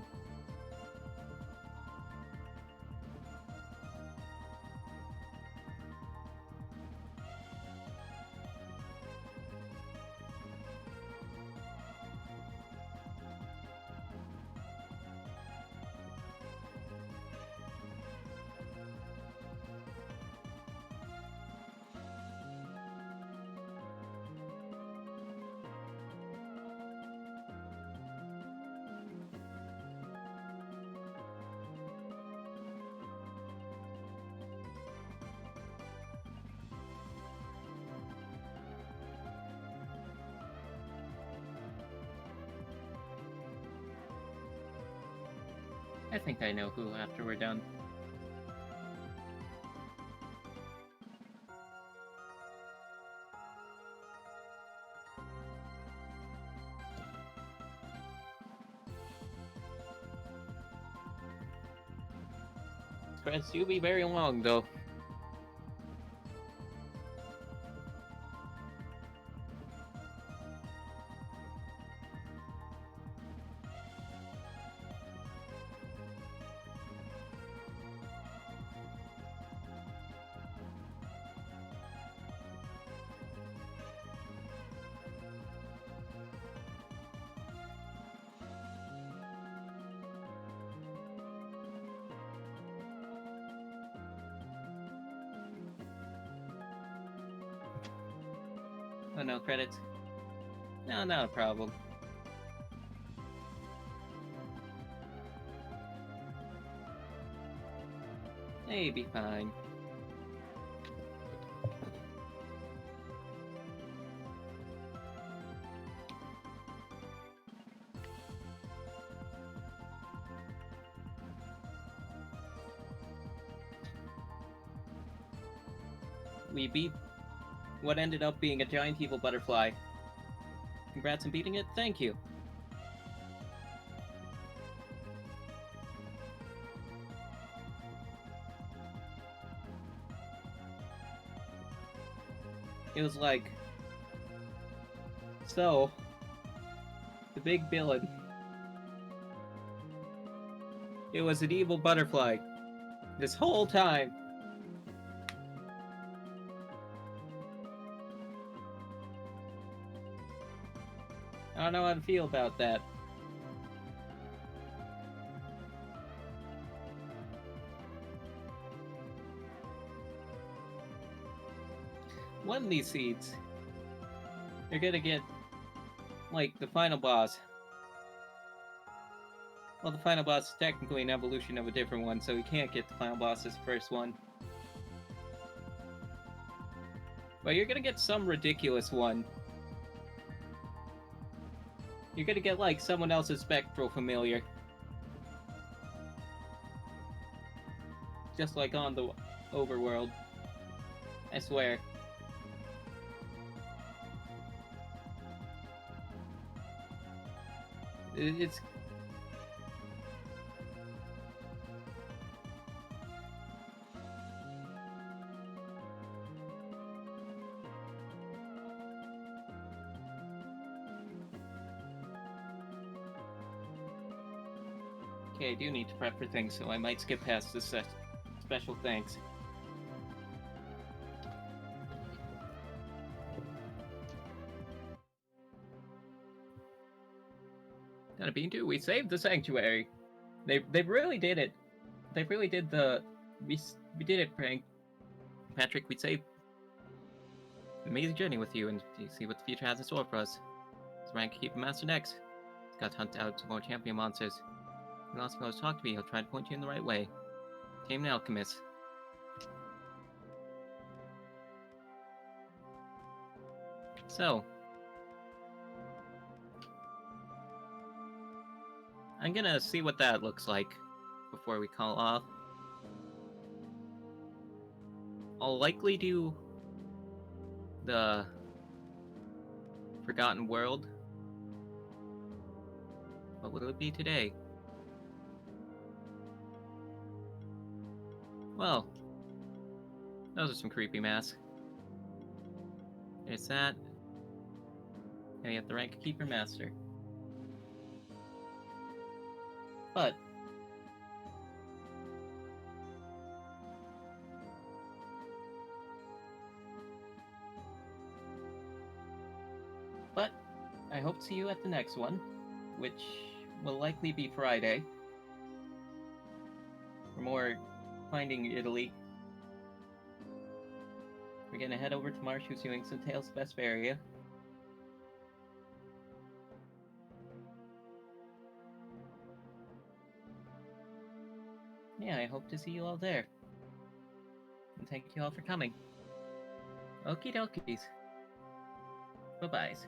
I think I know who after we're done. Credits you'll be very long though. Oh, no credits? No, not a problem. Hey, be fine. we beat what ended up being a giant evil butterfly. Congrats on beating it. Thank you. It was like, so, the big villain. It was an evil butterfly. This whole time. I don't know how to feel about that. One of these seeds, you're gonna get, like, the final boss. Well, the final boss is technically an evolution of a different one, so you can't get the final boss as the first one. But you're gonna get some ridiculous one. You're gonna get, like, someone else's spectral familiar. Just like on the overworld. I swear. It's... Okay, I do need to prep for things, so I might skip past this special thanks. Gotta be too. We saved the sanctuary. They really did it. They really did the. We did it, Frank. Patrick, we saved. Amazing journey with you, and you see what the future has in store for us. As rank keep master next. He's got to hunt out some more champion monsters. When else goes talk to me, he'll try to point you in the right way. Tame an alchemist. So, I'm gonna see what that looks like before we call off. I'll likely do the Forgotten World. What will it be today? Well, those are some creepy masks. There's that. And you have the rank of Keeper Master. But I hope to see you at the next one, which will likely be Friday. For more Finding Italy. We're gonna head over to Marsh, who's doing some Tales of Vesperia. Yeah, I hope to see you all there. And thank you all for coming. Okie dokies. Bye-byes.